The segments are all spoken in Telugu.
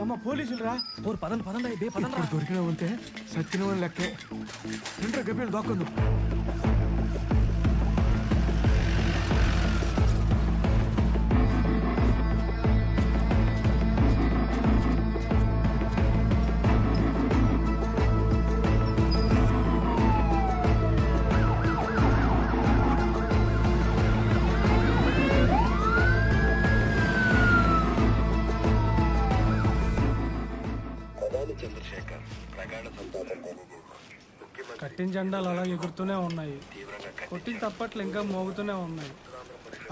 అమ్మ పోలీసులు రా. పదండి పదండి బే పదండి. దొరికినామంటే సత్యనవని లెక్కే. రెండో గబ్బీలు దాక్కుందు. కట్టిన జెండాలు అలా ఎగురుతూనే ఉన్నాయి, కొట్టిన తప్పట్లు ఇంకా మోగుతూనే ఉన్నాయి.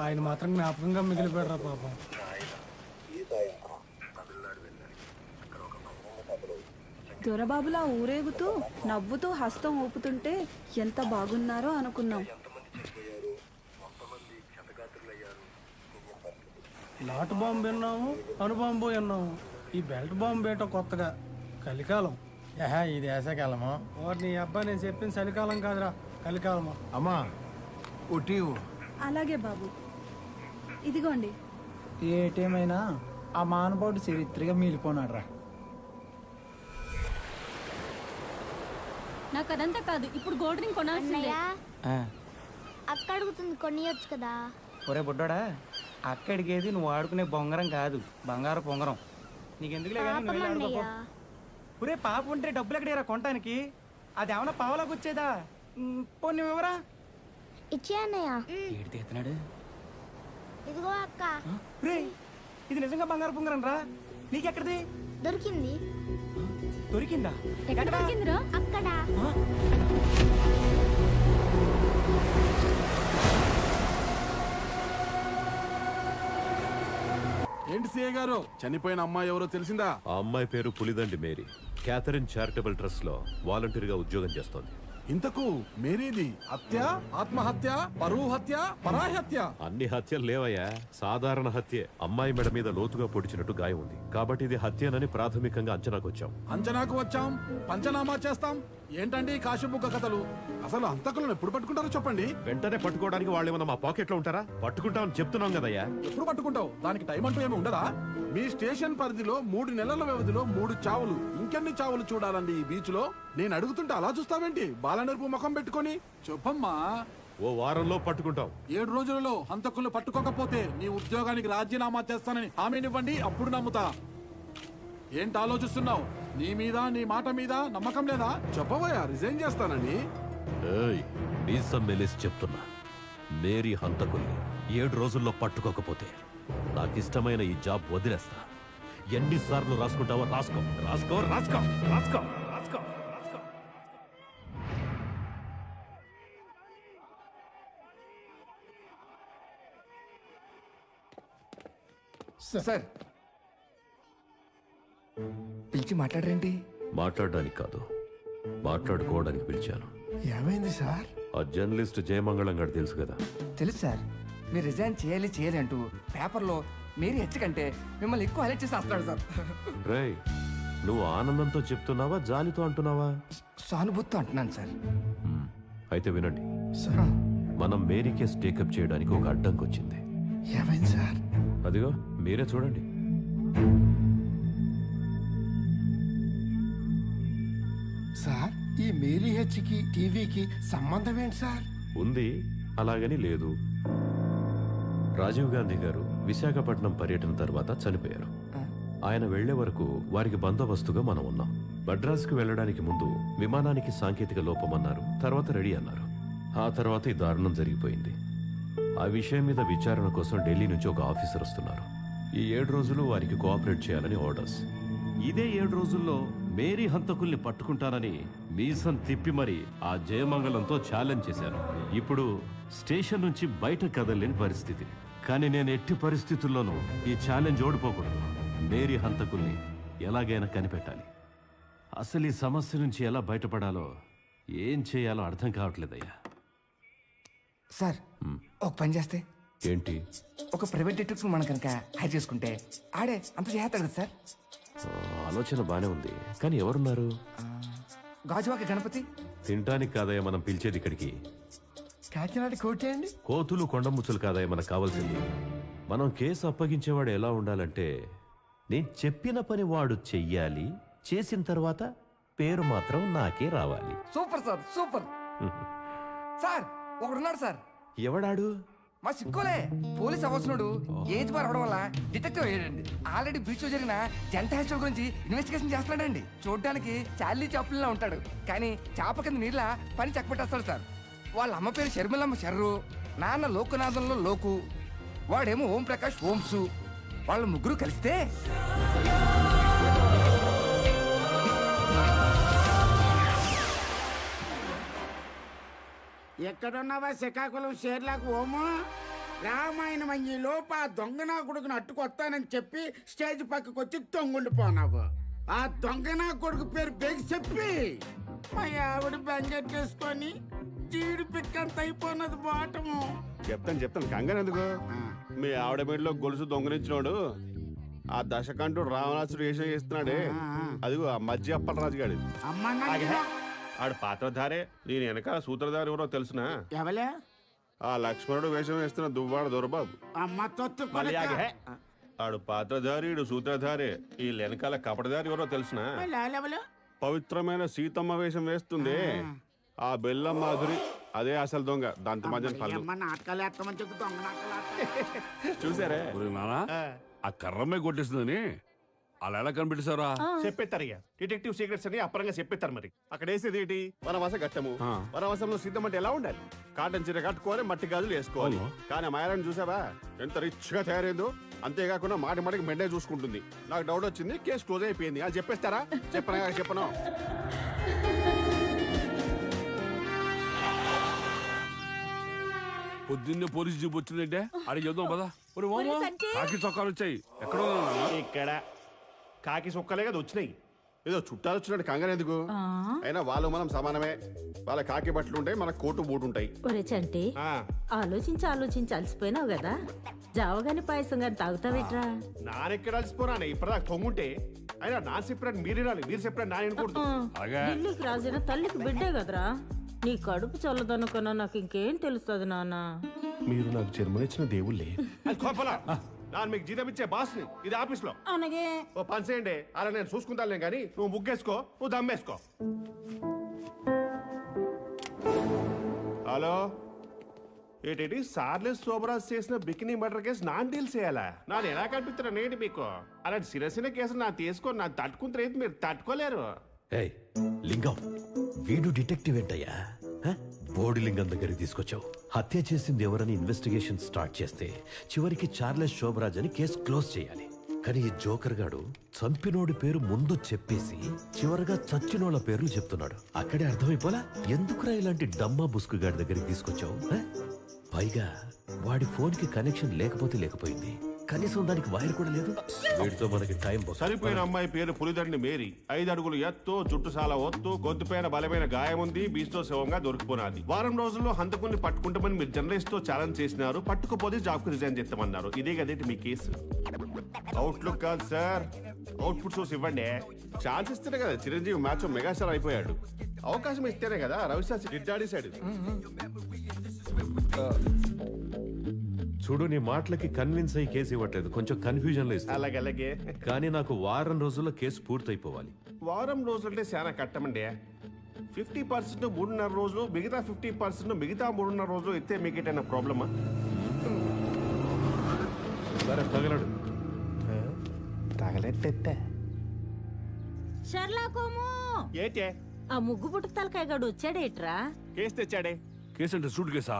ఆయన మాత్రం జ్ఞాపకంగా మిగిలిపోయారా పాపం. దొరబాబులా ఊరేగుతూ నవ్వుతూ హస్తం ఊపుతుంటే ఎంత బాగున్నారో అనుకున్నాం. నాటు బాంబు విన్నాము, అణుబాంబు విన్నాము. ఈ బెల్ట్ బాంబు ఏటో కొత్తగా. కలికాలం. ఇది వేసవికాలము. నీ అబ్బాయి నేను చెప్పిన చలికాలం కాదురా, కలికాలమా. అమ్మా ఉట్టి అలాగే బాబు, ఇదిగోండి. ఏటేమైనా ఆ మానవుడు చరిత్రగా మిగిలిపోనాడు రా. నాకు అదంతా కాదు, ఇప్పుడు గోల్డ్ రింగ్ కొనాల్సిందే. అక్క అడుగుతుంది, కొనియొచ్చు కదా. ఒరే బుడ్డోడా, అక్కడికేది నువ్వు ఆడుకునే బొంగరం కాదు, బంగారు పొంగరం. నీకెందుకులే కానీ నువ్వు వెళ్ళి ఆడుకోపో. ఒరే పాప ఉంటే డబ్బులు ఎక్కడేరా కొనటానికి? అది ఏమన్నా పావలాకు వచ్చేదా? పోనీ వివరా ఇచ్చే అన్నయ్య. ఏడు తీస్తున్నాడు. ఇదిగో అక్క. రే ఇది నిజంగా బంగారు పొంగరం రా. నీకెక్కడిది దొరికింది. దొరికిందా? ఎక్కడ దొరికిందిరా? అక్కడ. ఏంటి సీఏ గారు, చనిపోయిన అమ్మాయి ఎవరో తెలిసిందా? ఆ అమ్మాయి పేరు పులిదండి మేరీ. క్యాథరిన్ చారిటబుల్ ట్రస్ట్ లో వాలంటీర్గా ఉద్యోగం చేస్తోంది. ఇంతకు మేరీది హత్య, ఆత్మహత్య, పరువు హత్య, పరాహత్య? అన్ని హత్యలు లేవయ్యా, సాధారణ హత్యే. అమ్మాయి మెడ మీద లోతుగా పొడిచినట్టు గాయం ఉంది కాబట్టి ఇది హత్యనని ప్రాథమికంగా అంచనాకు వచ్చాం. అంచనాకు వచ్చాం, పంచనామా చేస్తాం. ఏంటండి కాశీబుక్క కథలు? అసలు హంతకులను ఎప్పుడు పట్టుకుంటారో చెప్పండి. వెంటనే పట్టుకోవడానికి వాళ్ళు ఏమన్నా మా పాకెట్ లో ఉంటారా? పట్టుకుంటామని చెప్తున్నాం కదయ్యా. ఎప్పుడు పట్టుకుంటావు? దానికి టైం అంటూ ఏమి ఉండదా? మీ స్టేషన్ పరిధిలో 3 నెలల వ్యవధిలో 3 చావులు. ఇంకెన్ని చావులు చూడాలండి ఈ బీచ్ లో? నేను అడుగుతుంటే అలా చూస్తావేంటి బాలనెరుపు ముఖం పెట్టుకొని? చెప్పమ్మా. ఓ వారంలో పట్టుకుంటాం. 7 రోజులలో హంతకులను పట్టుకోకపోతే నీ ఉద్యోగానికి రాజీనామా చేస్తానని హామీనివ్వండి, అప్పుడు నమ్ముతా. ఏంటి ఆలోచిస్తున్నావు? నీ మీద, నీ మాట మీద నమ్మకం లేదా? చెప్పవయ్యా, రిజైన్ చేస్తానని. మీసం మెలిసి చెప్తున్నా, మేరీ హంతకుల్ని 7 రోజుల్లో పట్టుకోకపోతే నాకిష్టమైన ఈ జాబ్ వదిలేస్తా. ఎన్నిసార్లు రాసుకుంటావో రాసుకో రాసుకో రాసుకో రాసుకో రాసుకో. సార్ పిలిచి మాట్లాడరేంటి? మాట్లాడడానికి కాదు, మాట్లాడుకోవడానికి పిలిచాను. ఏమైంది సార్? ఆ జర్నలిస్ట్ జయమంగళం గారు తెలుసు కదా? తెలుసు సార్. మీరు రిజైన్ చేయాలి అంటూ పేపర్లో మేరీ హెచ్చకంటే మిమ్మల్ని ఎక్కువ హైలైట్ చేసి వస్తున్నాడు సార్. రేయ్, నువ్వు ఆనందంతో చెప్తున్నావా, జాలితో అంటున్నావా? సానుభూతితో అంటున్నాను సార్. అయితే వినండి, సార్ మనం మేరీ కేసు టేకప్ చేయడానికి ఒక అడ్డంకి వచ్చింది. ఏమైంది సార్? అదిగో మీరే చూడండి. సార్ ఈ మేరీ హెచ్కి టీవీకి సంబంధం ఏంటి సార్? ఉంది, అలాగని లేదు. రాజీవ్ గాంధీ గారు విశాఖపట్నం పర్యటన తర్వాత చనిపోయారు. ఆయన వెళ్లే వరకు వారికి బందోబస్తుగా మనం ఉన్నాం. మద్రాసుకు వెళ్లడానికి ముందు విమానానికి సాంకేతిక లోపమన్నారు, తర్వాత రెడీ అన్నారు. ఆ తర్వాత ఈ దారుణం జరిగిపోయింది. ఆ విషయం మీద విచారణ కోసం ఢిల్లీ నుంచి ఒక ఆఫీసర్ వస్తున్నారు. ఈ 7 రోజులు వారికి కోఆపరేట్ చేయాలని ఆర్డర్స్. ఇదే 7 రోజుల్లో మేరీ హంతకుల్ని పట్టుకుంటానని మీసం తిప్పి మరి ఆ జయమంగళంతో ఛాలెంజ్ చేశాను. ఇప్పుడు స్టేషన్ నుంచి బయట కదలేని పరిస్థితి. కానీ నేను ఎట్టి పరిస్థితుల్లోనూ ఈ ఛాలెంజ్ ఓడిపోకూడదు. మేరీ హంతకుల్ని ఎలాగైనా కనిపెట్టాలి. అసలు ఈ సమస్య నుంచి ఎలా బయటపడాలో, ఏం చేయాలో అర్థం కావట్లేదయ్యా. సార్ ఒక పని చేస్తే ఏంటి? ఒక ప్రైవేట్ డిటెక్టివ్ మనం కనుక హైర్ చేసుకుంటే ఆడే అంత చేస్తాడు కదా సార్. ఆలోచన బానే ఉంది, కానీ ఎవరున్నారు? గాజువాక గణపతి. తినటానికి కాదయ్యా మనం పిలిచేది ఇక్కడికి. కాకినాడ కోటి అండి. కోతులు కొండముచ్చులు కాదయ్యా మనకు కావాల్సింది. మనం కేసు అప్పగించేవాడు ఎలా ఉండాలంటే నేను చెప్పిన పని వాడు చెయ్యాలి, చేసిన తర్వాత పేరు మాత్రం నాకే రావాలి. Super sir, super. సార్ ఒకడున్నాడు సార్. ఎవడాడు? మా సిక్కోలే పోలీస్ అవసరుడు ఏజ్ బార్ అవడం వల్ల డిటెక్టివ్ అయ్యాడండి. ఆల్రెడీ బీచ్ లో జరిగిన జంట హత్యల గురించి ఇన్వెస్టిగేషన్ చేస్తున్నాడండి. చూడడానికి చార్లీ చాప్లిన్లా ఉంటాడు, కానీ చేప కింద నీళ్ళ పని చెక్కపెట్టేస్తాడు సార్. వాళ్ళ అమ్మ పేరు షర్మిలమ్మ షర్రు, నాన్న లోకనాథంలో లోకు, వాడేమో ఓం ప్రకాష్ ఓంసు. వాళ్ళ ముగ్గురు కలిస్తే ఎక్కడున్నావా శ్రీకాకుళం షేర్లాకు ఓము? రామాయణం అయ్యే లోపు ఆ దొంగ నా కొడుకుని అట్టుకొస్తానని చెప్పి స్టేజ్ పక్కకు వచ్చి తొంగుండిపోనావు. ఆ దొంగ నా కొడుకు పేరు బేగి చెప్పి మా ఆవిడ బెంగెట్టేసుకొని జీడి పిక్కంత అయిపోయినది బాటము. చెప్తాను కంగారు ఎందుకు? మీ ఆవిడ మీదలో గొలుసు దొంగలించినోడు ఆ దశకంటూ రావణాసుడు వేషం చేస్తున్నాడే, అదిగో ఆ మధ్య అప్పలరాజు గాడి. ఆడు పాత్రధారే, నేను వెనక సూత్రధారి ఎవరో తెలుసునా? ఎవలే? ఆ లక్ష్మణుడు వేషం వేస్తున్న దువ్వాడు దొరబాబు. ఆడు పాత్రధారి, ఈడు సూత్రధారి, ఈ వెనకాల కపటధారి ఎవరో తెలుసునా? పవిత్రమైన సీతమ్మ వేషం వేస్తుంది ఆ బెల్లం మాధురి, అదే అసలు దొంగ. దాంతో మధ్య చూసారే ఆ కర్రమ్మే కొట్టేస్తుందని అలా ఎలా కనిపెట్టారా? చెప్పేస్తారయ్యా, డిటెక్టివ్ సీక్రెట్స్ అని అప్పరంగా చెప్పేస్తారు. మరి అక్కడ వేసేది ఏంటి? వనవాస ఘట్టము. వనవాసంలో సిద్ధం అంటే ఎలా ఉండాలి? కాటన్ చీర కట్టుకోవాలి, మట్టి గాజులు వేసుకోవాలి. కానీ మాయరాన్ని చూసావా ఎంత రిచ్ గా తయారైందో? అంతేకాకుండా మాటి మాటికి మెండే చూసుకుంటుంది. నాకు డౌట్ వచ్చింది, కేసు క్లోజ్ అయిపోయింది. అది చెప్పేస్తారా? చెప్పను. పొద్దున్నే పోలీసు జీప్ వచ్చిందంటే అడిగి చూద్దాం పదా. కాకి చొక్కాలు వచ్చాయి. ఎక్కడ ఇక్కడ కాకి సొక్కలే కదా వచ్చినాయి. ఏదో చుట్టాలు వచ్చినట్టు కంగారు ఎందుకు? అయినా వాళ్ళు మనం సమానమే. వాళ్ళ కాకి బట్టలు ఉంటాయి, మన కోటు బూటు ఉంటాయి. చంటి ఆలోచించి అలసిపోయినావు కదా, జావగాని పాయసం గాని తాగుతావేట్రా? నానెక్కడ అలసిపోరానే ఇప్పటిదాకా తొంగుంటే. అయినా నా చెప్పినట్టు మీరు చెప్పినట్టు నా ఎన్నుకూడదు. ఢిల్లీకి రాజైన తల్లికి బిడ్డే కదరా. నీ కడుపు చల్లదనుకున్నా నాకు ఇంకేం తెలుస్తుంది నాన్న. మీరు నాకు జన్మనిచ్చిన దేవుళ్ళే. నాన్న మీకు జీతం ఇచ్చే బాస్ని, ఇది ఆఫీస్ లో. అలాగే ఓ పని చేయండి, అలా నేను చూసుకుంటాను కానీ నువ్వు ముగ్గేసుకో, నువ్వు దమ్మేసుకో. హలో, ఏంటి సార్లెస్ శోభరాజ్ చేసిన bikini murder case non deal చేయాలా? నాన్న ఎలా కనిపిస్తున్నా ఏంటి మీకు? అలాంటి సిరసిన కేసు నా తీసుకొని నా తట్టుకుంటే మీరు తట్టుకోలేరు. లింగం, వీడు డిటెక్టివ్ ఏంటయ్యా? బోడి లింగం దగ్గరికి తీసుకొచ్చావు. హత్య చేసింది ఎవరని ఇన్వెస్టిగేషన్ స్టార్ట్ చేస్తే చివరికి చార్లెస్ శోభరాజ్ అని కేసు క్లోజ్ చేయాలి. కానీ ఈ జోకర్ గాడు చంపినోడి పేరు ముందు చెప్పేసి చివరిగా చచ్చినోళ్ళ పేర్లు చెప్తున్నాడు. అక్కడే అర్థమైపోలా ఎందుకురా ఇలాంటి డమ్మా బుస్కు గాడి దగ్గరికి తీసుకొచ్చావు? పైగా వాడి ఫోన్ కి కనెక్షన్ లేకపోయింది, కనీసం దానికి వైర్ కూడా లేదు. వీటితో మనకి టైం. సరిపోయిన అమ్మాయి పేరు పులిదండి మేరీ. 5 అడుగులు ఎత్తు, జుట్టు చాలా ఒత్తు, గొంతుపైన బలమైన గాయం ఉంది, బీచ్తో శవంగా దొరికిపోనాది. వారం రోజుల్లో హంతకుని పట్టుకుంటామని మీరు జర్నలిస్ట్ తో ఛాలెంజ్ చేసినారు. పట్టుకుపోతే జాబ్ కు రిజైన్ చేస్తామన్నారు. ఇదే కదేంటి మీ కేసు? అవుట్లుక్ కాదు సార్, అవుట్పుట్ చూసి ఇవ్వండి. ఛాన్స్ ఇస్తేనే కదా చిరంజీవి మ్యాచ్ మెగాస్టార్ అయిపోయాడు. అవకాశం ఇస్తేనే కదా రవిశాస్త్రి డిడ్డాడి సైడ్. చూడు, నీ మాటలకి కన్విన్స్ అయ్యి కేసు ఇవ్వట్లేదు, కొంచెం కన్ఫ్యూజన్ లో ఇస్తా. అలాగే కానీ నాకు వారం రోజుల్లో కేసు పూర్తయిపోవాలి. వారం రోజులంటే చాలా కట్టమండి. 50% 3.5 రోజులు, మిగతా 50% మిగతా 3.5 రోజులు ఇస్తే మీకు ఏదైనా ప్రాబ్లమా? సరే, తగలడు. తగలెట్టే షర్లాకోము ఏటే ఆ ముగ్గు పుట్టు తలకాయ గడు వచ్చాడేట్రా? కేసు తెచ్చాడే. కేసు అంటే సూట్ కేసా?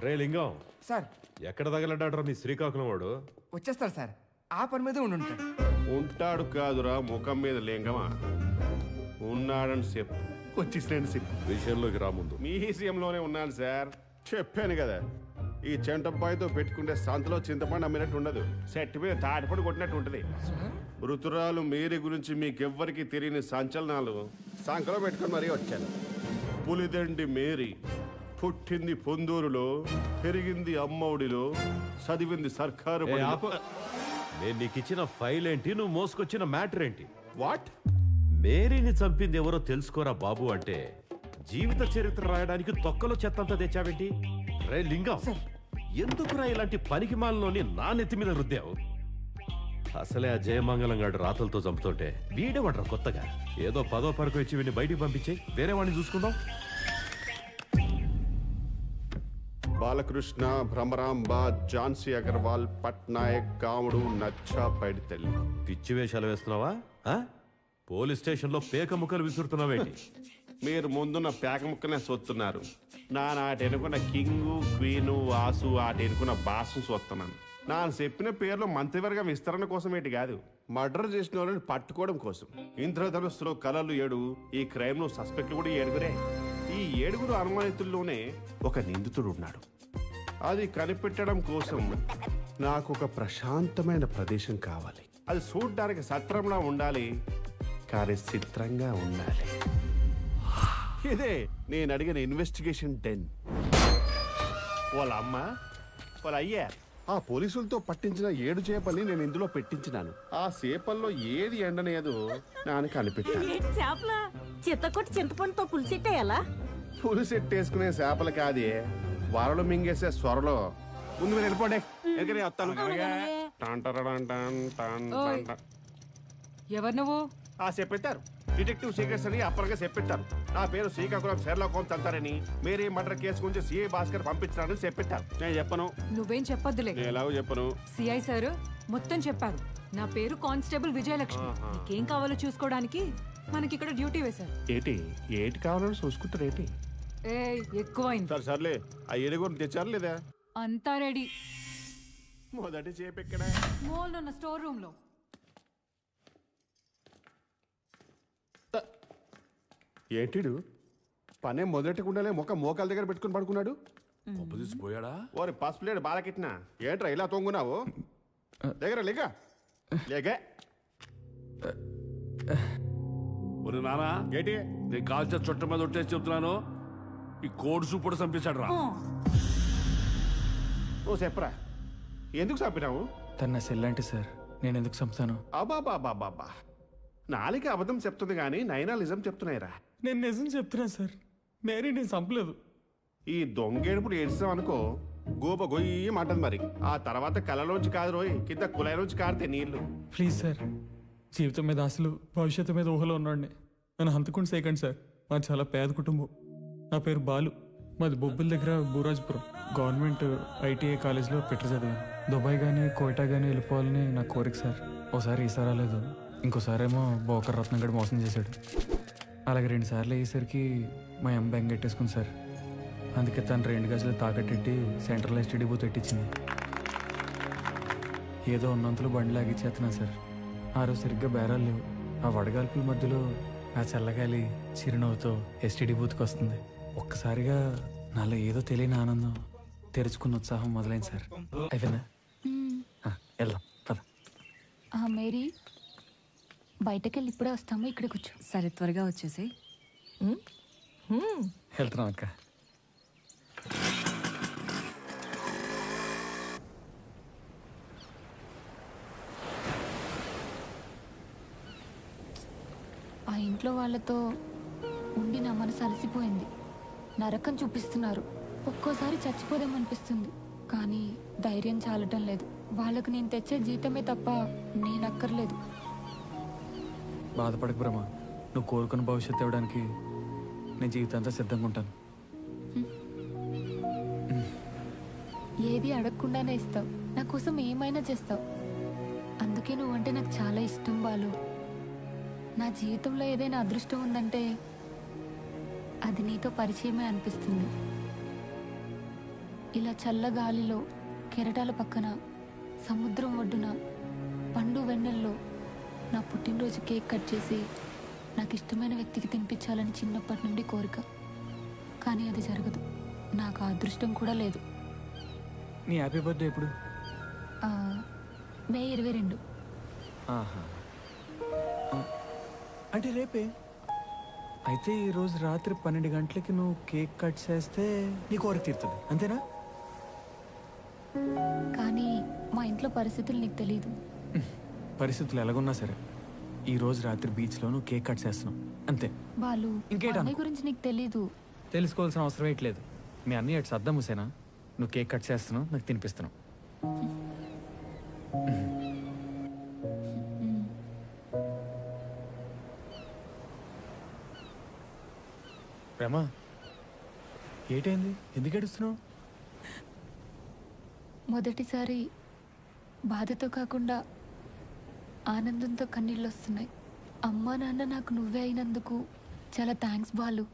రే లింగం సార్, ఎక్కడ తగలడ్డాడ్రా నీ శ్రీకాకుళం వాడు? వచ్చేస్తాడు సార్, ఆ పని మీద ఉంటాడు. ఉంటాడు కాదురా, ముఖం మీద లింగమా ఉన్నాడని చెప్పు. వచ్చేసినండి చెప్పు. విషయంలోకి రా ముందు. మీ విషయంలోనే ఉన్నాను సార్. చెప్పాను కదా, ఈ చెంటబ్బాయితో పెట్టుకుంటే సంతలో చింతపండు అమ్మినట్టు ఉండదు, సెట్ మీద తాటిపండు కొట్టినట్టు ఉంటది. మృతురాలు మేరీ గురించి మీకెవ్వరికి తెలియని సంచలనాలు సంకలో పెట్టుకుని మరీ వచ్చాను. పులిదండి మేరీ పుట్టింది పొందూరులో, పెరిగింది అమ్మఒడిలో, చదివింది సర్కారు. నేను నీకు ఇచ్చిన ఫైల్ ఏంటి, నువ్వు మోసుకొచ్చిన మ్యాటర్ ఏంటి? వాట్? మేరీని చంపింది ఎవరో తెలుసుకోరా బాబు అంటే జీవిత చరిత్ర రాయడానికి తొక్కలో చెత్తంతా తెచ్చావేంటి? రే లింగం, ఎందుకురా ఇలాంటి పనికిమాలలోని నా నెత్తి మీద రుద్దావు? అసలే ఆ జయమంగళం గాడు రాతలతో చంపుతుంటే వీడేవాడ్రా కొత్తగా ఏదో పదో పరకు ఇచ్చి వీడిని బయటికి పంపించే వేరే వాడిని చూసుకుందాం. బాలకృష్ణ, భ్రమరాంబ, ఝాన్సీ అగర్వాల్, పట్నాయక్, కాముడు, నచ్చా, పైడితల్లి. పిచ్చి వేషాలు వేస్తున్నావా? పోలీస్ స్టేషన్ లో పేక ముక్కలు విసురుతున్నావేంటి? మీరు ముందున్న పేక ముక్కనే సొత్తున్నారు. నాటి ఎన్నుకున్న కింగు, క్వీను, వాసు ఆటి ఎన్నుకున్న బాసు సొత్తున్నాను. ನಾನು చెప్పిన పేర్లు మంత్రివర్గం విస్తరణ కోసం ఏంటి కాదు, మర్డర్ చేసిన వాళ్ళని పట్టుకోవడం కోసం. ఇంద్రధనుస్సులో కళలు 7, ఈ క్రైమ్ లో సస్పెక్ట్లు కూడా 7. ఈ 7 అనుమానితుల్లోనే ఒక నిందితుడు ఉన్నాడు. అది కనిపెట్టడం కోసం నాకు ఒక ప్రశాంతమైన ప్రదేశం కావాలి. అది చూడ్డానికి సత్రంలా ఉండాలి, కానీ చిత్రంగా ఉండాలి. ఇదే నేను అడిగిన ఇన్వెస్టిగేషన్ 10. వాళ్ళ అమ్మ, వాళ్ళ అయ్యా ఆ పోలీసులతో పట్టించిన 7 చేపల్ని నేను ఇందులో పెట్టించినాను. ఆ చేపల్లో ఏది ఎండనేదో నాన్న కనిపెట్టాను. చేపల చిత్తకొట్టి చింతపండుతో పులిసెట్టేయాలా? పులిసెట్టేసుకునే చేపలు కాదే, వరలు మింగేసే సొరలో. ముందు మీరు వెళ్ళిపోండి, ఎందుకని వస్తాను. ఎవరు నువ్వు? చెప్పెట్టారు డిటెక్టివ్ సీక్రెట్స్ అని అప్పటికే చెప్పెట్టారు. నా పేరు శ్రీకాకుళం షెర్లాక్ హోమ్స్ అంటారని, మేరీ మర్డర్ కేసు గురించి సిఐ భాస్కర్ పంపించారని చెప్పెట్టారు. నేను చెప్పను. నువ్వేం చెప్పొద్దులే. ఎలాగో చెప్పను. సిఐ సార్ మొత్తం చెప్పారు. నా పేరు కానిస్టేబుల్ విజయలక్ష్మి. నీకేం కావాలో చూసుకోవడానికి మనకి ఇక్కడ డ్యూటీ వేశారు. ఏటి కావాలని చూసుకుంటారు ఏంటి? ఏ ఎక్కువైంది. సర్లే, ఆ 7 తెచ్చారు లేదా? అంతా రెడీ. మొదటి చేపెక్కడ? మోల్ ఉన్న స్టోర్ రూమ్ లో. ఏంటిడు పనే మొదలెట్టకుండానే మోకాల దగ్గర పెట్టుకుని పడుకున్నాడు. పోయాడా? ఓరి పసుపులేడు బాలకెట్టినా. ఏంట్రా ఇలా తొంగున్నావు? దగ్గర లేక లేక నానా ఏంటి నీ కాల్చే చుట్ట మీద ఒట్టేసి చెప్తున్నాను, ఈ కోడి సూపుడు చంపేశాడు రా. ఓ చెప్పరా, ఎందుకు చంపినావు? తన సెల్లాంటి సార్, నేను ఎందుకు చంపుతాను? అబాబాబాబాబా, నాలుక అబద్ధం చెప్తుంది కానీ నైనా నిజం చెప్తున్నాయిరా. నేను నిజం చెప్తున్నా సార్, మేరీ నేను చంపలేదు. ఈ దొంగేడుపుడు ఏడ్చాం అనుకో, గోప గొయ్యి మాటది. మరి ఆ తర్వాత కళ్ళలోంచి కాదు రోయ్, కింద కుళాయిలోంచి కారితే నీళ్లు. ప్లీజ్ సార్, జీవితం మీద ఆశలు, భవిష్యత్తు మీద ఊహలో ఉన్నాడిని. నన్ను హంతకుండా చేయకండి సార్. మాది చాలా పేద కుటుంబం. నా పేరు బాలు, మాది బొబ్బుల దగ్గర బూరాజ్పురం. గవర్నమెంట్ ఐటీఐ కాలేజ్లో పెట్టి చదివాను. దుబాయ్ కానీ కోయిటా కానీ వెళ్ళిపోవాలని నా కోరిక సార్. ఒకసారి ఈసారి రాలేదు, ఇంకోసారేమో బోకర్ రత్నం గడి మోసం చేశాడు. అలాగే 2 సార్లు అయ్యేసరికి మా అమ్మ బెంగ పెట్టేసుకుంది సార్. అందుకే తను 2 గజలు తాకట్టెట్టి సెంట్రల్ ఎస్టీడీ బూత్ పెట్టించింది. ఏదో ఉన్నంతలో బండి లాగిచ్చేస్తున్నాను సార్. ఆ రోజు సరిగ్గా బేరాలు లేవు. ఆ వడగాల్పుల మధ్యలో ఆ చల్లగాలి చిరునవ్వుతో ఎస్టీడీ బూత్కి వస్తుంది. ఒక్కసారిగా నాలో ఏదో తెలియని ఆనందం, తెరుచుకున్న ఉత్సాహం మొదలైంది సార్. అయిపోయిందా? వెళ్దాం పద. మేరీ, బయటకెళ్ళి ఇప్పుడే వస్తాము, ఇక్కడ కూర్చో. సరే, త్వరగా వచ్చేసి. వెళ్తున్నాం అక్క. ఆ ఇంట్లో వాళ్ళతో ఉండి నా మనసు అలసిపోయింది. నరకం చూపిస్తున్నారు. ఒక్కోసారి చచ్చిపోదామనిపిస్తుంది, కానీ ధైర్యం చాలటం లేదు. వాళ్ళకు నేను తెచ్చే జీతమే తప్ప నేను అక్కర్లేదు. బాధపడకు బ్రహ్మ, నువ్వు కోరుకున్న భవిష్యత్తు ఇవ్వడానికి నేను జీవితాంతా సిద్ధంగా ఉంటాను. ఏది అడగకుండానే ఇస్తావు, నా కోసం ఏమైనా చేస్తావు. అందుకే నువ్వంటే నాకు చాలా ఇష్టం బాలు. నా జీవితంలో ఏదైనా అదృష్టం ఉందంటే అది నీతో పరిచయమే అనిపిస్తుంది. ఇలా చల్ల గాలిలో, కెరటాల పక్కన, సముద్రం ఒడ్డున, పండు వెన్నెల్లో నా పుట్టినరోజు కేక్ కట్ చేసి నాకు ఇష్టమైన వ్యక్తికి తినిపించాలని చిన్నప్పటి నుండి కోరిక. కానీ అది జరగదు. నాకు ఆ అదృష్టం కూడా లేదు. నీ హ్యాపీ బర్త్డే ఎప్పుడు? మే 22. అంటే రేపే. అయితే ఈరోజు రాత్రి 12 గంటలకి నువ్వు కేక్ కట్ చేస్తే నీ కోరిక తీరుతుంది, అంతేనా? కానీ మా ఇంట్లో పరిస్థితులు నీకు తెలీదు. పరిస్థితులు ఎలాగున్నా సరే ఈ రోజు రాత్రి బీచ్లో నువ్వు కేక్ కట్ చేస్తున్నావు, అంతే. బాలు, ఇంకేంటి అన్నయ్య గురించి నీకు తెలీదు. తెలుసుకోవాల్సిన అవసరం ఏంట్లేదు. మీ అన్నయ్య అటు సద్దాం హుసేనా, నువ్వు కేక్ కట్ చేస్తున్నావు, నాకు తినిపిస్తున్నావు. ప్రేమ ఏంటైంది? ఎందుకు ఏడుస్తున్నావు? మొదటిసారి బాధతో కాకుండా ఆనందంతో కన్నీళ్ళు వస్తున్నాయి. అమ్మా నాన్న నాకు నువ్వే అయినందుకు చాలా థ్యాంక్స్ బాలు.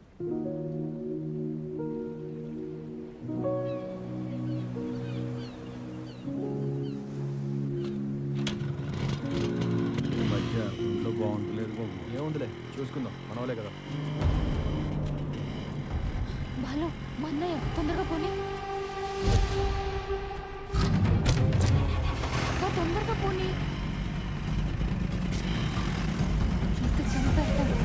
మధ్య ఇంట్లో బాగుంటలేదు బాబు. ఏముందిలే, చూసుకుందాం, మనవలే కదా. బాలు మా అన్నయ్య తొందరగా పోనీ, తొందరగా పోనీ, చూస్తే చంపేస్తాడు.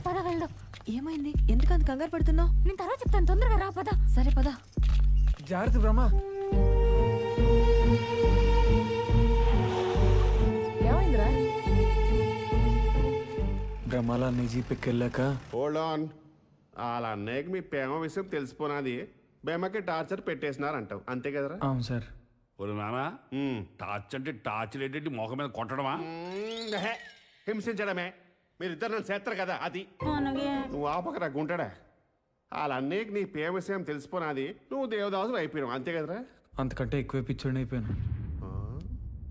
పద వెళ్దాం. ఏమైంది? ఎందుకు అంత కంగారు పడుతున్నావు? నేను తర్వాత చెప్తాను, తొందరగా రా. పద. సరే పద. జాగ్రత్త బ్రహ్మ. ఏమైందిరా? బ్రహ్మాల అన్ని జీపెక్కి వెళ్ళాక హోల్డ్ ఆన్. వాళ్ళ అన్నయ్యకి మీ ప్రేమ విషయం తెలిసిపోనాది, బేమకి టార్చర్ పెట్టేసినారంటావు, అంతే కదరా? అవును సార్. ఒరు నానా, టార్చ్ అంటే టార్చ్ ఏంటి? మొఖం మీద కొట్టడమా? హింసించడమే. మీరిద్దరు నన్ను చేస్తారు కదా, అది. నువ్వు ఆపకరా గుంటాడా. వాళ్ళ అన్నయ్యకి నీ ప్రేమ విషయం తెలిసిపోనాది, నువ్వు దేవదాసులు అయిపోయినావు, అంతే కదరా? అంతకంటే ఎక్కువే పిచ్చోడిని అయిపోయాను.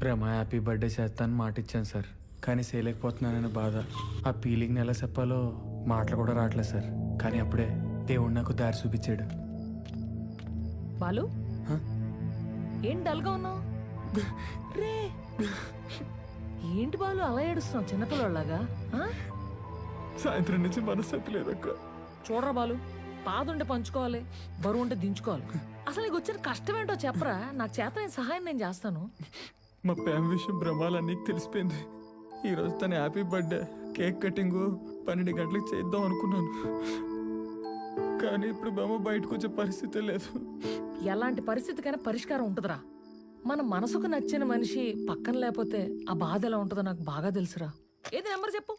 బ్రహ్మ హ్యాపీ బర్త్డే చేస్తాను మాట ఇచ్చాను సార్, కానీ చేయలేకపోతున్నానని బాధ. ఆ ఫీలింగ్ని ఎలా చెప్పాలో మాటలు కూడా రావట్లేదు సార్. కానీ అప్పుడే దేవుడు నాకు దారి చూపించాడు. బాలు, ఏం డల్గా ఉన్నావు? రే, ఏంటి బాలు అలా ఏడుస్తున్నావు చిన్నపిల్లలాగా? సాయంత్రం నుంచి మనశ్శాంతి లేదక్క. చూడరా బాలు, బాధ ఉంటే పంచుకోవాలి, బరువు ఉంటే దించుకోవాలి. అసలు నీకు వచ్చిన కష్టం ఏంటో చెప్పరా, నాకు చేతనైన సహాయం నేను చేస్తాను. మా ప్రేమ విషయం బ్రహ్మాల నీకు తెలిసిపోయింది. ఈరోజు తన హ్యాపీ బర్త్డే కేక్ కటింగ్ 12 గంటలకు చేద్దాం అనుకున్నాను, కానీ ఇప్పుడు బ్రహ్మ బయటకు వచ్చే పరిస్థితి లేదు. ఎలాంటి పరిస్థితికైనా పరిష్కారం ఉంటుందిరా. మన మనసుకు నచ్చిన మనిషి పక్కన లేకపోతే ఆ బాధ ఎలా ఉంటుందో నాకు బాగా తెలుసురా. ఏది నెంబర్ చెప్పు.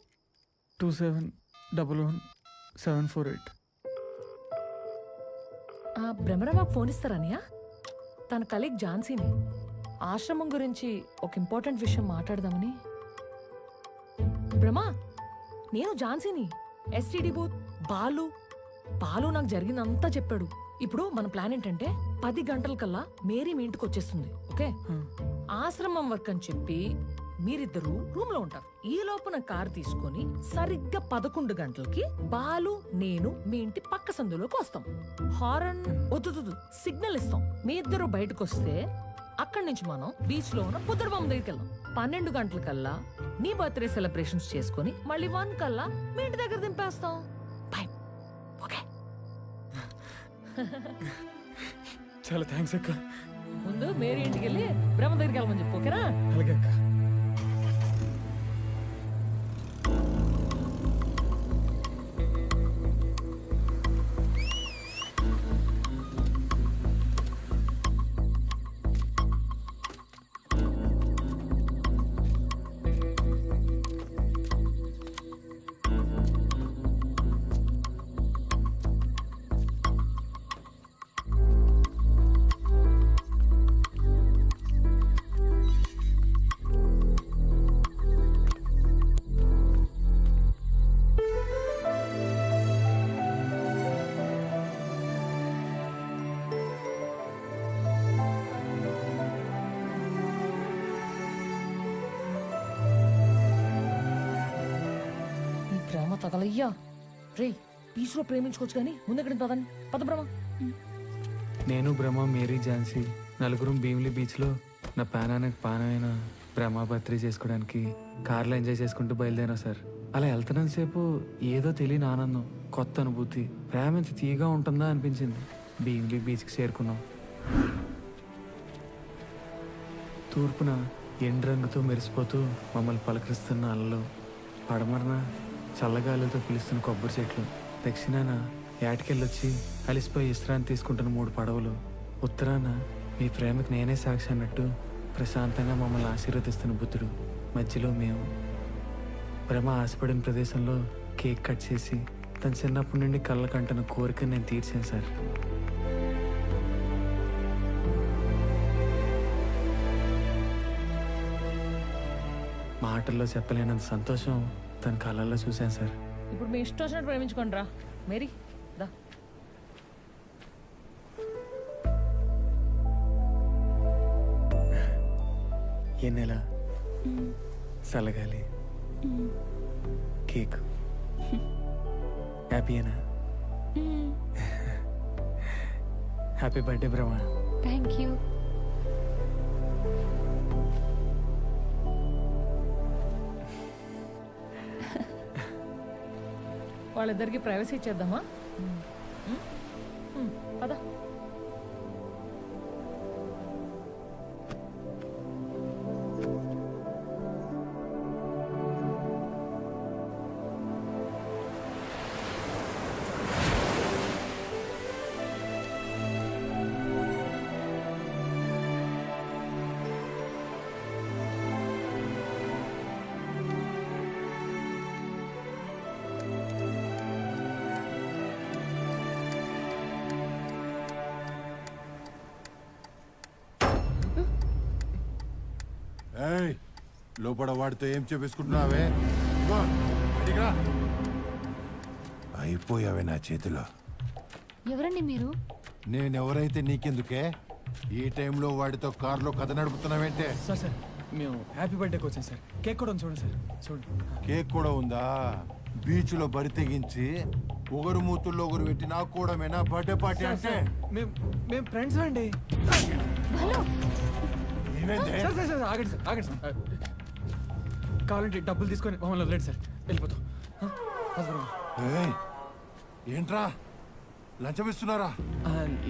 2711 బ్రహ్మరాబాబు ఫోన్ ఇస్తారనియా? తన కలీగ్ ఝాన్సీని ఆశ్రమం గురించి ఒక ఇంపార్టెంట్ విషయం మాట్లాడదామని. బ్రహ్మ, నేను ఝాన్సీని, ఎస్టీడీ బూత్. బాలు నాకు జరిగిందంతా చెప్పాడు. ఇప్పుడు మన ప్లాన్ ఏంటంటే 10 గంటలకల్లా మేరీ మీ ఇంటికి వచ్చేస్తుంది, ఓకే? ఆశ్రమం వర్క్ అని చెప్పి మీరిద్దరూ రూమ్ లో ఉంటారు. ఈ లోపున కార్ తీసుకొని సరిగ్గా 11 గంటలకి బాలు నేను మీ ఇంటి పక్క సందులోకి వస్తాం. హారన్ వద్దు, సిగ్నల్ ఇస్తాం. మీ ఇద్దరు బయటకు వస్తే అక్కడి నుంచి మనం బీచ్ లో ఉన్న బుద్ధరబొమ్మ దగ్గరికి వెళ్దాం. 12 గంటలకల్లా నీ బర్త్డే సెలబ్రేషన్స్ చేసుకుని మళ్ళీ 1 కల్లా మీ ఇంటి దగ్గర దింపేస్తాం. Bye, okay? చాలా థ్యాంక్స్ అక్క. ముందు మేరీ ఇంటికి వెళ్ళి బ్రహ్మ దగ్గరికి వెళ్ళమని చెప్పు, ఓకేనా? అలాగే అక్క. తగలయ్యా. రే, బీచ్ లో ప్రేమించుకోవచ్చు కానీ ముందు ఎక్కడికి పదండి. పద బ్రహ్మ. నేను బ్రహ్మ, మేరీ, ఝాన్సీ నలుగురం భీమిలి బీచ్లో నా పానానికి పానమైన బ్రహ్మ బర్త్డే చేసుకోవడానికి కార్లో ఎంజాయ్ చేసుకుంటూ బయలుదేరా సార్. అలా వెళ్తున్నంత సేపు ఏదో తెలియని ఆనందం, కొత్త అనుభూతి, ప్రేమ ఎంత తీయగా ఉంటుందా అనిపించింది. భీమిలి బీచ్కి చేరుకున్నాం. తూర్పున ఎండు రంగుతో మెరిసిపోతూ మమ్మల్ని పలకరిస్తున్న అలలు, పడమరన చల్లగాలులతో పిలుస్తున్న కొబ్బరి చెట్లు, దక్షిణాన ఏటకెళ్ళొచ్చి అలిసిపోయి విశ్రాంతి తీసుకుంటున్న 3 పడవలు, ఉత్తరాన మీ ప్రేమకు నేనే సాక్షి అన్నట్టు ప్రశాంతంగా మమ్మల్ని ఆశీర్వదిస్తున్న బుద్ధుడు, మధ్యలో మేము. బ్రహ్మ ఆశపడిన ప్రదేశంలో కేక్ కట్ చేసి తన చిన్నప్పటి నుండి కళ్ళకంటున్న కోరికను నేను తీర్చాను సార్. మాటల్లో చెప్పలేనంత సంతోషం తన కళ్ళల్లో చూశాను సార్. ఇప్పుడు మీ ఇష్టం వచ్చినట్టు ప్రేమించుకోండి రా మేరీ, దా. ఏ నెల, చల్లగాలి, కేక్, హ్యాపీయేనా? Happy birthday Brahma. Thank you. వాళ్ళిద్దరికి ప్రైవసీ ఇచ్చేద్దామా? పద. లోపల వాడితో ఏం చెప్పేసుకుంటున్నావే? అయిపోయావే నా చేతిలో. ఎవరండి మీరు? నేనెవరైతే నీకెందుకే? ఈ టైంలో వాడితో కారులో కథ నడుపుతున్నావేంటే? సార్ సార్ మేము హ్యాపీ బర్త్డేకి వచ్చాం సార్. కేక్ కూడా ఉంది చూడండి సార్, చూడండి. కేక్ కూడా ఉందా? బీచ్ లో బరి తెగించి ఒకరు మూతుల్లో ఒకరు పెట్టి నాకు కూడా మేనా బర్త్డే పార్టీ అంటే? మేము ఫ్రెండ్స్ అండి. ఆగండి సార్, ఆగండి సార్. కావాలంటే డబ్బులు తీసుకొని మమ్మల్ని వదిలేండి సార్, వెళ్ళిపోతాం. ఏంట్రా లంచం ఇస్తున్నారా?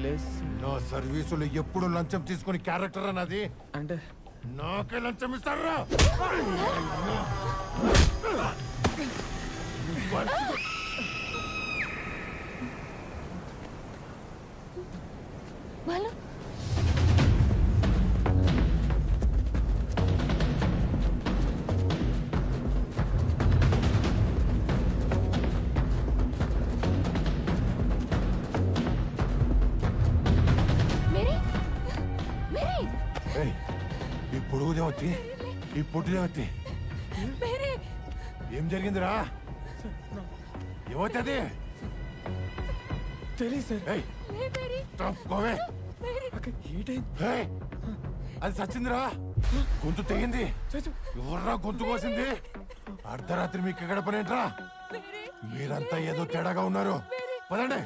లేదు నా సర్వీసులో ఎప్పుడు లంచం తీసుకుని క్యారెక్టర్ అన్నది అంటే నాకే లంచం ఇస్తారా? వాళ్ళు ఈ పొడుగు దేవతి, ఈ పొట్టు దేవతి, ఏం జరిగిందిరా? ఏమవుతుంది? తెలియదు సార్. అది చచ్చిందిరా, గొంతు తెగింది. ఎవర్రా గొంతు కోసింది? అర్ధరాత్రి మీకు ఎక్కడ పనేంట్రా? మీరంతా ఏదో తేడాగా ఉన్నారు. పదండి.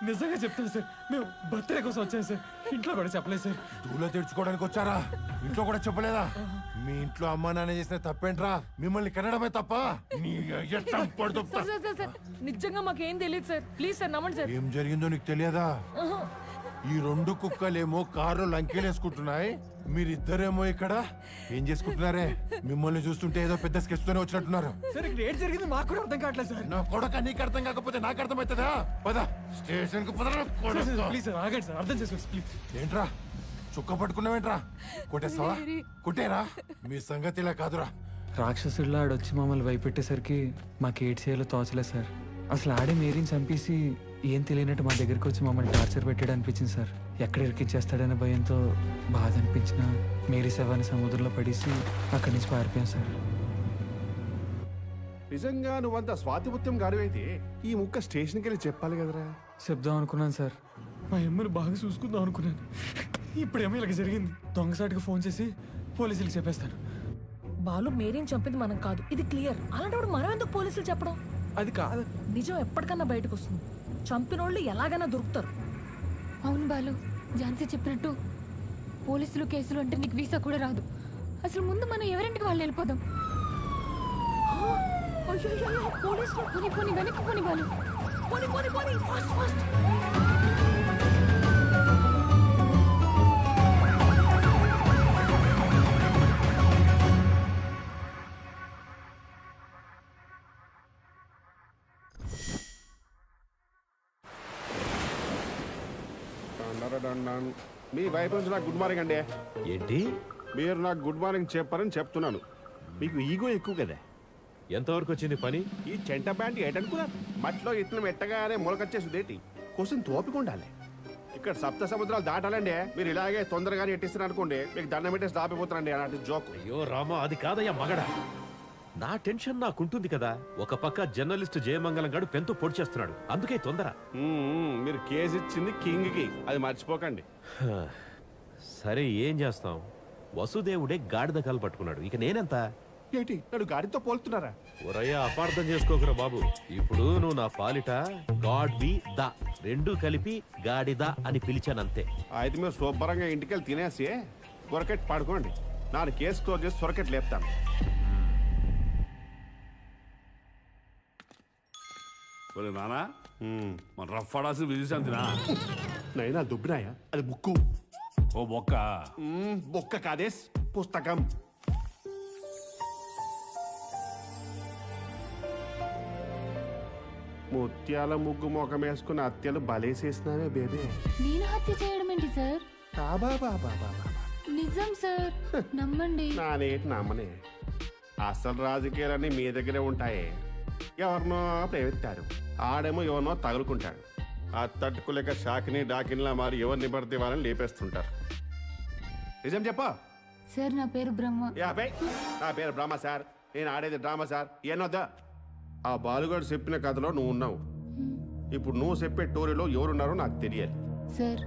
నిజంగా చెప్తాను సార్, మేము బర్త్డే కోసం వచ్చాం సార్. ఇంట్లో కూడా చెప్పలేదు సార్. దూలో తెచ్చుకోవడానికి వచ్చారా? ఇంట్లో కూడా చెప్పలేదా? మీ ఇంట్లో అమ్మా నాన్న చేసిన తప్పేంట్రా? మిమ్మల్ని కనడమే తప్ప. నిజంగా మాకేం తెలియదు సార్, ప్లీజ్ సార్ నమ్మండి సార్. ఏం జరిగిందో నీకు తెలియదా? ఈ 2 కుక్కలేమో కారు లంకెలేసుకుంటున్నాయి, మీరిద్దరేమో ఇక్కడ ఏం చేసుకుంటున్నారే? మిమ్మల్ని చూస్తుంటే ఏదో పెద్ద స్కెచ్ తోనే వచ్చినట్టున్నారు. సార్ ఇక్కడ ఏం జరిగింది మాకు కూడా అర్థం కావట్లేదు సార్. నా కొడక నీకు అర్థం కాకపోతే నాకు అర్థమవుతుందా? పద స్టేషన్ కు పద. ప్లీజ్ సార్ ఆగండి సార్, అర్థం చేసుకోండి ప్లీజ్. ఏంట్రా చుక్క పట్టుకున్నావేంట్రా? కొట్టేస్తావా? కొట్టేరా? మీ సంగతి ఇలా కాదురా. రాక్షసుడిలో ఆడొచ్చి మమ్మల్ని భయపెట్టేసరికి మాకు ఏడ్ చేయాలో తోచలేదు సార్. అసలు ఆడే మేరీని చంపేసి ఏం తెలియనట్టు మా దగ్గరికి వచ్చి మమ్మల్ని టార్చర్ పెట్టాడు అనిపించింది సార్. ఎక్కడ ఇరికించేస్తాడనే భయంతో బాధ అనిపించిన మేరీ శవాన్ని సముద్రంలో పడేసి అక్కడి నుంచి పారిపోయాం సార్. నిజంగా నువ్వంత స్వాతిపుత్యం గాడివైతే ఈ ముక్క స్టేషన్కి వెళ్ళి చెప్పాలి కదరా. చెప్దాం అనుకున్నాను సార్, మా అమ్మని బాగా చూసుకుందాం అనుకున్నాను. ఇప్పుడేమో ఇలాగ జరిగింది. దొంగసాటికి ఫోన్ చేసి పోలీసులకు చెప్పేస్తాను. బాలు మేరీని చంపింది మనం కాదు, ఇది క్లియర్. అలాంటప్పుడు మనం ఎందుకు పోలీసులు చెప్పడం? అది కాదు, నిజం ఎప్పటికన్నా బయటకు వస్తుంది. చంపినోళ్ళు ఎలాగైనా దొరుకుతారు. అవును బాలు, ఝాన్సీ చెప్పినట్టు పోలీసులు కేసులు అంటే నీకు వీసా కూడా రాదు. అసలు ముందు మనం ఎవరింటికి వాళ్ళు వెళ్ళిపోదాం. పోలీసులు పోనీ పోనీ వెనక్కి పోనీ బాలు, పోనీ పోనీ పోనీ ఫాస్ట్ ఫాస్ట్. మీ వైపు నుంచి నాకు గుడ్ మార్నింగ్ అండి. ఏంటి మీరు నాకు గుడ్ మార్నింగ్ చెప్పారని చెప్తున్నాను. మీకు ఈగో ఎక్కువ కదా. ఎంతవరకు వచ్చింది పని? ఈ చెంట బ్యాండ్ ఏంటనుకున్నారు? మట్లో ఇట్లా మెట్టగానే మొలకొచ్చేసిందేటి? కోసం తోపిక ఉండాలి. ఇక్కడ సప్త సముద్రాలు దాటాలండి. మీరు ఇలాగే తొందరగానే ఎట్టిస్తారు అనుకోండి, మీకు దండం పెట్టేసి దాపిపోతారండి అలాంటి జోక్. అయ్యో రామా, అది కాదయ్యా మగడా. నా టెన్షన్ నాకుంటుంది కదా. ఒక పక్క జర్నలిస్ట్ జయమంగళం గాడు పెంతో పొడి చేస్తున్నాడు, అందుకే తొందర. మీరు కేసు ఇచ్చింది కింగ్ కి, అది మర్చిపోకండి. సరే ఏం చేస్తాం? వసుదేవుడే గాడిద కాలు పట్టుకున్నాడు, ఇక నేనెంత? ఏంటి నన్ను గాడితో పోల్తున్నారా? ఒరయ్యా, అపార్థం చేసుకోకురా బాబు. ఇప్పుడు నువ్వు నా పాలిట గాడ్ బి ద రెండు కలిపి గాడిద అని పిలిచానంతే. అయితే మీరు శుభ్రంగా ఇంటికెళ్ళి తినేసి సొరకెట్ పాడుకోండి. నాన్న కేసు క్లోజ్ చేసి సొరకెట్ లేపుతాను. నానా మన రఫ్ పడాల్సిన విజయశాంతినా? నైనా దుబ్బినాయా? అది బుక్కు. ఓ బొక్క. బొక్క కాదేస్, పుస్తకం. ముత్యాల ముగ్గు మొఖం వేసుకున్న అత్యలు బలేసేసినావే బేబే. నేను హత్య చేయడం ఏంటి సార్? నిజం సార్, నమ్మండి. నానేటి నమ్మనే. అసలు రాజకీయాలన్నీ మీ దగ్గరే ఉంటాయి. ఎవరినో ప్రేమిస్తారు, ఆడేమో ఎవరినో తగులుకుంటాడు. ఆ తట్టుకోలేక షాకిని డాకిన్లా మారి ఎవరిని పడితే వాళ్ళని లేపేస్తుంటారు. నిజం చెప్పా సార్, నా పేరు బ్రహ్మ. నా పేరు బ్రహ్మ సార్. నేను ఆడేది డ్రామా సార్. ఏనొద్దా? ఆ బాలుగాడు చెప్పిన కథలో నువ్వు ఉన్నావు. ఇప్పుడు నువ్వు చెప్పే టోరీలో ఎవరున్నారో నాకు తెలియాలి. సార్,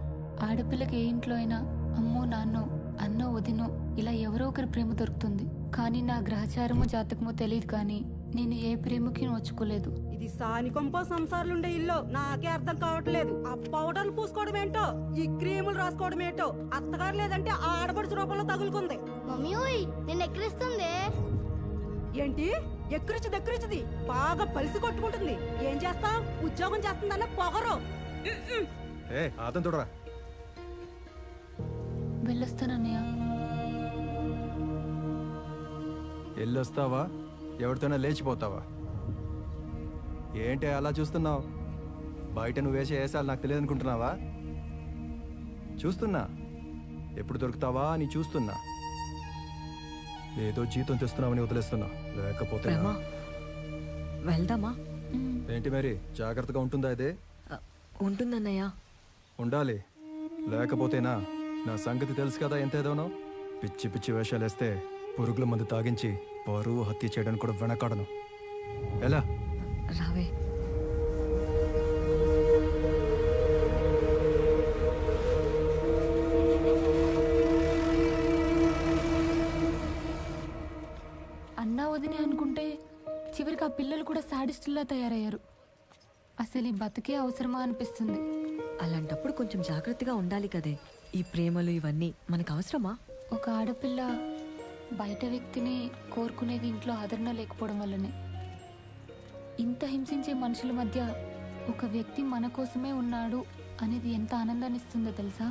ఆడపిల్లకి ఏ ఇంట్లో అయినా అమ్మో నాన్నో అన్నో వదినో ఇలా ఎవరో ఒకరి ప్రేమ దొరుకుతుంది. కానీ నా గ్రహచారమో జాతకమో తెలియదు, కానీ నేను ఏ ప్రేమకి నోచుకోలేదు. ఇది సానికొంపో సంసారాలుండే ఇల్లు నాకే అర్థం కావట్లేదు. ఆ పౌడర్లు పూసుకోవడం ఏంటో, ఈ క్రీములు రాసుకోవడం ఏంటో, అత్తగారు లేదంటే ఆడపడుచు రూపంలో తగులుకుంది. మమ్మీ నేను ఎక్కిరిస్తుంది. ఏంటి ఎక్కిరిచిది బాగా పలిసి కొట్టుకుంటుంది. ఏం చేస్తా? ఉద్యోగం చేస్తుందన్న పొగరు. వెళ్ళొస్తానన్నయ్య. వెళ్ళొస్తావా? ఎవరితోనే లేచిపోతావా? ఏంటి అలా చూస్తున్నావు? బయట నువ్వు వేసే వేసాలు నాకు తెలియదు అనుకుంటున్నావా? చూస్తున్నా, ఎప్పుడు దొరుకుతావా అని చూస్తున్నా. ఏదో జీతం తెస్తున్నావని వదిలేస్తున్నా, లేకపోతే వెళ్దామా? ఏంటి మరి, జాగ్రత్తగా ఉంటుందా? అదే ఉంటుందన్నయ్య. ఉండాలి, లేకపోతేనా నా సంగతి తెలుసు కదా ఎంతేదోనో. పిచ్చి పిచ్చి వేషాలు వేస్తే పురుగుల మందు తాగించి పరువు హత్య చేయడానికి కూడా వెనకాడను. ఎలా రావే. అన్నా వదిని అనుకుంటే చివరికి ఆ పిల్లలు కూడా సాడిస్టుల్లా తయారయ్యారు. అసలు ఈ బతికే అవసరమా అనిపిస్తుంది. అలాంటప్పుడు కొంచెం జాగ్రత్తగా ఉండాలి కదే. ఈ ప్రేమలు ఇవన్నీ మనకు అవసరమా? ఒక ఆడపిల్ల బయట వ్యక్తిని కోరుకునేది ఇంట్లో ఆదరణ లేకపోవడం వల్లనే. ఇంత హింసించే మనుషుల మధ్య ఒక వ్యక్తి మన కోసమే ఉన్నాడు అనేది ఎంత ఆనందాన్ని ఇస్తుందో తెలుసా?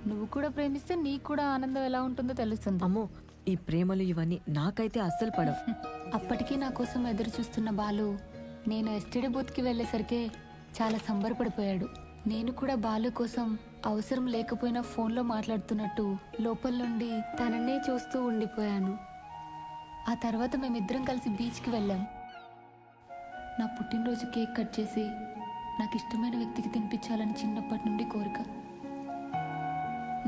నువ్వు కూడా ప్రేమిస్తే నీకు కూడా ఆనందం ఎలా ఉంటుందో తెలుస్తుంది. అమ్మో, ఈ ప్రేమలు ఇవన్నీ నాకైతే అస్సలు పడవు. అప్పటికీ నా కోసం ఎదురు చూస్తున్న బాలు నేను ఎస్టీడీ బూత్కి వెళ్ళేసరికి చాలా సంబరపడిపోయాడు. నేను కూడా బాలు కోసం అవసరం లేకపోయినా ఫోన్లో మాట్లాడుతున్నట్టు లోపల నుండి తననే చూస్తూ ఉండిపోయాను. ఆ తర్వాత మేమిద్దరం కలిసి బీచ్కి వెళ్ళాం. నా పుట్టినరోజు కేక్ కట్ చేసి నాకు ఇష్టమైన వ్యక్తికి తినిపించాలని చిన్నప్పటి నుండి కోరిక.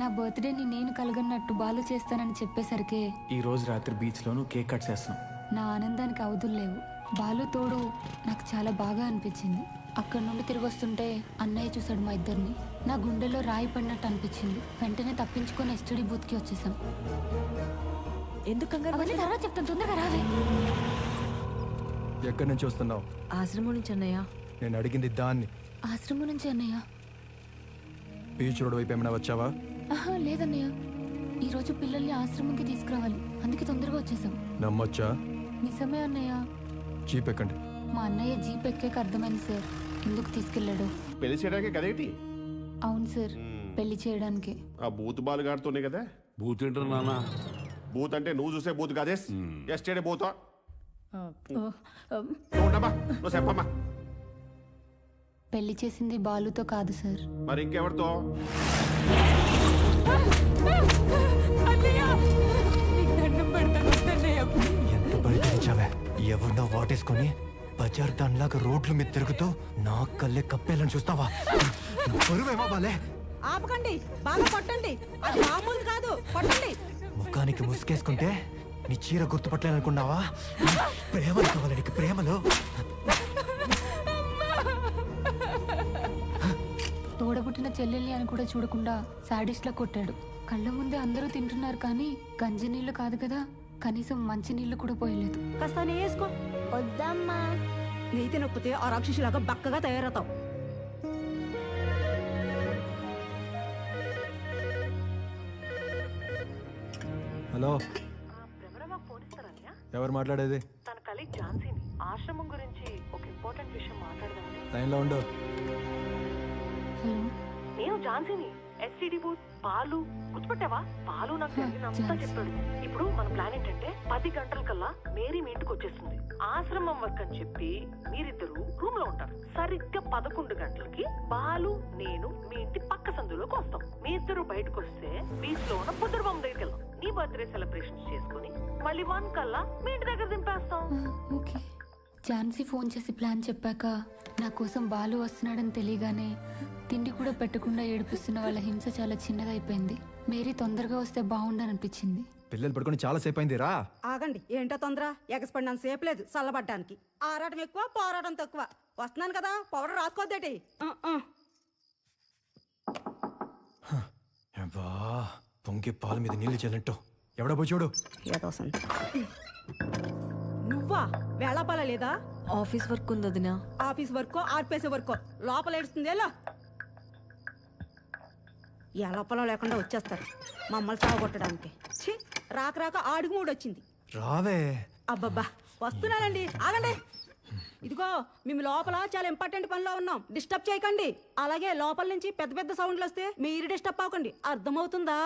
నా బర్త్డేని నేను కలగన్నట్టు బాలు చేస్తానని చెప్పేసరికి ఈ రోజు రాత్రి బీచ్లోను కేక్ కట్ చేస్తాం. నా ఆనందానికి అవధులు లేవు. బాలు తోడు నాకు చాలా బాగా అనిపించింది. అక్కడి నుండి తిరిగి వస్తుంటే అన్నయ్య చూశాడు మా ఇద్దరిని. నా గుండెలో రాయి పడినట్టు అనిపించింది. వెంటనే తప్పించుకొని ఎస్టీడీ బూత్కి వచ్చేసాం. ఎందుకంగా తర్వాత చెప్తాను, తొందరగా రావే. ఎక్కడి నుంచి వస్తున్నావు? ఆశ్రమం నుంచి అన్నయ్య. నేను అడిగింది దాన్ని. ఆశ్రమం నుంచి అన్నయ్య. బీచ్ రోడ్ వైపు ఏమైనా వచ్చావా? ఆహా లేదన్నయ్య, ఈరోజు పిల్లల్ని ఆశ్రమంకి తీసుకురావాలి, అందుకే తొందరగా వచ్చేసాం. నమ్మొచ్చా? నిజమే అన్నయ్య. జీప్ ఎక్కండి. మా అన్నయ్య జీప్ ఎక్కాక అర్థమైంది సార్ ఎందుకు తీసుకెళ్ళాడు. పెళ్లి చేయడానికి కదేటి? అవును సార్, పెళ్లి చేయడానికి. ఆ బూత్ బాలుగాడుతోనే కదా. బూత్ ఏంటారు నాన్న? బూత్ అంటే నువ్వు చూసే బూత్ కాదే, ఎస్టేడే బూతా. నువ్వు చెప్పమ్మా. పెళ్లి చేసింది బాలుతో కాదు సార్. మరి ఇంకెవరితో? ఎంత బయటచావే? ఎవరినో వాటేసుకొని బజార్ దానిలాగా రోడ్ల మీద తిరుగుతూ నా కళ్ళే కప్పేయాలని చూస్తావా? బరువేమో బాలే. ఆపకండి, బాగా పట్టండి. అది మామూలు కాదు, పట్టండి. ముఖానికి ముసుకేసుకుంటే నీ చీర గుర్తుపట్టలేనుకున్నావా? ప్రేమలు కావాలి నీకు, ప్రేమలు. తోడబుట్టిన చెల్లెల్ని అని కూడా చూడకుండా సాడిస్ట్లా కొట్టాడు. కళ్ళ ముందే అందరూ తింటున్నారు కానీ గంజి నీళ్లు కాదు కదా, కనీసం మంచి నీళ్లు కూడా పోయలేదు. కాస్త వేసుకో. వద్దమ్మా. నీతి నొప్పితే ఆ రాక్షసిలాగా బక్కగా తయారవుతావు. హలో, ఎవరు మాట్లాడేది? తన కలీగ్ ఝాన్సీని ఆశ్రమం గురించి ఒక ఇంపార్టెంట్ విషయం మాట్లాడదామని. లైన్లో ఉండు. నేను ఝాన్సీని, ఎస్టీడీ బూత్ బాలు. గుర్తుపట్టావా? బాలు నాకు జరిగినంతా చెప్పాడు. ఇప్పుడు మన ప్లాన్ ఏంటంటే 10 గంటల కల్లా మేరీ మీ ఇంటికి వచ్చేస్తుంది. ఆశ్రమం వర్క్ అని చెప్పి మీరిద్దరు రూమ్ లో ఉంటారు. సరిగ్గా 11 గంటలకి బాలు నేను మీ ఇంటి పక్క సందులోకి వస్తాం. మీ ఇద్దరు బయటకు వస్తే బీచ్ లో ఉన్న బుద్ధుడు బొమ్మ దగ్గరికి వెళ్దాం. నీ బర్త్డే సెలబ్రేషన్స్ చేసుకుని మళ్ళీ 1 కల్లా మీ ఇంటి దగ్గర దింపేస్తాం. ఓకే. ఝాన్సీ ఫోన్ చేసి ప్లాన్ చెప్పాక నా కోసం బాలు వస్తున్నాడని తెలియగానే తిండి కూడా పెట్టకుండా ఏడిపిస్తున్న వాళ్ళ హింస చాలా చిన్నదైపోయింది. మేరీ తొందరగా వస్తే బాగుండనిపించింది. పిల్లలు పడుకొని చాలా సేపు అయింది రా. ఆగండి, ఏంటో తొందర? ఎగసిపడినంత సేపు లేదు చల్లబడ్డానికి. ఆరాటం ఎక్కువ, పోరాటం తక్కువ. వస్తున్నాను కదా, పౌడర్ రాసుకోద్దేటి. పొంగి పాల మీద నీళ్లు చెల్లంటూ ఎవడో పోయి చూడు. నువ్వా? వేళాపాల లేదా? ఆఫీస్ వర్క్ ఉంది వదినా. ఆఫీస్ వర్కో ఆర్పేసే వర్కో లోపల ఏడుస్తుంది. ఎలా పొలం లేకుండా వచ్చేస్తారు మమ్మల్ని సాగొట్టడానికి. రాక రాక ఆడుగు మూడొచ్చింది. రావే. అబ్బబ్బా, వస్తున్నానండి, ఆగండి. ఇదిగో మేము లోపల చాలా ఇంపార్టెంట్ పనిలో ఉన్నాం, డిస్టర్బ్ చేయకండి. అలాగే లోపల నుంచి పెద్ద పెద్ద సౌండ్లు వస్తే మీరు డిస్టర్బ్ అవ్వకండి, అర్థమవుతుందా?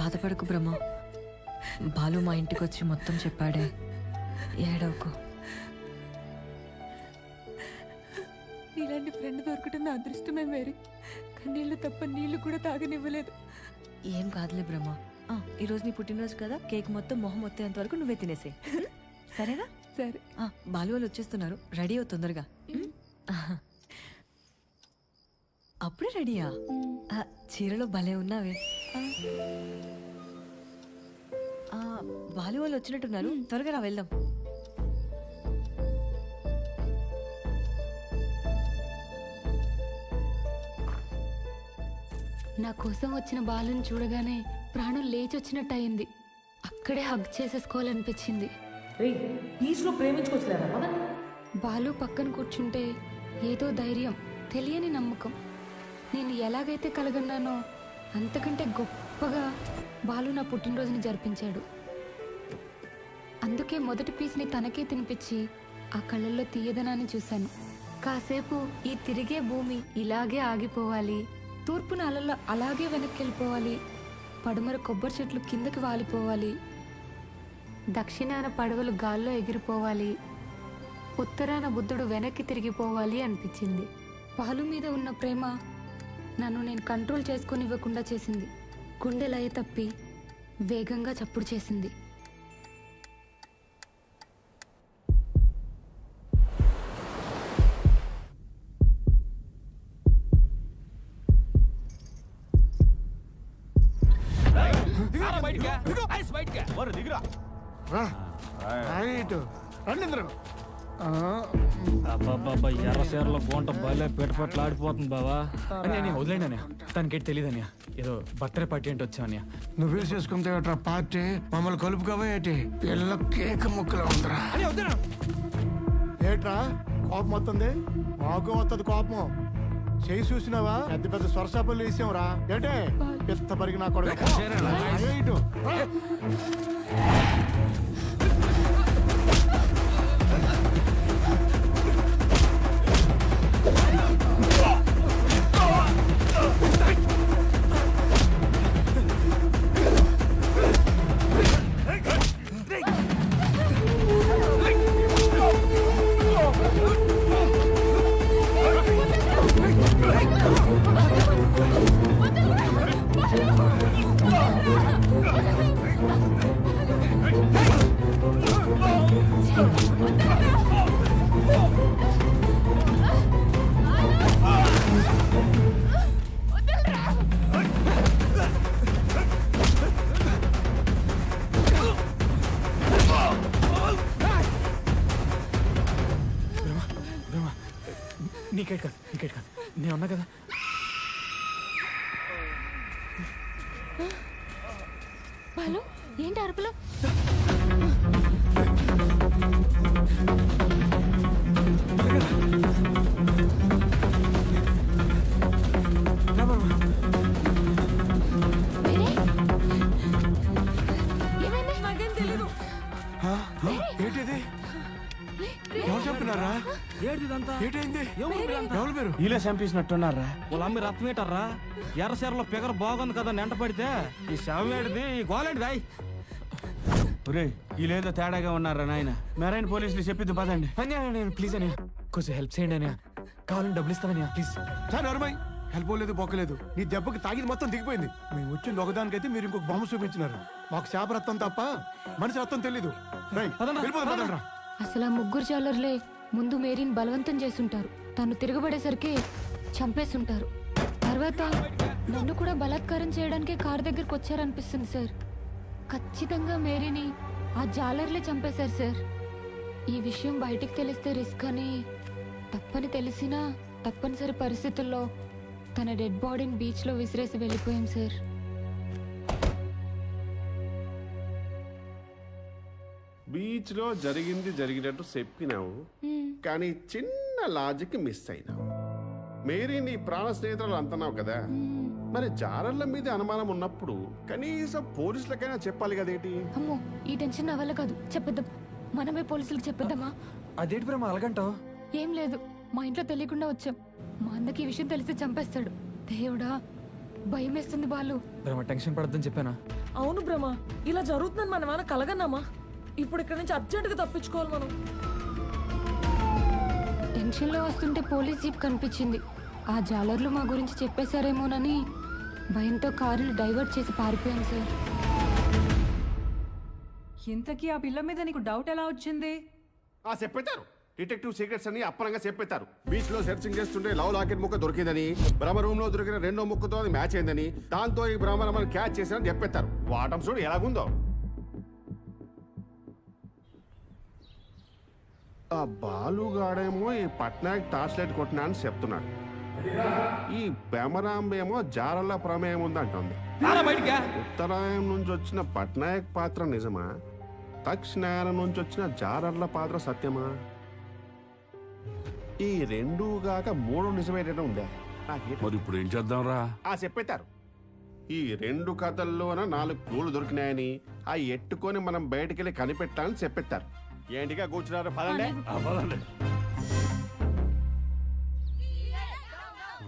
బాధపడకు బ్రహ్మ, బాలు మా ఇంటికి వచ్చి మొత్తం చెప్పాడే. ఏడవకు. ఇలాంటి ఫ్రెండ్ దొరకటం నా అదృష్టమే మేరీ. కన్నీళ్లు తప్ప నీళ్లు కూడా తాగనివ్వలేదు. ఏం కాదులే బ్రహ్మ. ఈరోజు నీ పుట్టినరోజు కదా, కేక్ మొత్తం మొహం వచ్చేంత వరకు నువ్వే తినేసే, సరేనా? సరే. బాలు వాళ్ళు వచ్చేస్తున్నారు, రెడీ అవు తొందరగా. అప్పుడే రెడీయా? చీరలో భలే ఉన్నావే. బాలు వాళ్ళు వచ్చినట్టున్నారు, త్వరగా రా వెళ్దాం. నా కోసం వచ్చిన బాలుని చూడగానే ప్రాణం లేచి వచ్చినట్టు అయింది. అక్కడే హగ్ చేసేసుకోవాలనిపించింది. బాలు పక్కన కూర్చుంటే ఏదో ధైర్యం, తెలియని నమ్మకం. నేను ఎలాగైతే కలగన్నానో అంతకంటే గొప్పగా బాలు నా పుట్టినరోజుని జరిపించాడు. అందుకే మొదటి పీస్ని తనకే తినిపించి ఆ కళ్ళల్లో తీయదనాన్ని చూశాను. కాసేపు ఈ తిరిగే భూమి ఇలాగే ఆగిపోవాలి, తూర్పున అలల్లో అలాగే వెనక్కి వెళ్ళిపోవాలి, పడమర కొబ్బరి చెట్లు కిందకి వాలిపోవాలి, దక్షిణాన పడవలు గాల్లో ఎగిరిపోవాలి, ఉత్తరాన బుద్ధుడు వెనక్కి తిరిగిపోవాలి అనిపించింది. పాలు మీద ఉన్న ప్రేమ నన్ను నేను కంట్రోల్ చేసుకొని ఇవ్వకుండా చేసింది. గుండె లయ తప్పి వేగంగా చప్పుడు చేసింది. ఎర్ర చీరలో బోంట భలే పెట్టుపట్లు ఆడిపోతుంది బావా. వదిలేండి అన్నయ్య, తనకేటి తెలియదన్నయ్య, ఏదో బర్త్డే పార్టీ అంటే వచ్చావన్నయ్య. నువ్వు వీలు చేసుకుంటే పార్టీ మమ్మల్ని కలుపుకోవా ఏంటి? పిల్ల కేక ముక్కలు ఉందిరా. ఏట్రా కోపం వస్తుంది? మాకు వస్తుంది కోపం. చేయి చూసినావా? పెద్ద పెద్ద స్వరసాపులు వేసాంరా. ఏంటే పెద్ద పరిగి నా కొడుకు ఇటు. నీకేట్ కాదు నేను ఉన్నా కదా. బాలు ఏంటి అరుపులు? నాకేం తెలీదు. ఏంటిది? ఎవరు చంపినారా? ఏంటైంది? ఎవరు మీరు? ఇలా చంపేసినట్టున్నారా? వాళ్ళ అమ్మి రక్తం ఏంటారా? ఎర్రసెరలో పిగర బాగుంది కదా నెంట పడితే ఈ శవం ఏడిది, ఈ గోలేంటి దాయ్. ఒరే వీళ్ళేదో తేడాగా ఉన్నారా నాయన. మెరైన్ పోలీసులు చెప్పిద్దు పదండి. నేను ప్లీజ్ అని కొంచెం హెల్ప్ చేయండి అని. కావాలని డబ్బులు ఇస్తానని ప్లీజ్. సార్ నరమై హెల్ప్ లేదు బొక్కలేదు. నీ దెబ్బకి తాగిది మొత్తం దిగిపోయింది. మేము వచ్చింది ఒకదానికైతే మీరు ఇంకొక బొమ్మ చూపించినారు. మాకు చేప రక్తం తప్ప మనిషి రక్తం తెలీదు. అసలు ఆ ముగ్గురు జాలర్లే ముందు మేరీని బలవంతం చేసుంటారు. తను తిరగబడేసరికి చంపేస్తుంటారు. తర్వాత నన్ను కూడా బలాత్కారం చేయడానికి కారు దగ్గరకు వచ్చారనిపిస్తుంది సార్. ఖచ్చితంగా మేరీని ఆ జాలర్లే చంపేశారు సార్. ఈ విషయం బయటికి తెలిస్తే రిస్క్ అని తప్పని తెలిసినా తప్పనిసరి పరిస్థితుల్లో తన డెడ్ బాడీని బీచ్లో విసిరేసి వెళ్ళిపోయాం సార్. బీచ్ లో జరిగినట్టు చెప్పినావు, కానీ చిన్న లాజిక్ మిస్ అయినావు. మేరీ నీ ప్రాణ స్నేహితులు అంటున్నావు కదా, మరి జాలర్ల మీద అనుమానం ఉన్నప్పుడు కనీసం పోలీసులకైనా చెప్పాలి కదేంటి? అమ్మో ఈ టెన్షన్ నా వల్ల కాదు. చెప్పొద్దాం, మనమే పోలీసులకు చెప్పొద్దామా? అదేంటి బ్రహ్మ అలాగంటావు? ఏం లేదు, మా ఇంట్లో తెలియకుండా వచ్చాం. మా అన్నకి ఈ విషయం తెలిసి చంపేస్తాడు. దేవుడా భయం వేస్తుంది బాలు. బ్రహ్మ టెన్షన్ పడద్దని చెప్పానా? అవును బ్రహ్మ, ఇలా జరుగుతుందని మనం ఏమైనా కలగన్నామా? ఇప్పుడు ఇక్కడ నుంచి అర్జెంటుగా తప్పించుకోవాలి మనం. టెన్షన్ లో వస్తుంటే పోలీస్ జీప్ కనిపించింది. ఆ జాలర్లు మా గురించి చెప్పేశారేమోనని భయంతో కారుని డైవర్ట్ చేసి పారిపోయాం సార్. ఇంతకీ ఆ పిల్ల మీద నీకు డౌట్ ఎలా వచ్చింది? చెప్పేతారు డిటెక్టివ్ సీక్రెట్స్ అని అప్పనంగా చెప్పేతారు. బీచ్ లో సెర్చింగ్ చేస్తుంటే లవ్ లాకెట్ ముక్క దొరికిందని, బ్రహ్మ రూమ్ లో దొరికిన రెండో ముక్కతో అది మ్యాచ్ అయిందని, దాంతో ఈ బ్రహ్మ క్యాచ్ చేశారని చెప్పేస్తారు. వాటం చూడు ఎలాగుందో. ఆ బాలుగాడేమో ఈ పట్నాయక్ టార్చ్ లైట్ కొట్టినా అని చెప్తున్నాడు. ఈ బెమరాంబేమో జారల ప్రమేయం ఉందంటుంది. ఉత్తరాయం నుంచి వచ్చిన పట్నాయక్ పాత్ర నిజమా? దక్షిణాయనం నుంచి వచ్చిన జారర్ల పాత్ర సత్యమా? ఈ రెండూ గాక మూడు నిజమేటట్టు ఉందా? మరి ఇప్పుడు ఏం చేద్దాం రా? చెప్పేతారు ఈ రెండు కథల్లోన 4 క్లూలు దొరికినాయని, ఆ ఎట్టుకొని మనం బయటకెళ్ళి కనిపెట్టాలని చెప్పేస్తారు. ఏంటిగా కూర్చున్నారు? పదండి.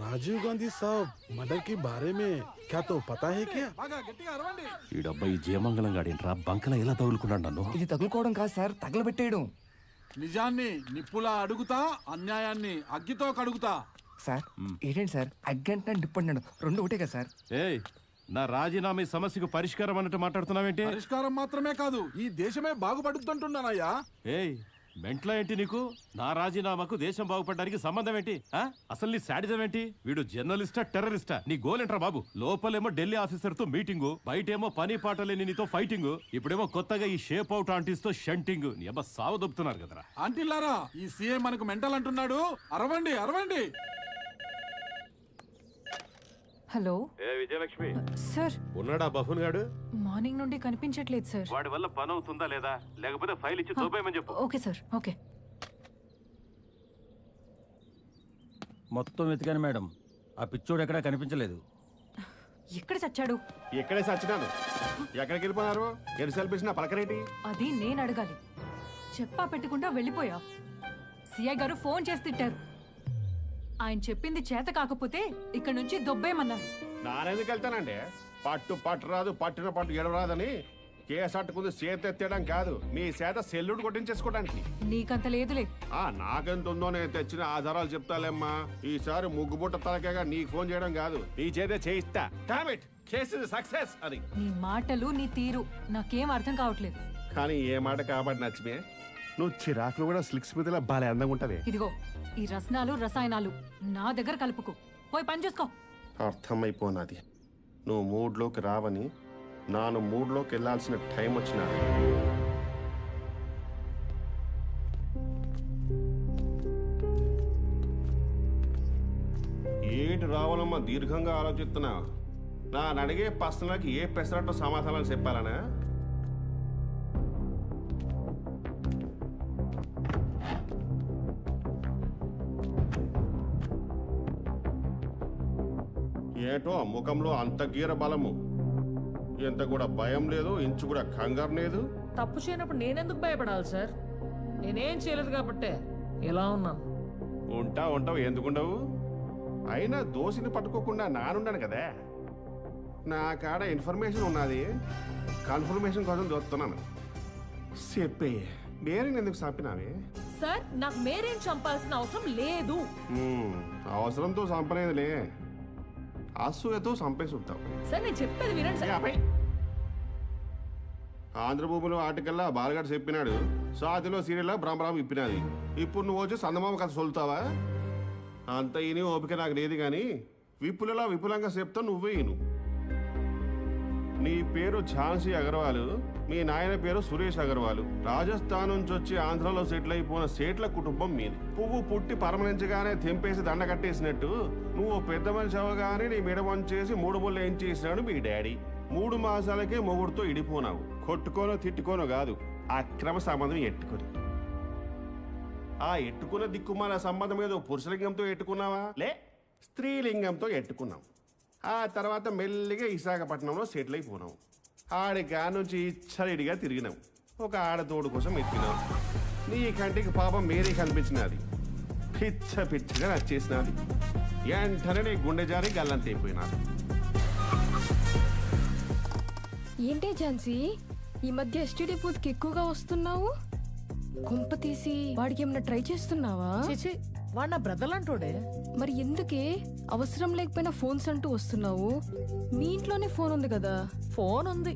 राजीव गांधी साहब मर्डर के बारे में क्या तो पता है क्या? ఈ డబ్బాయి జయమంగళం గాడేంట్రా బంకలా ఎలా తగులుకున్నాడు నన్ను? ఇది తగులుకోవడం కాదు సార్, తగలబెట్టేయడం. నిజాన్ని నిప్పులా అడుగుతా, అన్యాయాన్ని అగ్గితో కడుగుతా. సార్ ఏంటండి సార్, అగ్గంటున్నా డిప్పంటున్నాడు రెండు ఒకటే కదా సార్? ఏయ్ నా రాజీనామా సమస్యకు పరిష్కారం అన్నట్టు మాట్లాడుతున్నావేంటి? పరిష్కారం మాత్రమే కాదు, ఈ దేశమే బాగుపడుతుంటున్నానయ్యా. ఏయ్ మెంట్లా ఏంటి నీకు? నా రాజీనామాకు దేశం బాగుపడడానికి సంబంధం ఏంటి? అసలు నీ శాడిజం ఏంటి? వీడు జర్నలిస్టా టెర్రరిస్టా? నీ గోల్ ఏంట్రా బాబు? లోపలేమో ఢిల్లీ ఆఫీసర్ తో మీటింగు, బయటేమో పని పాట లేని నీతో ఫైటింగ్, ఇప్పుడేమో కొత్తగా ఈ షేప్ అవుట్ ఆంటీస్ తో షంటింగ్. నీ అబ్బా సావ దొబ్బుతున్నారు కదరా. ఆంటీలారా, ఈ సీఎం మనకు మెంటల్ అంటున్నాడు. అరవండి అరవండి. హలో విజయలక్ష్మి సార్, ఉన్నాడా బఫున్ గాడు? మార్నింగ్ నుండి కనిపించట్లేదు సార్. వాడి వల్ల పని అవుతుందా లేదా? లేకపోతే ఫైల్ ఇచ్చి చూపేయమని చెప్పు. Okay sir, okay. మొత్తం వెతికాను మేడం, ఆ పిచ్చోడు ఎక్కడా కనిపించలేదు. ఎక్కడ చచ్చాడు? ఎక్కడే సచ్చినాను. ఎక్కడికి వెళ్ళిపోయారు? ఎరుసలు పిలిచిన పలకరేంటి? అది నేను అడగాలి. చెప్పా పెట్టకుండా వెళ్ళిపోయా. సిఐ గారు ఫోన్ చేసి తిట్టారు. ఆయన చెప్పింది చేత కాకపోతే ఇక్కడ నుంచి దొబ్బేమన్నారు. నానెందుకు వెళ్తానండి? పట్టు రాదు, పట్టిన పట్టు ఎడవరాదని కేసు అట్టుకుంది చేతి ఎత్తేయడం కాదు, మీ చేత సెల్లుడు కొట్టించేసుకోవడానికి. నీకంత లేదులే. నాకెంత ఉందో నేను తెచ్చిన ఆధారాలు చెప్తాలేమ్మా. ఈసారి ముగ్గుబుట్ట తలకేగా నీకు ఫోన్ చేయడం కాదు, నీ చేతే చేయిస్తా. కేసు సక్సెస్ అని. నీ మాటలు నీ తీరు నాకేం అర్థం కావట్లేదు. కానీ ఏ మాట కాబట్టి నచ్చిమే, నువ్వు చిరాకులు కూడా స్లిక్స్ మీదలా బాగా అందంగా ఉంటది. ఇదిగో ఈ రసనాలు రసాయనాలు నా దగ్గర కలుపుకో, పోయి పని చేసుకో. అర్థమైపోనాది, నువ్వు మూడ్లోకి రావని. నాను మూడ్లోకి వెళ్ళాల్సిన టైం వచ్చినా. ఏంటి రావాలమ్మా దీర్ఘంగా ఆలోచిస్తున్నా? నా అడిగే ప్రశ్నలకి ఏ పెసరట్టు సమాధానాలు చెప్పాలనా? ఏటో ముఖంలో అంత గీర బలము, ఎంత కూడా భయం లేదు, ఇంచు కూడా కంగారు లేదు. తప్పు చేయనప్పుడు నేనెందుకు భయపడాలి సార్? నేనేం చేయలేదు కాబట్టే ఇలా ఉన్నాను. ఉంటావు ఎందుకుండవు? అయినా దోషిని పట్టుకోకుండా నానున్నాను కదా. నా కాడ ఇన్ఫర్మేషన్ ఉన్నది, కన్ఫర్మేషన్ కోసం చూస్తున్నాను. చెప్పే మేరీని ఎందుకు చంపినావే? సార్ నాకు మేరేం చంపాల్సిన అవసరం లేదు. అవసరంతో చంపలేదులే, అసూయతో చంపేసి ఉంటావు. సార్ నేను చెప్పేది వినండి సార్. ఆంధ్రభూమిలో ఆర్టికల్లా బాలగాడు చెప్పినాడు, సాతిలో సీరియల్లో బ్రహ్మరామ ఇప్పినది. ఇప్పుడు నువ్వు వచ్చి సందమామ కథ సొలుతావా? అంత ఈని ఓపిక నాకు లేదు కానీ విపులలో విపులంగా చెప్తా, నువ్వే ఈను. నీ పేరు ఝాన్సీ అగర్వాల్, మీ నాయన పేరు సురేష్ అగర్వాల్. రాజస్థాన్ నుంచి వచ్చి ఆంధ్రలో సెటిల్ అయిపోయిన సేట్ల కుటుంబం మీది. పువ్వు పుట్టి పరమనించగానే తెంపేసి దండ కట్టేసినట్టు నువ్వు పెద్ద మనిషి అవగానే నీ మెడ వంచేసి 3 ముళ్ళు ఏం చేసినాడు మీ డాడీ. 3 మాసాలకే మొగుడుతో ఇడిపోనావు. కొట్టుకోనో తిట్టుకోనో కాదు, అక్రమ సంబంధం ఎట్టుకొని. ఆ ఎట్టుకున్న దిక్కుమాల సంబంధం ఏదో పురుషలింగంతో ఎట్టుకున్నావా? లే, స్త్రీలింగంతో ఎట్టుకున్నావు. ఆ తర్వాత మెల్లిగా విశాఖపట్నంలో సెటిల్ అయిపోయినావు. ఆడికా నుంచి ఇచ్చడిగా తిరిగినావు. ఒక ఆడతోడు కోసం ఎత్తినావు. నీ కంటికి పాపం మేరీ కనిపించినది, పిచ్చగా నచ్చేసినది. వెంటనే నీ గుండె జారి గల్లంతైపోయినాది. ఏంటే ఝాన్సీ, ఈ మధ్య ఎస్టీడీ బూత్కి ఎక్కువగా వస్తున్నావు? కొంప తీసి వాడికి ఏమైనా ట్రై చేస్తున్నావా? వాడు నా బ్రదర్ అంటోడే. మరి ఎందుకే అవసరం లేకపోయినా ఫోన్స్ అంటూ వస్తున్నావు? మీ ఇంట్లోనే ఫోన్ ఉంది కదా. ఫోన్ ఉంది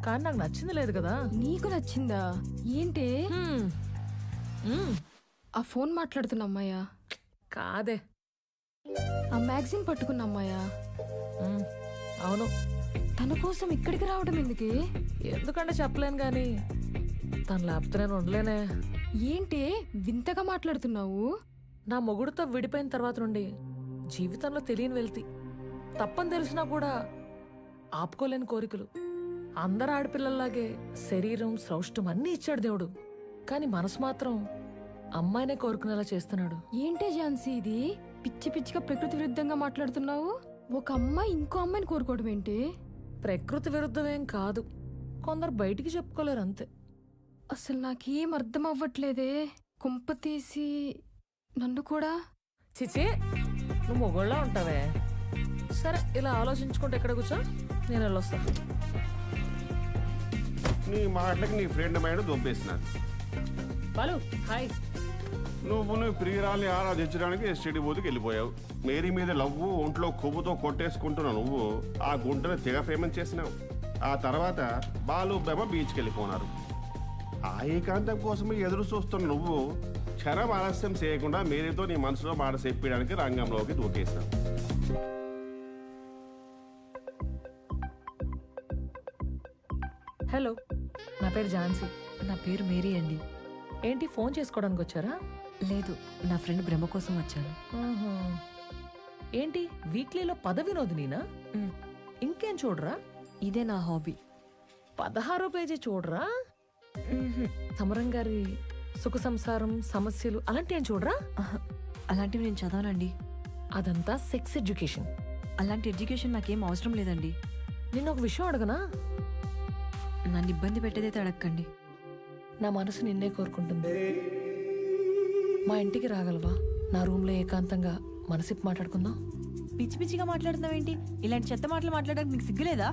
కానీ నాకు నచ్చింది లేదు కదా. నీకు నచ్చిందా? ఏంటే ఆ ఫోన్ మాట్లాడుతున్న అమ్మాయా? కాదే, ఆ మ్యాగజైన్ పట్టుకున్న అమ్మాయా? అవును. తన కోసం ఇక్కడికి రావడం ఎందుకే? ఎందుకంటే చెప్పలేను గాని తను లేకపోతే నేను ఉండలేనే. ఏంటి వింతగా మాట్లాడుతున్నావు? నా మొగుడుతో విడిపోయిన తర్వాత నుండి జీవితంలో తెలియని వెళ్తి, తప్పని తెలిసినా కూడా ఆపుకోలేని కోరికలు. అందరు ఆడపిల్లల్లాగే శరీరం సౌష్ఠం అన్నీ ఇచ్చాడు దేవుడు, కానీ మనసు మాత్రం అమ్మాయినే కోరుకునేలా చేస్తున్నాడు. ఏంటే ఝాన్సీ ఇది? పిచ్చి పిచ్చిగా ప్రకృతి విరుద్ధంగా మాట్లాడుతున్నావు. ఒక అమ్మాయి ఇంకో అమ్మాయిని కోరుకోవడం ఏంటి? ప్రకృతి విరుద్ధమేం కాదు, కొందరు బయటికి చెప్పుకోలేరు అంతే. అసలు నాకేం అర్థం అవ్వట్లేదే. కొంప తీసి నన్ను కూడా? చిచి, నువ్వు మొగోళ్ళ ఉంటావే. సరే, ఇలా ఆలోచించుకుంటే ఎక్కడ కూర్చో, నేను వెళ్ళొస్తా. నీ మాటలకి నీ ఫ్రెండ్ మైండ్ దొబ్బేసినాడు. బాలు హాయ్. నువ్వు నీ ప్రియురాల్ని ఆరాధించడానికి ఎస్టీడీ బూత్కి వెళ్ళిపోయావు. మేరీ మీద లవ్వు, ఒంట్లో కొవ్వుతో కొట్టేసుకుంటున్న నువ్వు ఆ గుంటను తెగ పేమెంట్ చేసినావు. ఆ తర్వాత బాలు బెమ బీచ్కి వెళ్ళిపోనారు. ఆ ఏకాంతం కోసమే ఎదురు చూస్తున్న నువ్వు క్షణం ఆలస్యం చేయకుండా మేరీతో నీ మనసులో మాట చెప్పడానికి రంగంలోకి దూకేశావు. హలో, నా పేరు ఝాన్సీ. నా పేరు మేరీ అండి. ఏంటి ఫోన్ చేసుకోవడానికి వచ్చారా? లేదు, నా ఫ్రెండ్ బ్రహ్మ కోసం వచ్చాను. ఏంటి వీక్లీలో పదవినోదినీనా? ఇంకేం చూడరా? ఇదే నా హాబీ. 16వ పేజీ చూడరా? సమరం గారి సుఖ సంసారం, సమస్యలు అలాంటి ఏం చూడరా? అలాంటివి నేను చదవనండి. అదంతా సెక్స్ ఎడ్యుకేషన్. అలాంటి ఎడ్యుకేషన్ నాకేం అవసరం లేదండి. నేను ఒక విషయం అడగనా? నన్ను ఇబ్బంది పెట్టేదైతే అడగండి. నా మనసు నిన్నే కోరుకుంటుంది. మా ఇంటికి రాగలవా? నా రూమ్లో ఏకాంతంగా మనసిప్పి మాట్లాడుకుందాం. పిచ్చి పిచ్చిగా మాట్లాడుతున్నావేంటి? ఇలాంటి చెత్త మాటలు మాట్లాడడానికి నీకు సిగ్గులేదా?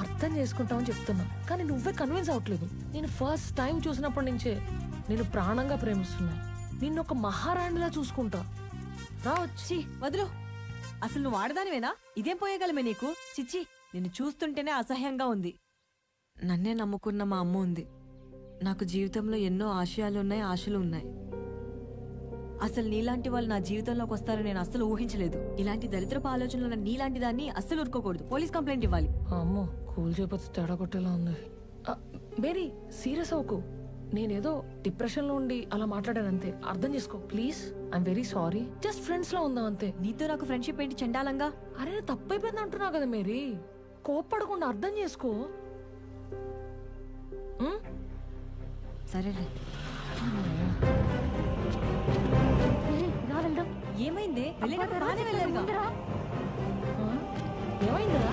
అర్థం చేసుకుంటామని చెప్తున్నా, కానీ నువ్వే కన్విన్స్ అవ్వట్లేదు. నేను ఫస్ట్ టైం చూసినప్పటి నుంచే నేను ప్రాణంగా ప్రేమిస్తున్నా. నిన్ను ఒక మహారాణిలా చూసుకుంటా. రా వచ్చి. వదులు. అసలు నువ్వు ఆడదానివేనా? ఇదేం పోయేగలమే నీకు? చిచ్చి, నిన్ను చూస్తుంటేనే అసహ్యంగా ఉంది. నన్నే నమ్ముకున్న మా అమ్మ ఉంది. నాకు జీవితంలో ఎన్నో ఆశయాలున్నాయి, ఆశలు ఉన్నాయి. అసలు నీలాంటి వాళ్ళు నా జీవితంలోకి వస్తారని నేను అస్సలు ఊహించలేదు. ఇలాంటి దరిద్రపు ఆలోచనలు ఉన్న నీలాంటి దాన్ని అస్సలు ఊరుకోకూడదు. పోలీస్ కంప్లైంట్ ఇవ్వాలి. అమ్మో, కూల్ చేయకపోతే తేడా కొట్టేలా ఉంది. మేరీ, సీరియస్ అవ్వకు. నేనేదో డిప్రెషన్ లో ఉండి అలా మాట్లాడాను అంతే. అర్థం చేసుకో please. I'm very sorry. Just friends లో ఉందాం అంతే. నీతో నాకు ఫ్రెండ్షిప్ ఏంటి చండాలంగా? అరే తప్పైపోయింది అంటున్నావు కదా మేరీ. కోప్పడకుండా అర్థం చేసుకో. సరేలే. ఏమైంది? ఏమైందిరా?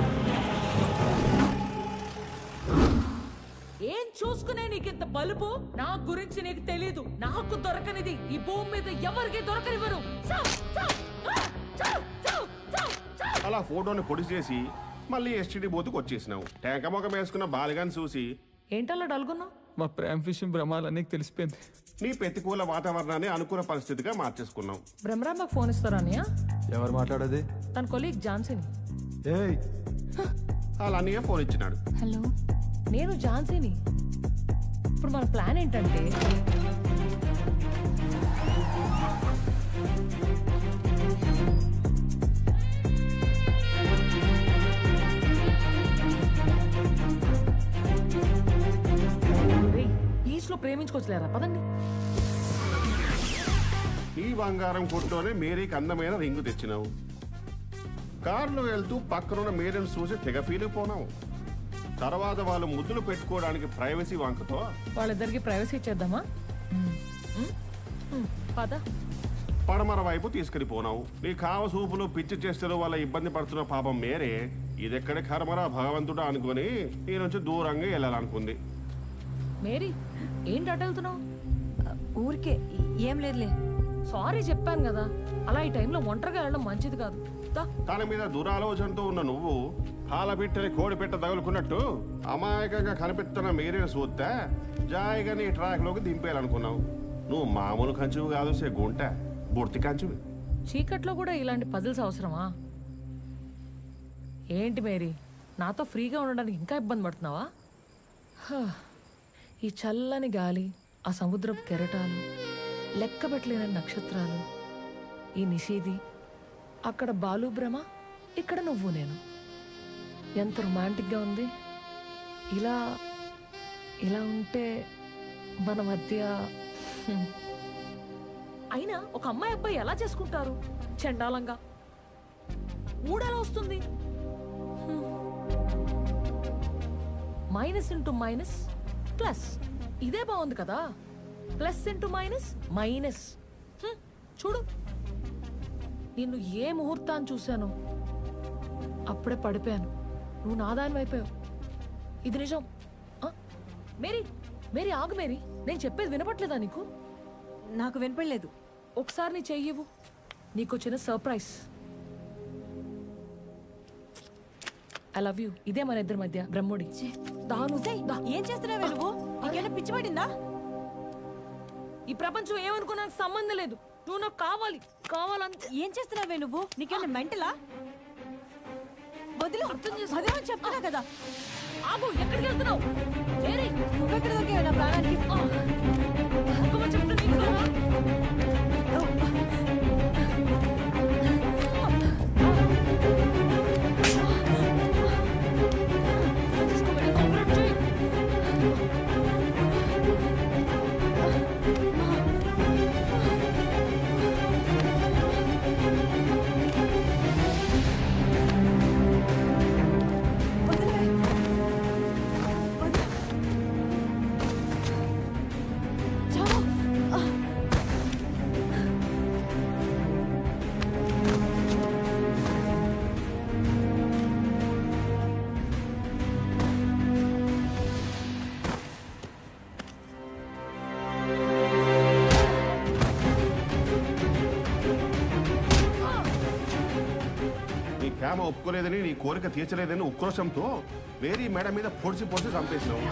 ఏం చూసుకునే నీకింత బలుపు? నా గురించి నీకు తెలీదు. నాకు దొరకనిది ఈ భూమి మీద ఎవరికి దొరకనివ్వరు. అలా ఫోటోని పొడి చేసి మళ్ళీ ఎస్టీడీ బూత్కి వచ్చేసినావు. టెంక మొగం వేసుకున్న బాలిగాని చూసి ఏంటలా డల్గున్నావు? మా ప్రేమ విషయం భ్రమాలన్నీ తెలిసిపోయింది. నీ ప్రతికూల వాతావరణాన్ని అనుకూల పరిస్థితిగా మార్చేసుకున్నావు. బ్రహ్మరాంబకు ఫోన్ ఇస్తారా అన్నయ్య? ఎవరు మాట్లాడేది? తన కొలీగ్ ఝాన్సీని. అలా అన్నయ్య ఫోన్ ఇచ్చినాడు. హలో, నేను ఝాన్సీని. ఇప్పుడు మన ప్లాన్ ఏంటంటే పీస్ లో ప్రేమించుకోవచ్చులేరా, పదండి. ఈ బంగారం కొట్టులోనే మేరీకి అందమైన రింగు తెచ్చినావు. కారులో వెళ్తూ పక్కనున్న మేరీని చూసి తెగ ఫీల్ పోనావు. తర్వాత వాళ్ళు ముద్దులు పెట్టుకోవడానికి ప్రైవసీ వంకతో వాళ్ళిద్దరికి ప్రైవసీ ఇచ్చేద్దామా? పద. పడమర వైపు తీసుకెళ్లిపోనావు. నీ కావ సూపులు పిచ్చి చేష్టలు వల్ల ఇబ్బంది పడుతున్న పాపం మేరే ఇదెక్కడి కర్మరా భగవంతుడా అనుకుని నీ నుంచి దూరంగా వెళ్ళాలనుకుంది. మేరీ, ఏంటి అటు వెళ్తున్నావు? ఊరికే. ఏం లేదులే. సారీ చెప్పాను కదా, అలా ఈ టైంలో ఒంటరిగా వెళ్ళడం మంచిది కాదు. తన మీద దురాలోచనతో ఉన్న నువ్వు పాలపిట్టని కోడి పెట్ట తగులుకున్నట్టు అమాయకంగా కనిపిస్తున్న మీరే చూస్తే జాయిగా నీ ట్రాక్ లోకి దింపేయాలనుకున్నావు. నువ్వు మామూలు కంచువు కాదు, సే గుంట బుర్తి కంచువి. చీకట్లో కూడా ఇలాంటి పజిల్స్ అవసరమా? ఏంటి మేరీ, నాతో ఫ్రీగా ఉండడానికి ఇంకా ఇబ్బంది పడుతున్నావా? ఈ చల్లని గాలి, ఆ సముద్రపు కెరటాలు, లెక్కబెట్టలేని నక్షత్రాలు, ఈ నిషేధి, అక్కడ బాలు భ్రమ, ఇక్కడ నువ్వు నేను. ఎంత రొమాంటిక్గా ఉంది. ఇలా ఇలా ఉంటే మన మధ్య. అయినా ఒక అమ్మాయి అబ్బాయి ఎలా చేసుకుంటారు? చండాలంగా. మూడెలా వస్తుంది? Minus into minus plus. ఇదే బాగుంది కదా. Plus into minus minus. చూడు, నిన్ను ఏ ముహూర్తాన్ని చూశాను అప్పుడే పడిపోయాను. నువ్వు నాదాని అయిపోయావు. ఇది నిజం. మేరీ, మేరీ ఆగు మేరీ, నేను చెప్పేది వినపట్లేదా నీకు? నాకు వినపడలేదు. ఒకసారి నీ చెయ్యవు, నీకు చిన్న సర్ప్రైజ్. I love you. ఇదే మన ఇద్దరి మధ్య బ్రహ్ముడి. ఏం చేస్తున్నావే నువ్వు? నీకేమైనా పిచ్చి పడిందా? ఈ ప్రపంచం ఏమనుకున్నా నాకు సంబంధం లేదు. నువ్వు నాకు కావాలి, కావాలంతే. ఏం చేస్తున్నావే నువ్వు? నీకేమైనా మెంటలా? వదిలి అర్థం చేసుకో చెప్తున్నా కదా. ఆగు, ఎక్కడికి వెళ్తున్నావు? నువ్వెక్కడ దొరికావు నా ప్రాణానికి? పట్టుకోలేదని నీ కోరిక తీర్చలేదని ఉక్రోషంతో మేరీ మేడ మీద పొడిచి చంపేసినావు.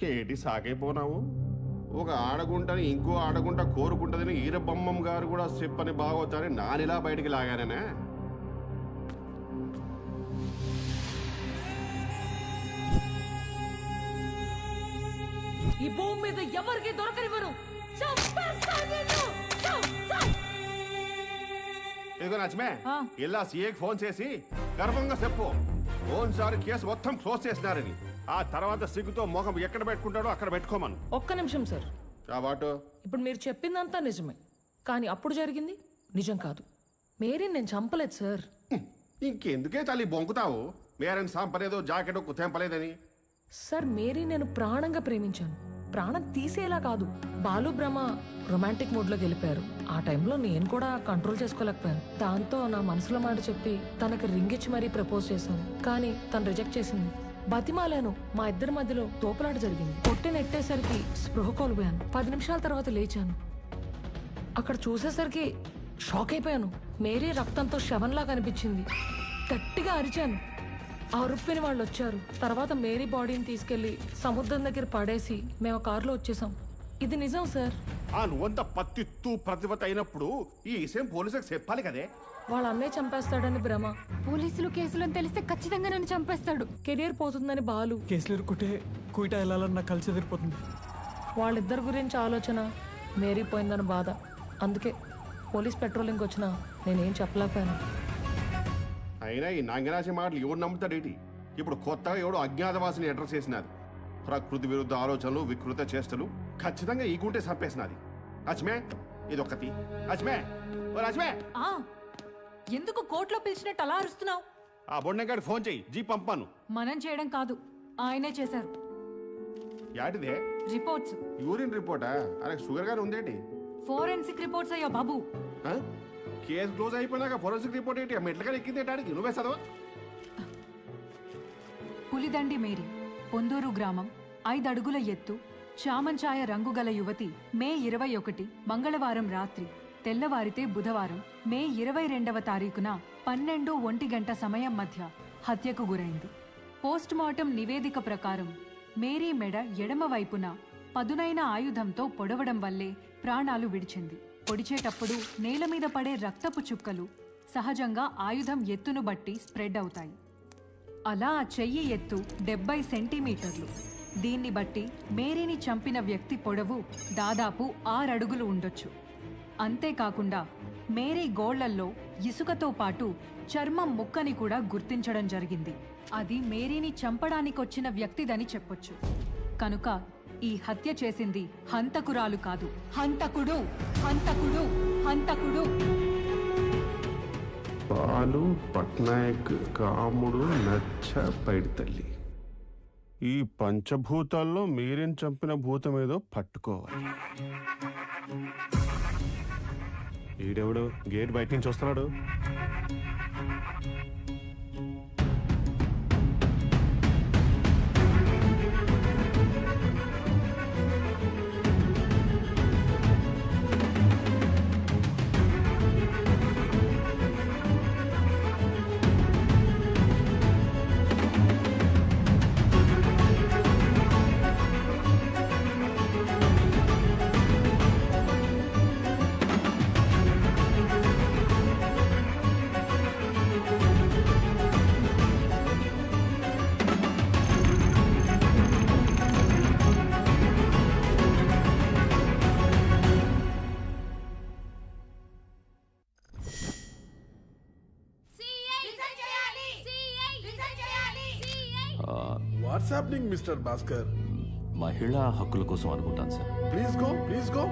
ఏంటి సాగైపోనావు? ఒక ఆడగుంటని ఇంకో ఆడగుంట కోరుకుంటదని ఈరబొమ్మం గారు కూడా చెప్పని బాగోతాని నానిలా బయటికి లాగానే. ఈ భూమి మీద ఎవరికి దొరకనివ్వను. ఇదిగో నచ్చమే, ఇలా సీఏకి ఫోన్ చేసి గర్వంగా చెప్పు ఓన్సారి కేసు మొత్తం క్లోజ్ చేసినారని. ఆ తర్వాత సిగ్గుతో మొహం ఎక్కడ పెట్టుకుంటాడో అక్కడ పెట్టుకోమను. ఒక్క నిమిషం సార్. కాబట్టి ఇప్పుడు మీరు చెప్పిందంతా నిజమే, కానీ అప్పుడు జరిగింది నిజం కాదు. మేరీని నేను చంపలేదు సార్. ఇంకెందుకే తల్లి బొంకుతావు? మేరని సంపలేదో జాకెట్ తెంపలేదని. సార్ మేరీ నేను ప్రాణంగా ప్రేమించాను. ప్రాణం తీసేలా కాదు. బాలు బ్రహ్మ రొమాంటిక్ మూడ్ లోకి వెళ్ళిపోయారు. ఆ టైంలో నేను కూడా కంట్రోల్ చేసుకోలేకపోయాను. దాంతో నా మనసులో మాట చెప్పి తనకి రింగ్ ఇచ్చి మరీ ప్రపోజ్ చేశాను. కానీ తను రిజెక్ట్ చేసింది. బతిమాలాను. మా ఇద్దరి మధ్యలో తోపులాట జరిగింది. కొట్టి నెట్టేసరికి స్పృహ కోల్పోయాను. 10 నిమిషాల తర్వాత లేచాను. అక్కడ చూసేసరికి షాక్ అయిపోయాను. మేరీ రక్తంతో శవంలా కనిపించింది. గట్టిగా అరిచాను. ఆ అరుపుని వాళ్ళు వచ్చారు. తర్వాత మేరీ బాడీని తీసుకెళ్లి సముద్రం దగ్గర పడేసి మేము కారులో వచ్చేసాం. ఇది నిజం సార్. నువ్వంత పత్తిత్తు ప్రతిభత అయినప్పుడు ఈ విషయం పోలీసులకు చెప్పాలి కదే. వాళ్ళ అన్నయ్య చంపేస్తాడని భ్రమ. పోలీసులు కేసులను తెలిస్తే ఖచ్చితంగా నన్ను చంపేస్తాడు. కెరియర్ పోతుందని బాలు. కేసులు ఇరుక్కుంటే కుయిట వెళ్ళాలని నాకు కలిసి ఎదిరిపోతుంది. వాళ్ళిద్దరి గురించి ఆలోచన, మేరీ పోయిందని బాధ. అందుకే పోలీస్ పెట్రోలింగ్కి వచ్చినా నేనేం చెప్పలేకపోయాను. అయినా ఈ నాంగరాశి మాటలు ఎవరు నమ్ముతాడేటి? ఇప్పుడు కొత్తగా ఎవడు అజ్ఞాతవాసిని అడ్రస్ చేసినది. ప్రకృతి విరుద్ధ ఆలోచనలు, వికృత చేష్టలు ఖచ్చితంగా ఈ గుంటే చంపేసినది. అజ్మే ఇదొక్కటి. అజ్మే అజ్మే ఎందుకు కోర్టులో పిలిచినట్టు అలా అరుస్తున్నావు? ఆ బొండగాడి ఫోన్ చెయ్యి, జీ పంపాను. మనం చేయడం కాదు, ఆయనే చేశారు. యాటిదే? రిపోర్ట్స్. యూరిన్ రిపోర్టా? అరే షుగర్ గానీ ఉందేటి? ఫోరెన్సిక్ రిపోర్ట్స్ అయ్యా బాబు. కేసు క్లోజ్ అయిపోయినాక ఫోరెన్సిక్ రిపోర్ట్ ఏంటి? మెట్లుగా ఎక్కిందేటానికి నువ్వే చదవ. పులిదండి మేరీ, పొందూరు గ్రామం, 5 అడుగుల ఎత్తు, చామంచాయ రంగు గల యువతి మే 21 మంగళవారం రాత్రి తెల్లవారితే బుధవారం మే 22వ తారీఖున 12:01 గంట సమయం మధ్య హత్యకు గురైంది. పోస్ట్ మార్టం నివేదిక ప్రకారం మేరీ మెడ ఎడమ వైపున పదునైన ఆయుధంతో పొడవడం వల్లే ప్రాణాలు విడిచింది. పొడిచేటప్పుడు నేల మీద పడే రక్తపు చుక్కలు సహజంగా ఆయుధం ఎత్తును బట్టి స్ప్రెడ్ అవుతాయి. అలా ఆ చెయ్యి ఎత్తు 70 సెంటీమీటర్లు. దీన్ని బట్టి మేరీని చంపిన వ్యక్తి పొడవు దాదాపు 6 అడుగులు ఉండొచ్చు. అంతేకాకుండా మేరీ గోళ్లల్లో ఇసుకతో పాటు చర్మం ముక్కని కూడా గుర్తించడం జరిగింది. అది మేరీని చంపడానికొచ్చిన వ్యక్తిదని చెప్పొచ్చు. కనుక ఈ హత్య చేసింది హంతకురాలు కాదు, హంతకుడు, హంతకుడు, హంతకుడు. బాలు పట్నాయక్ కాముడు నచ్చ పైడితల్లి. ఈ పంచభూతాల్లో మీరేం చంపిన భూతం ఏదో పట్టుకోవాలి. ఈడెవడు గేట్ బయట నుంచి వస్తున్నాడు? What's happening mister Bhaskar? మహిళా హక్కుల కోసం అనుకుంటాను sir. Please go, please go.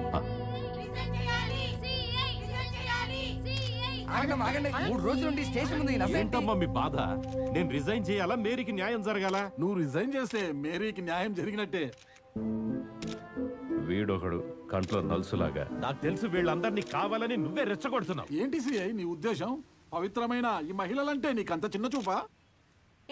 ఆగండి, 3 రోజుల నుండి స్టేషన్ ఉంది. ఏంటమ్మా మీ బాధ? నేను రిజైన్ చేయాలా? మేరీకి న్యాయం జరగాల? నువ్వు రిజైన్ చేస్తే మేరీకి న్యాయం జరిగినట్టే. వీడొకడు కంట్లో నలుసులాగా. నాకు తెలుసు వీళ్ళందరినీ కావాలని నువ్వే రెచ్చగొడుతున్నావు. ఏంటి సిఐ నీ ఉద్దేశం? పవిత్రమైన ఈ మహిళలంటే నీకంత చిన్న చూపా?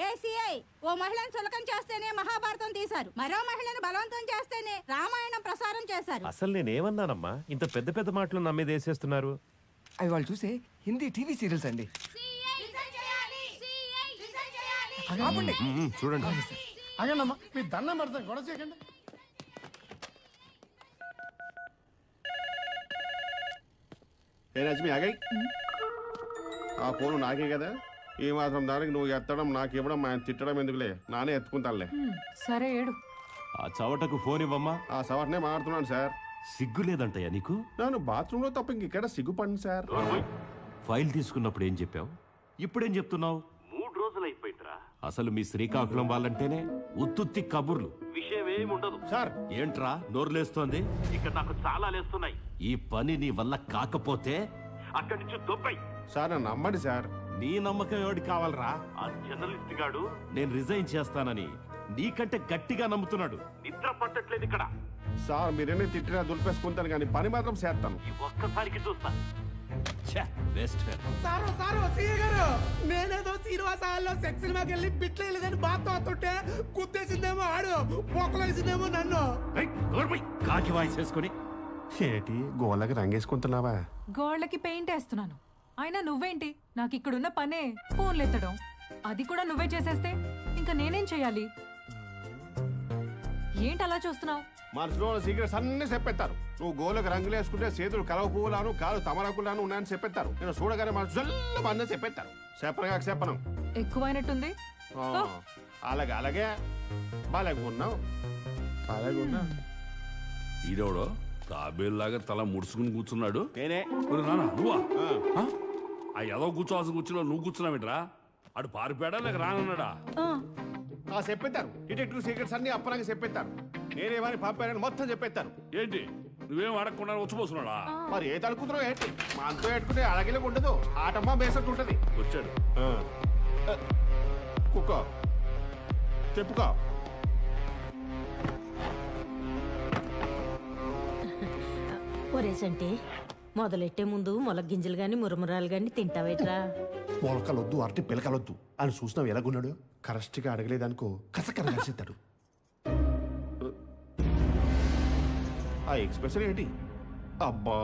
ఏసీఐ ఓ మహిళను చులకం చేస్తేనే మహాభారతం తీశారు, మరో మహిళను బలవంతం చేస్తేనే రామాయణం ప్రసారం చేశారు. అసలు నేనేమన్నానమ్మా? ఇంత పెద్ద పెద్ద మాటలు నా మీద వేసేస్తున్నారు. అవి వాళ్ళు చూసే హిందీ టీవీ సీరియల్స్ అండి. చూడండి. అగండమ్మా, మీ దండం పెడతాను, గొడవ చేయకండి. లక్ష్మి ఆగాయి. ఆ ఫోను నాకే కదా, ఈ మాత్రం దానికి నువ్వు ఎత్తడం నాకు ఇవ్వడం ఆయన తిట్టడం ఎందుకులే, నానే ఎత్తుకుంటానులే. సరే ఏడు. ఆ చవటకు ఫోన్ ఇవ్వమ్మా. ఆ చవటనే మాట్లాడుతున్నాను సార్. సిగ్గు లేదంటయ్యా నీకు? నన్ను బాత్రూంలో తప్ప ఇంకెక్కడ సిగ్గుపడింది సార్. ఫైల్ తీసుకున్నప్పుడు ఏం చెప్పావు, ఇప్పుడేం చెప్తున్నావు? 3 రోజులు అయిపోయిందిరా. అసలు మీ శ్రీకాకుళం వాళ్ళంటేనే ఉత్తుత్తి కబుర్లు, విషయం ఏముండదు. సార్ ఏంట్రా నోరులేస్తోంది? ఇక్కడ నాకు చాలా లేస్తున్నాయి. ఈ పని నీ వల్ల కాకపోతే అక్కడి నుంచి దొబ్బాయి. సార్ నన్ను నమ్మండి సార్. నీ నమ్మకం ఎవరికి కావాలరా? ఆ జర్నలిస్ట్ గాడు నేను రిజైన్ చేస్తానని నీకంటే గట్టిగా నమ్ముతున్నాడు. నిద్ర పట్టట్లేదు ఇక్కడ. సార్ మీరేనే తిట్టినా దులిపేసుకుంటాను కానీ పని మాత్రం చేస్తాను. ఒక్కసారికి చూస్తా. సారు సీఏ గారు, నేనేదో శ్రీనివాస హాల్లో సెక్స్ సినిమాకి వెళ్ళి బిట్లు వెళ్ళదని బాధతో వస్తుంటే గుద్దేసిందేమో ఆడు, పొక్కలేసిందేమో నన్ను. కాకి వాయిస్ వేసుకొని ఏంటి గోళ్ళకి రంగేసుకుంటున్నావా? గోళ్ళకి పెయింట్ వేస్తున్నాను. అయినా నువ్వేంటి, నాకు ఇక్కడున్న పనే ఫోన్లు ఎత్తడం. అది కూడా నువ్వే చేసేస్తే ఇంకా నేనేం చేయాలి? ఏంటి అలా చూస్తున్నావు? మనసులో సీక్రెట్స్ అన్ని చెప్పేస్తారు. నువ్వు గోళ్ళకి రంగులు వేసుకుంటే చేతులు కలవ పువ్వులాను కాలు తమరాకులాను ఉన్నాయని చెప్పేస్తారు. నేను చూడగానే మనసు జల్లు మంది చెప్పేస్తారు. చెప్పను ఎక్కువైనట్టుంది. అలాగే అలాగే బాగా ఉన్నావు. ఈడోడో తాబేల్లాగా తల ముడుచుకుని కూర్చున్నాడు. నేనే. నానా నువ్వా? ఆ ఏదో కూర్చోవాల్సిన కూర్చున్నా నువ్వు కూర్చున్నావేంట్రా? అటు పారిపోయాడా లేక రానన్నాడా? చెప్పేస్తారు. డిటెక్టివ్ సీక్రెట్స్ అన్ని అప్పనంగా చెప్పేస్తారు. నేనేమని పంపారని మొత్తం చెప్పేస్తారు. ఏంటి నువ్వేం అడగకుండా వచ్చిపోతున్నాడా? మరి ఏ తడుకుతున్నావు ఏంటి? మా అంతా పెట్టుకుంటే అడగిలకు ఉండదు, ఆటమ్మా బేసట్టు ఉంటది. వచ్చాడు కుక్క చెప్పుకో. ఒరేసంటే మొదలెట్టే ముందు మొలక గింజలు గాని మురమురాలు గాని తింటావేట్రా? మొలకలొద్దు అరటి పిలకలొద్దు అని చూసినావు ఎలాగున్నాడు. కరెక్ట్గా అడగలేదనుకో కసకర కలిసిస్తాడు. ఆ ఎక్స్ప్రెషన్ ఏంటి? అబ్బా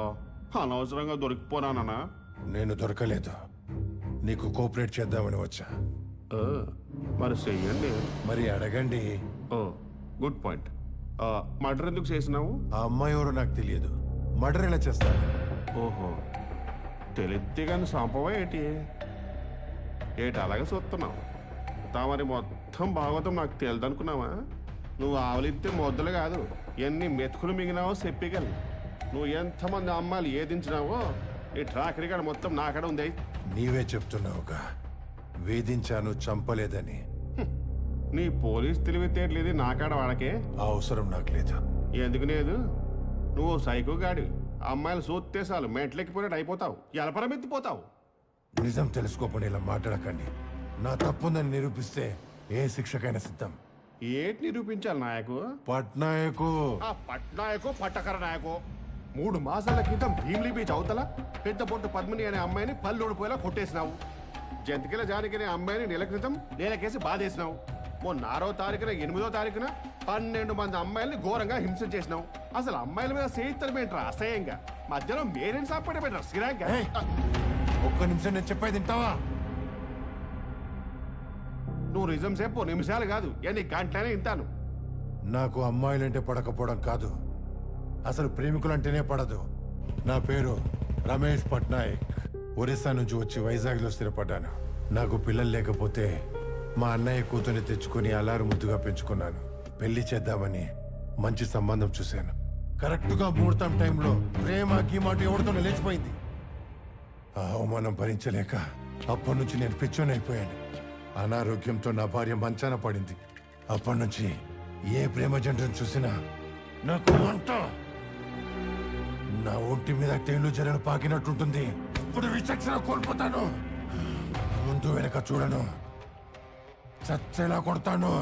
అనవసరంగా దొరికిపోనానా? నేను దొరకలేదు, నీకు కోఆపరేట్ చేద్దామని వచ్చా. మరి చెయ్యండి. మరి అడగండి. Good point. మర్డర్ ఎందుకు చేసినావు? ఆ అమ్మాయి ఎవరో నాకు తెలియదు, మర్డర్ ఎలా చేస్తాను? ఓహో తెలిస్తే కానీ సంపవా ఏంటి? అలాగే చూస్తున్నావు. తామరి మొత్తం భాగవతం నాకు తెలియదనుకున్నావా? నువ్వు ఆవలిస్తే మొదలు కాదు, ఎన్ని మెతుకులు మిగినావో చెప్పగలను. నువ్వు ఎంతమంది అమ్మాయిలు ఏదించినావో ఈ ట్రాక్ రికార్డ్ మొత్తం నాకడ ఉంది. నీవే చెప్తున్నావుగా వేధించాను, చంపలేదని. నీ పోలీస్ తెలివితేటలేదు నాకాడ వాడకే. అవసరం నాకు లేదు. ఎందుకు లేదు? నువ్వు సైకో గాడి. అమ్మాయిలు చూస్తే చాలు మెట్లెక్కిపోయినట్టు అయిపోతావు, ఎలపరమెత్తిపోతావు. నిజం తెలుసుకోకుండా ఇలా మాట్లాడకండి. నా తప్పుందని నిరూపిస్తే ఏ శిక్షకైనా సిద్ధం. ఏటి నిరూపించాలి నాయకు? పట్నాయకు పట్టకర నాయకు 3 మాసాల క్రితం భీమ్లీ బీచ్ అవతల పెద్ద పొట్టు పద్మిని అనే అమ్మాయిని పల్లూడిపోయేలా కొట్టేసినావు. జంతికల జానకి అనే అమ్మాయిని నెల క్రితం నేలకేసి బాధేసినావు. మొన్న 6వ తారీఖున 8వ తారీఖున 12 మంది అమ్మాయిల్ని ఘోరంగా హింస చేసినావు. అసలు అమ్మాయిల మీద చేయిత్తడం ఏంట్రా అసహ్యంగా? మధ్యలో మేరేని సాపడే పెట్టారు శ్రీరాంక. ఒక్క నిమిషం నేను చెప్పేది వింటావా? నువ్వు నిజం చెప్పు, నిమిషాలు కాదు, ఎన్ని గంటలైనా వింటాను. నాకు అమ్మాయిలంటే పడకపోవడం కాదు, అసలు ప్రేమికులంటేనే పడదు. నా పేరు రమేష్ పట్నాయక్. ఒరిస్సా నుంచి వచ్చి వైజాగ్లో స్థిరపడ్డాను. నాకు పిల్లలు లేకపోతే మా అన్నయ్య కూతుర్ని తెచ్చుకుని అల్లారు ముద్దుగా పెంచుకున్నాను. పెళ్లి చేద్దామని మంచి సంబంధం చూశాను. కరెక్ట్గా ముహూర్తం టైంలో ప్రేమ గీమాట ఎవరితో లేచిపోయింది. ఆ అవమానం భరించలేక అప్పటి నుంచి నేను పిచ్చోనైపోయాను. అనారోగ్యంతో నా భార్య మంచాన పడింది. అప్పటి నుంచి ఏ ప్రేమ జంటను చూసినా నాకు మంట. నా ఒంటి మీద తేళ్లు జరలు పాకినట్టుంటుంది. ఇప్పుడు విచక్షణ కోల్పోతాను. ముందు వెనక చూడను, చచ్చేలా కొడతాను.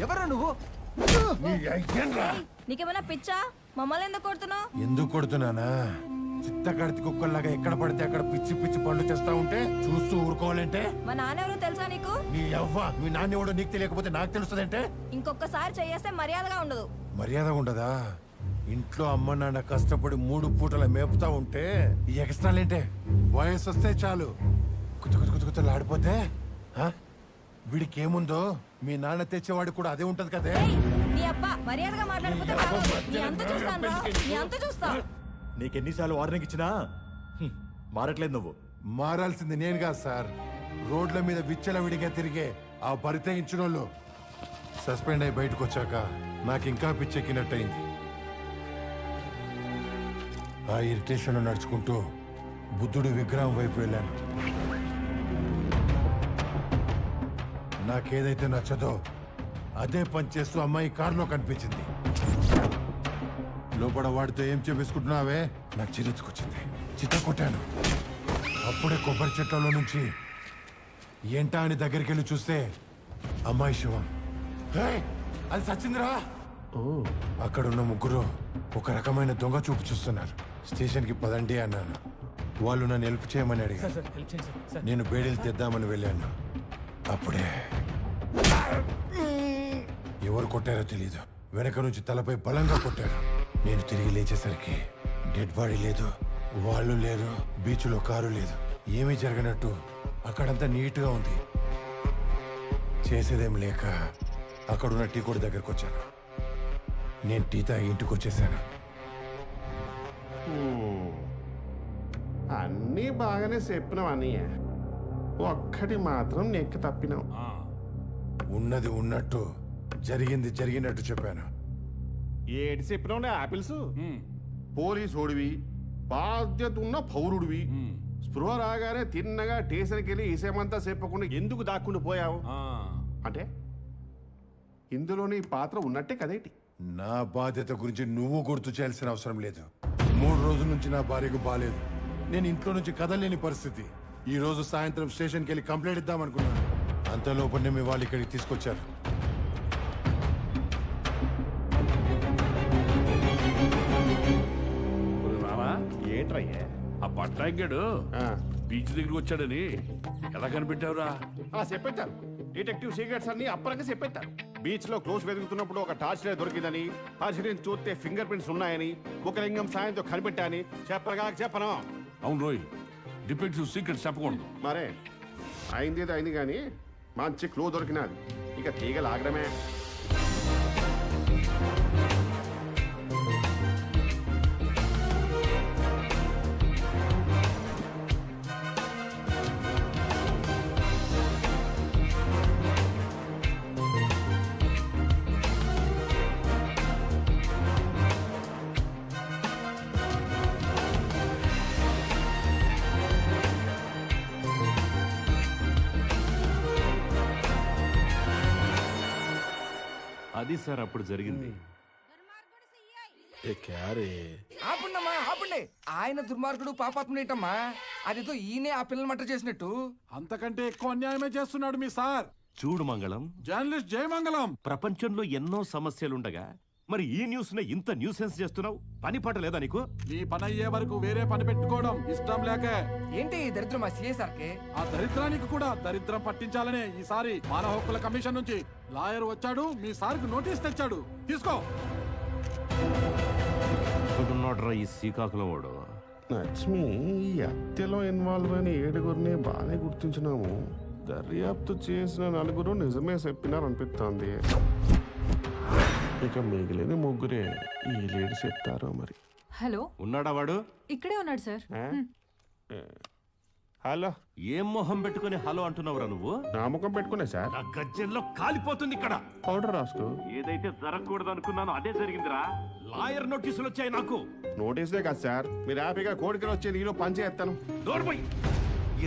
ఎవరా నువ్వు? నీకేమైనా పిచ్చా? మమ్మల్ని ఎందుకు కొడుతున్నావు? ఎందుకు కొడుతున్నానా? చిత్తగడితి కుక్కల్లాగా ఎక్కడ పడితే అక్కడ పిచ్చి పిచ్చి పనులు చేస్తా ఉంటే చూస్తూ ఊరుకోవాలంటే మా నాన్నెవరో తెలుసా నీకు? నీ అవ్వ మీ నాన్న ఎవడో నీకు తెలియకపోతే నాకు తెలుస్తుందంటే ఇంకొకసారి చేయేస్తే మర్యాదగా ఉండదు. మర్యాద ఉండదా? ఇంట్లో అమ్మ నాన్న కష్టపడి 3 పూటల మేపుతా ఉంటే ఈ ఎక్స్ట్రాలేంటే? వయసు వస్తే చాలు కుతుకుతుకుతుకుతులు ఆడిపోతే వీడికి ఏముందో మీ నాన్న తెచ్చేవాడికి కూడా అదే ఉంటది కదే. నీ అబ్బా మర్యాదగా మాట్లాడిపోతే బాగోదు. నీ అంత చూస్తాను, నీ అంత చూస్తా. నీకెన్నిసార్లు వార్నింగ్ ఇచ్చినా మారట్లేదు నువ్వు. మారాల్సింది నేను కాదు సార్, రోడ్ల మీద విచ్చల విడిగా తిరిగే ఆ పరితయించిన వాళ్ళు. సస్పెండ్ అయి బయటకు వచ్చాక నాకు ఇంకా పిచ్చెక్కినట్టయింది. ఆ ఇరిటేషన్ నడుచుకుంటూ బుద్ధుడు విగ్రహం వైపు వెళ్ళాను. నాకేదైతే నచ్చదో అదే పని చేస్తూ అమ్మాయి కారులో కనిపించింది. లోపల వాడితో ఏం చేపించుకుంటున్నావే నాకు చిరెత్తుకొచ్చింది. చిత్త కొట్టాను. అప్పుడే కొబ్బరి చెట్లలో నుంచి ఏంటా అని దగ్గరికి వెళ్ళి చూస్తే అమ్మాయి శివం. అది సచ్చిందిరా. అక్కడున్న ముగ్గురు ఒక రకమైన దొంగ చూపు చూస్తున్నారు. స్టేషన్కి పదండి అన్నాను. వాళ్ళు నన్ను హెల్ప్ చేయమని అడిగారు. నేను బేడీలు తెద్దామని వెళ్ళాను. అప్పుడే ఎవరు కొట్టారో తెలీదు, వెనక నుంచి తలపై బలంగా కొట్టారు. నేను తిరిగి లేచేసరికి డెడ్ బాడీ లేదు, వాళ్ళు లేరు, బీచ్లో కారు లేదు. ఏమీ జరగనట్టు అక్కడంతా నీట్గా ఉంది. చేసేదేం లేక అక్కడున్న టీ కొట్టు దగ్గరకు వచ్చాను. నేను టీ తాగి ఇంటికి వచ్చేసాను. అన్నీ బాగానే చెప్పినావు అన్నయ్య, ఒక్కటి మాత్రం నెక్కి తప్పినావు. ఉన్నది ఉన్నట్టు జరిగింది జరిగినట్టు చెప్పాను. ఏటి చెప్పినావు ఆపిల్స్? పోలీసోడివి, బాధ్యత ఉన్న పౌరుడివి, స్పృహ రాగానే తిన్నగా స్టేషన్కి వెళ్ళి ఈసేమంతా చెప్పకుండా ఎందుకు దాక్కుండి పోయావు? అంటే ఇందులోని పాత్ర ఉన్నట్టే కదేటి? నా బాధ్యత గురించి నువ్వు గుర్తు చేయాల్సిన అవసరం లేదు. 3 రోజుల నుంచి నా భార్యకు బాలేదు. నేను ఇంట్లో నుంచి కదలేని పరిస్థితి. ఈ రోజు సాయంత్రం స్టేషన్కి వెళ్ళి కంప్లైంట్ ఇద్దామనుకున్నాను. అంతలోపనే మీ వాళ్ళు ఇక్కడికి తీసుకొచ్చారు. ఏంట్రయ్యా ఆ పట్టాంగాడు బీచ్ దగ్గరికి వచ్చాడని ఎలా కనిపెట్టావురా? చెప్పేస్తారు డిటెక్టివ్ సీక్రెట్స్ అన్ని అప్పరంగా చెప్పేస్తారు. బీచ్ లో క్లోజ్ వెతుకుతున్నప్పుడు ఒక టార్చ్ లైట్ దొరికిందని, టార్చ్ లైట్ చూస్తే ఫింగర్ ప్రింట్స్ ఉన్నాయని, ఒక లింగం సాయంతో కనిపెట్టాని చెప్పను. అవును రోయ్, డిటెక్టివ్ సీక్రెట్స్ చెప్పకూడదు. మరే అయింది అయింది కానీ మంచి క్లూ దొరికినది, ఇక తీగలు ఆగడమే. అది సార్ అప్పుడు జరిగింది. ఆపండమ్మా ఆపండి. ఆయన దుర్మార్గుడు పాపాత్ముడేటమ్మా. అదేదో ఈయనే ఆ పిల్లలు మటర్ చేసినట్టు. అంతకంటే ఎక్కువ అన్యాయమే చేస్తున్నాడు మీ సార్. చూడు మంగళం, జర్నలిస్ట్ జయమంగళం, ప్రపంచంలో ఎన్నో సమస్యలుండగా మరి ఈ న్యూస్ ని ఇంత న్యూసెన్స్ చేస్తున్నావు? పని పాట లేదా నీకు? నీ పని అయ్యే వరకు వేరే పని పెట్టుకోవడం ఇష్టం లేక. ఏంటి ఈ దరిద్రం ఆ సిఎస్ఆర్కే? ఆ దరిద్రానికి కూడా దరిద్రం పట్టించాలనే ఈసారి మానవ హక్కుల కమిషన్ నుంచి లాయర్ వచ్చాడు. మీ సార్కు నోటీస్ తెచ్చాడు, తీసుకో. ఇక్కడున్నాడ్రా ఈ శ్రీకాకుళం వాడు. లక్ష్మి, ఈ హత్యలో ఇన్వాల్వ్ అయిన 7గురిని బాగానే గుర్తించినాము. దర్యాప్తు చేసిన 4 నిజమే చెప్పినారనిపిస్తోంది. ఇక మిగిలిన 3 ఈ లేడీ చెప్తారో మరి. హలో, ఉన్నాడా వాడు? ఇక్కడే ఉన్నాడు సార్. హలో. ఏం మొహం పెట్టుకుని హలో అంటున్నావురా నువ్వు? నా ముఖం పెట్టుకునే సార్. నా గజ్జెల్లో కాలిపోతుంది ఇక్కడ. పౌడర్ రాసుకో. ఏదైతే జరగకూడదు అనుకున్నానో అదే జరిగిందిరా. లాయర్ నోటీసులు వచ్చాయి నాకు. నోటీసులే కాదు సార్, మీరు హ్యాపీగా కోడికలు వచ్చి నీలో పని చేస్తాను. దూరపోయి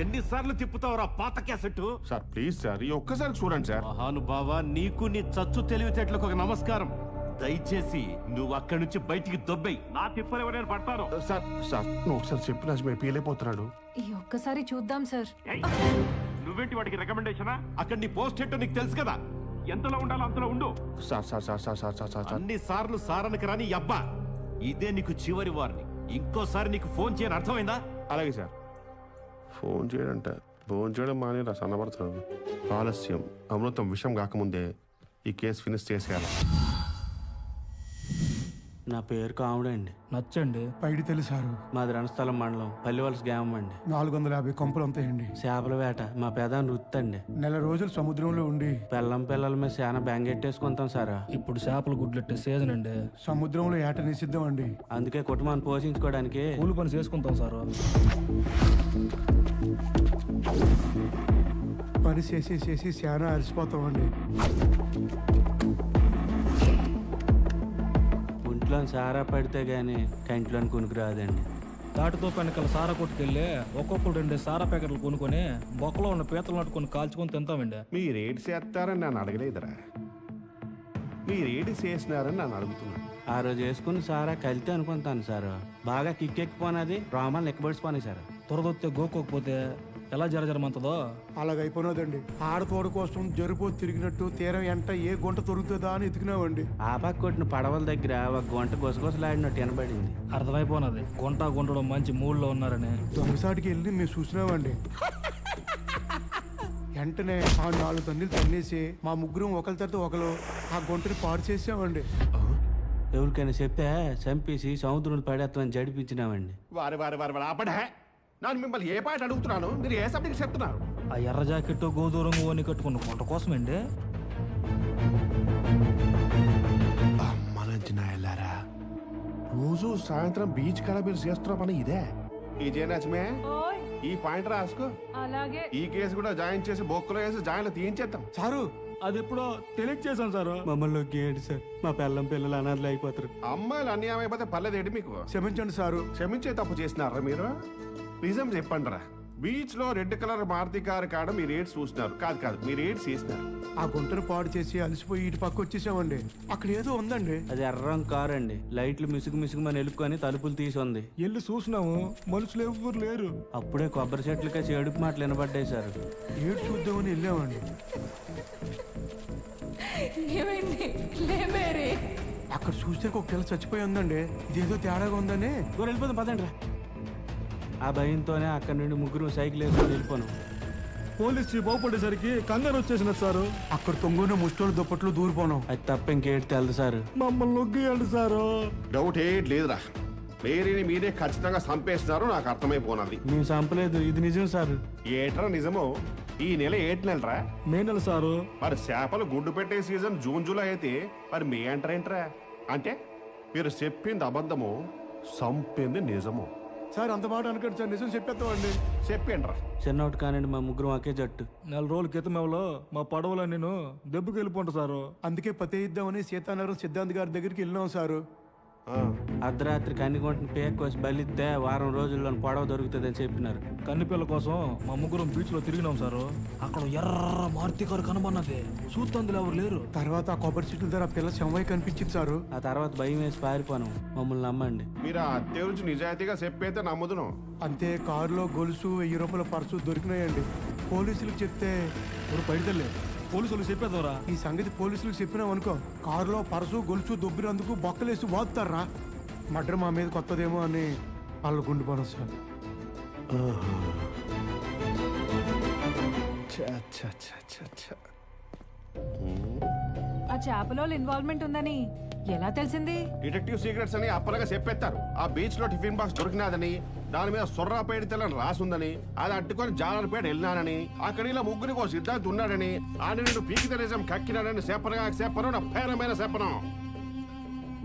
ఎన్నిసార్లు తిప్పుతావురా పాత క్యాసెట్? సార్ ప్లీజ్ సార్, ఈ ఒక్కసారి చూడండి సార్. మహానుభావా, నీకు నీ చచ్చు తెలివితేటలకు ఒక నమస్కారం. దయచేసి నువ్వు అక్కడి నుంచి బయటికి దొబ్బై నా తిప్పలు ఎవరైనా పడతారు. సార్ సార్ నువ్వు ఒకసారి చెప్పి లక్ష్మి పీలైపోతున్నాడు. ఈ ఒక్కసారి చూద్దాం సార్. నువ్వేంటి వాడికి రికమెండేషనా? అక్కడ నీ పోస్ట్ ఏంటో నీకు తెలుసు కదా. ఎంతలో ఉండాలో అంతలో ఉండు. Sir sir sir sir sir sir అన్ని సార్లు సారనికి రాని అబ్బా. ఇదే నీకు చివరి వార్నింగ్. ఇంకోసారి నీకు ఫోన్ చేయని అర్థమైందా? అలాగే సార్. ఫోన్ చేయడంట ఫోన్ చేయడం మాని సన్నబడతాను. ఆలస్యం అమృతం విషయం కాకముందే ఈ కేసు ఫినిష్ చేసేయాలి. నా పేరు కాముడండి. నచ్చండి. పైడి తెలుసారు. మాది రణస్థలం మండలం పల్లివలస గ్రామం అండి. 450 కొంపలు అంతాయండి. చేపల వేట మా పెదాన్ని వృత్తి అండి. నెల రోజులు సముద్రంలో ఉండి పిల్లల మీద చాలా బెంగెట్టేసుకుంటాం సార్. ఇప్పుడు చేపలు గుడ్లెట్టే సీజన్ అండి. సముద్రంలో ఏట నిషిద్ధం అండి. అందుకే కుటుంబాన్ని పోషించుకోవడానికి కూలి పని చేసుకుంటాం సార్. పని చేసి చాలా అలసిపోతామండి. ఇంట్లో సారా పడితే గానీ కంట్లోని కొనుక్కు రాదండి. తాటితో వెనకాల సారా కొట్టుకెళ్ళి ఒక్కొక్కరు 2 సారా ప్యాకెట్లు కొనుక్కొని బొక్కలో ఉన్న పీతలు నట్టుకొని కాల్చుకొని తింటామండి. మీరేటి చేస్తారని నన్ను అడగలేదురా, మీరేటి చేసినారని నన్ను అడుగుతున్నాను. ఆ రోజు వేసుకుని సారా కలితే అనుకుంటాను సార్. బాగా కిక్కెక్కిపోయినది రోమాలు లెక్కబడిపోయినాయి సార్. త్వరదొత్తే గోకోకపోతే ఎలా జరజరమంతదో అలాగైపోయినదండి. ఆడతోడు కోసం జరుపు తిరిగినట్టు తీరం ఎంట ఏ గుంట దొరుకుతుందా అని ఎతికినామండి. ఆ పక్క కొట్టిన పడవల దగ్గర ఒక గుంట గుసగుసలాడినట్టు వినబడింది. అర్థమైపోయినది గుంట గుంటడం మంచి మూడ్లో ఉన్నారని. దొంగసాటికి వెళ్ళి మేము చూసినామండి. వెంటనే ఆ 4 తన్నులు తన్నేసి మా ముగ్గురం ఒకరి తర్వాత ఒకరు ఆ గుంటని పాడు చేసామండి. ఎవరికైనా చెప్తే చంపేసి సముద్రంలో పడేస్తామని జడిపించినామండి. వారి వారి వారి వారి ఆపడే. నేను మిమ్మల్ని ఏ పాట అడుగుతున్నాను, మీరు ఏ సబ్జెక్ట్ చెప్తున్నారు? ఆ ఎర్ర జాకెట్ గోధురంగు ఓని కట్టుకున్న గుంట కోసమండి. వెళ్ళారా రోజు సాయంత్రం బీచ్ కాడ మీరు చేస్తున్న పని ఇదే. ఇదే నచ్చమే ఈ పాయింట్ రాసుకో. అలాగే ఈ కేసు కూడా జాయిన్ చేసి బొక్కలో వేసి జాయిన్లో తీయించేద్దాం. సారు అది ఎప్పుడో తెలియచేసాం సార్. మమ్మల్ని గేడు సార్. మా పిల్లలు అనాథలు అయిపోతారు. అమ్మాయిలు అన్యాయం అయిపోతే పర్లేదేంటి మీకు? క్షమించండి సారు. క్షమించే తప్పు చేసినారా మీరు? నిజం చెప్పండి రా. బీచ్ లో రెడ్ కలర్ మారుతి కారు కాడ మీరు ఏడ్స్ చూసినారు. కాదు మీరు ఏడ్స్ చేసినారు. ఆ గుంటను పాడు చేసి అలసిపోయి ఇటు పక్క వచ్చేసామండి. అక్కడ ఏదో ఉందండి. అది ఎర్రం కారు అండి. లైట్లు మిసుగు మన ఎలుపుకొని తలుపులు తీసి ఉంది. వెళ్ళి చూసినాము, మనుషులు ఎవ్వరు లేరు. అప్పుడే కొబ్బరి చెట్లకే చెడుపు మాటలు వినబడ్డాయి సార్. ఏడు చూద్దామని వెళ్ళామండి. అక్కడ చూస్తే ఒక పిల్ల చచ్చిపోయి ఉందండి. ఇదేదో తేడాగా ఉందని వెళ్ళిపోతాం పదండి రా. ఆ భయంతోనే అక్కడి నుండి ముగ్గురు సైకిల్ వేసుకొని వెళ్ళిపోను. పోలీసు బాగుపడేసరికి కంగారు వచ్చేసిన సారు. అక్కడ తొంగున ముష్టోళ్ళు దుప్పట్లు దూరిపోనాం. అది తప్ప ఇంకేటి తెలదు సార్. మమ్మల్ని నొగ్గియండి సారు. డౌట్ ఏటి లేదురా. మేరీని మీరే ఖచ్చితంగా చంపేస్తున్నారు, నాకు అర్థమైపోయినది. మేము చంపలేదు, ఇది నిజం సార్. ఏట్రా నిజమో? ఈ నెల 8 నెలరా? మే నెల సారు. మరి చేపలు గుడ్డు పెట్టే సీజన్ జూన్ జూలై అయితే మరి మే అంటారేంట్రా? అంటే మీరు చెప్పింది అబద్ధము, చంపింది నిజము. సార్ అంత మాట అనుకోండి సార్, నిజం చెప్పేస్తామండి. చెప్పండి. చిన్నోటి కానండి మా ముగ్గురు ఒకే జట్టు. 4 రోజుల క్రితమేవలో మా పడవలో నేను దెబ్బకి వెళ్ళిపోంటా సారు. అందుకే పతే ఇద్దామని సీతానగరం సిద్ధాంత్ గారి దగ్గరికి వెళ్ళినాం సారు. అర్ధరాత్రి కన్నిగొంటని పేక్ కోసి బలిస్తే వారం రోజుల్లో పడవ దొరుకుతుందని చెప్పినారు. కన్నిపిల్ల కోసం మా ముగ్గురం బీచ్ లో తిరిగినాం సారు. అక్కడ ఎర్ర మారుతి కారు కనబన్నది. చూస్తుందులు ఎవరు లేరు. తర్వాత ఆ కొబ్బరి చెట్ల దగ్గర పిల్ల శవమై కనిపించింది సారు. ఆ తర్వాత భయం వేసి పారిపోను. మమ్మల్ని నమ్మండి. మీరు ఆ అత్తే గురించి నిజాయితీగా చెప్పైతే నమ్ముదును. అంతే. కారులో గొలుసు 1000 రూపాయల పర్సు దొరికినాయండి. పోలీసులకు చెప్తే పైడితెల్లే పోలీసులు చెప్పేదోరా. ఈ సంగతి పోలీసులకు చెప్పినాం అనుకో, కారులో పర్సు గొలుసు దొబ్బినందుకు బొక్కలేసి బాగుతారా. మడ్ర మా మీద కొత్తదేమో అని వాళ్ళు గుండిపోవడం సార్. ఆ చేపలో ఇన్వాల్వ్మెంట్ ఉందని ఎలా తెలిసింది? డిటెక్టివ్ సీక్రెట్స్ అని అప్పలగా చెప్పేస్తారు. ఆ బీచ్ లో టిఫిన్ బాక్స్ దొరికినాదని, దాని మీద సొర్రాపేట తెల్లని రాసుందని, అది అట్టుకొని జాలర్పేట వెళ్ళినానని, అక్కడ ఇలా ముగ్గురికి సిద్ధాంత్ ఉన్నాడని, ఆడి నేను పీకిత నిజం కక్కినాడని చెప్పను నా పేరమైన చెప్పను.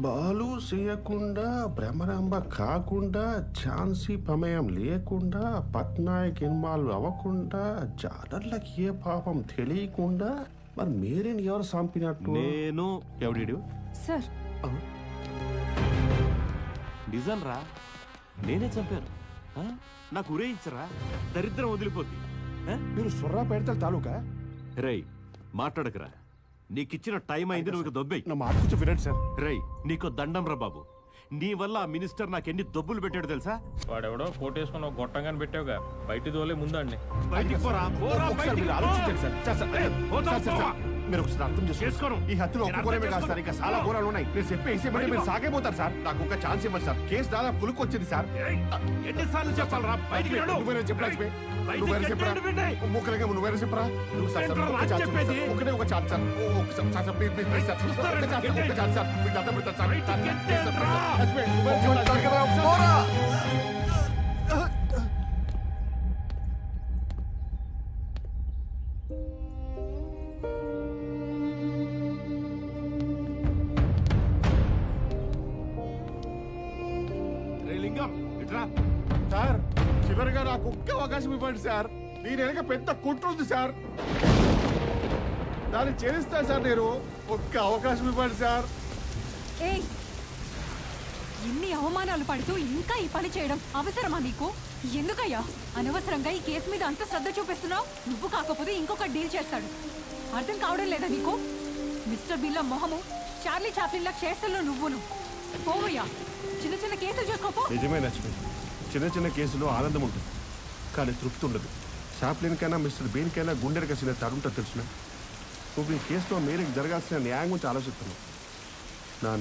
బాలు చేయకుండా, భ్రమరాంబ కాకుండా, ఝాన్సీ ప్రమేయం లేకుండా, పట్నాయక్ ఇన్వాల్వ్ అవ్వకుండా, జాలర్లకి ఏ పాపం తెలియకుండా, మరి మీరేని ఎవరు చంపినట్టు? నేను ఎవడు సార్ నిజం రా, నేనే చంపాను. నాకు ఉరేయించరా, దరిద్రం వదిలిపోద్ది. మీరు సొర్రా పెడతారు తాలూకా. రై మాట్లాడకరా, నీకిచ్చిన టైం అయింది, నువ్వు దొబ్బే. నా మాట కొంచెం వినండి సార్. రై నీకు దండం రా బాబు. నీ వల్ల ఆ మినిస్టర్ నాకు ఎన్ని దొబ్బులు పెట్టాడు తెలుసా? వాడెవడో కోటేసుకుని ఒక గొట్టంగాని పెట్టావుగా, బయట తోలే ముందండి. బయటికి పోరా. మీరు ఒకసారి అర్థం చేసుకోరు. ఈ హత్యలో ఒక్క ఘోరమే కాదు సార్, ఇంకా చాలా ఘోరాలు ఉన్నాయి. నేను చెప్పేసి మీరు సాగైపోతారు సార్. నాకు ఒక ఛాన్స్ ఇవ్వండి సార్. కేసు దాదాపు పులుకు వచ్చింది సార్. ఎన్నిసార్లు చెప్పాలరా? బయటికి వెళ్ళు. నువ్వేరే చెప్పరా? నువ్వేరే చెప్పరా? ముక్కలుగా నువ్వేరే చెప్పరా? ఒకటే ఒక ఛాన్స్ సార్. ఒకసారి ప్లీజ్ ప్లీజ్ ప్లీజ్ సార్. ఒక ఛాన్స్ సార్. మీకు అర్థం పెడతారు సార్. సార్ చివరిగా నాకు ఒక్క అవకాశం ఇవ్వండి సార్. దీని వెనక పెద్ద కుట్ర ఉంది సార్. దాన్ని చేస్తా సార్. నేను ఒక్క అవకాశం ఇవ్వండి సార్. ఏయ్, ఎన్ని అవమానాలు పడుతూ ఇంకా ఈ పని చేయడం అవసరమా నీకు? ఎందుకయ్యా అనవసరంగా ఈ కేసు మీద అంత శ్రద్ధ చూపిస్తున్నావు? నువ్వు కాకపోతే ఇంకొక డీల్ చేస్తాడు. అర్థం కావడం లేదా నీకు? మిస్టర్ బిల్లా మొహము చార్లీ చాప్లిన్లా చేస్తల్లో నువ్వును. పోవయ్యా, చిన్న చిన్న కేసులు చేసుకోపో. నిజమే లక్ష్మి, చిన్న చిన్న కేసులో ఆనందం ఉంటుంది కానీ తృప్తి ఉండదు. చాప్లిన్ కైనా మిస్టర్ బీన్ కైనా గుండెకి కసిన తడుంటుంది తెలుసునా? నువ్వు ఈ కేసులో మేరకు జరగాల్సిన న్యాయం గురించి ఆలోచిస్తున్నావు.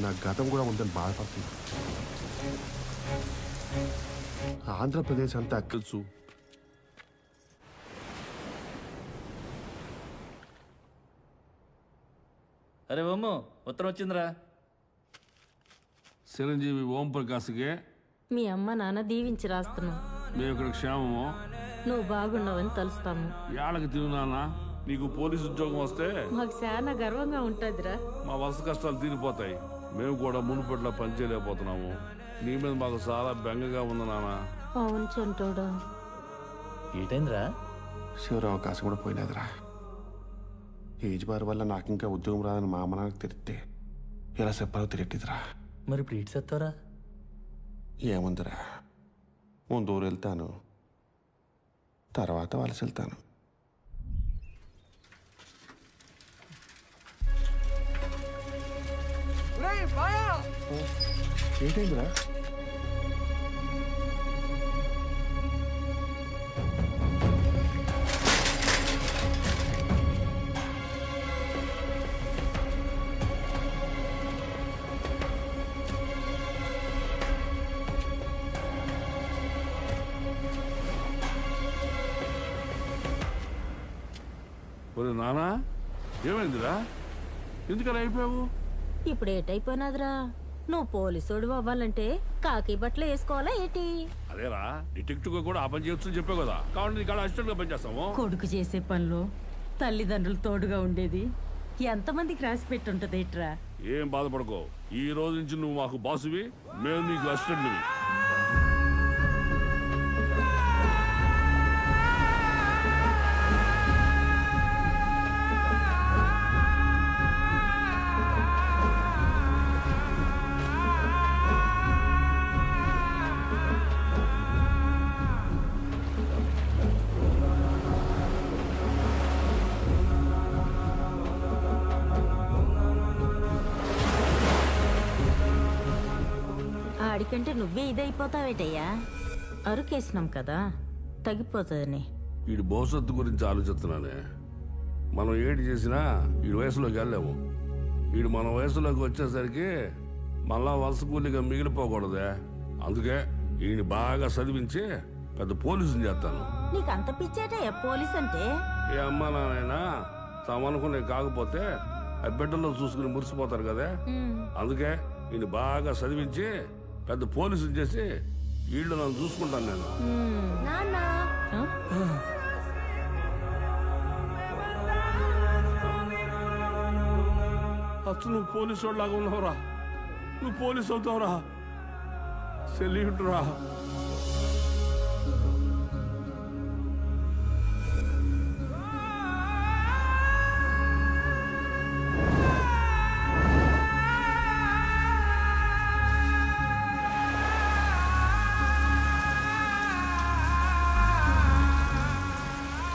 నా గతం కూడా ఉందని బాధపడుతున్నా. ఆంధ్రప్రదేశ్ అంతా తెలుసు. అరే బొమ్మ ఉత్తరం వచ్చిందిరా. చిరంజీవి ఓం ప్రకాశ్కి మీ అమ్మ నాన్న దీవించి రాస్తున్నాం. మేము ఇక్కడ క్షేమము, నువ్వు బాగున్నావని తలుస్తాము. ఏళ్ళకి తిరునానా నీకు పోలీసు ఉద్యోగం వస్తే మాకు చాలా గర్వంగా ఉంటుందిరా. మా వలస కష్టాలు తీరిపోతాయి. మేము కూడా మునుపట్ల పనిచేయలేకపోతున్నాము. నీ మీద మాకు చాలా బెంగగా ఉంది నాన్న. అవును చంటోడా. ఏంటైందిరా? చివరి అవకాశం కూడా పోయినదిరా. ఏజ్ బార్ వల్ల నాకు ఇంకా ఉద్యోగం రాదని మా అమ్మ నాకు తెలిస్తే ఎలా చెప్పాలో తెలియట్లేదురా. మరి ఇప్పుడు ఇటు చెప్తారా? ఏముందిరా, ముందు ఊరు వెళ్తాను, తర్వాత వలస వెళ్తాను. ఏంటైందిరా? ఒరే నానా, ఏమైందిరా? ఎందుకలా అయిపోయావు? ఇప్పుడు ఏటైపోయినదిరా? నువ్వు పోలీసుడు అవ్వాలంటే కాకి బట్టలు వేసుకోవాలా ఏంటి? అదేరా, డిటెక్టివ్ కూడా ఆ పని చేయొచ్చు చెప్పావు కదా. కాబట్టి నీకు అసిస్టెంట్ గా పనిచేస్తాము. కొడుకు చేసే పనిలో తల్లిదండ్రులు తోడుగా ఉండేది ఎంతమందికి రాసి పెట్టుంటది ఏట్రా? ఏం బాధపడుకో, ఈ రోజు నుంచి నువ్వు మాకు బాసువి, మేము నీకు అసిస్టెంట్వి. ఆడికంటే నువ్వే ఇదైపోతావేటయ్యా. అరుకేసినాం కదా, తగ్గిపోతుందని. వీడి భవిష్యత్తు గురించి ఆలోచిస్తున్నానే. మనం ఏటి చేసినా వీడి వయసులోకి వెళ్ళాము. వీడు మన వయసులోకి వచ్చేసరికి మళ్ళా వలస కూలిగా మిగిలిపోకూడదే. అందుకే వీడిని బాగా చదివించి పెద్ద పోలీసుని చేస్తాను. నీకు అంత పిచ్చేటయ్యా పోలీస్ అంటే? ఏ అమ్మా నాన్నైనా తామనుకునే కాకపోతే ఆ బిడ్డల్లో చూసుకుని మురిసిపోతారు కదా. అందుకే వీడిని బాగా చదివించి పెద్ద పోలీసుని చేసి వీళ్ళు నన్ను చూసుకుంటాను నేను. అసలు నువ్వు పోలీసు వాళ్ళలాగా ఉన్నావురా. నువ్వు పోలీసు అవుతావురా. సెల్యూట్ రా.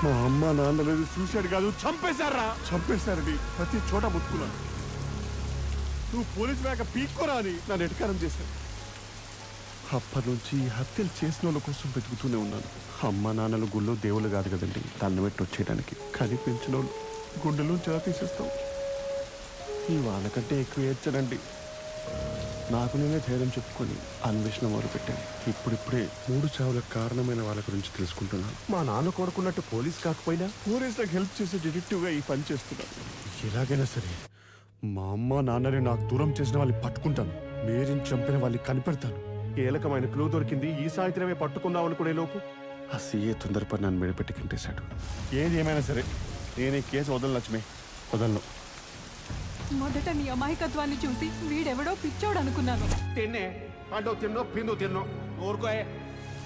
మా అమ్మ నాన్నలేదు సూసైడ్ కాదు, చంపేశారా. చంపేశారని ప్రతి చోట ముట్టుకున్నాను. నువ్వు పోలీసు వేక పీక్కోరా అని నన్ను ఎటకారం చేశాను. అప్పటి నుంచి హత్యలు చేసిన వాళ్ళ కోసం వెతుకుతూనే ఉన్నాను. అమ్మ నాన్నలు గుళ్ళో దేవుళ్ళు కాదు కదండి దండం పెట్టి వచ్చేయడానికి. కానీ పెంచిన వాళ్ళు గుండెలో చాలా తీసేస్తావు. ఈ వాళ్ళకంటే ఎక్కువ ఏడ్చానండి. నాకు నేనే ధైర్యం చెప్పుకొని అన్వేషణ మొదలుపెట్టాను. ఇప్పుడిప్పుడే 3 చావులకు కారణమైన వాళ్ళ గురించి తెలుసుకుంటున్నాను. మా నాన్న కోరుకున్నట్టు పోలీస్ కాకపోయినా పోలీసులకు హెల్ప్ చేసే డిటెక్టివ్గా ఈ పని చేస్తున్నాను. ఎలాగైనా సరే మా అమ్మ నాన్నని నాకు దూరం చేసిన వాళ్ళని పట్టుకుంటాను. మేరీని చంపిన వాళ్ళని కనిపెడతాను. కీలకమైన క్లూ దొరికింది. ఈ సాయంత్రమే పట్టుకుందాం అనుకునే లోపు ఆ సీఏ తొందరపడి నన్ను మెడపెట్టి కింటేశాడు. ఏది ఏమైనా సరే నేను ఈ కేసు వదలను లక్ష్మి, వదలను. మొదట నీ అమాయకత్వాన్ని చూసి వీడెవడో పిచ్చోడు అనుకున్నాను. తిన్నే అంటూ తిన్నో పిందు తిన్నో ఊరుకోయే.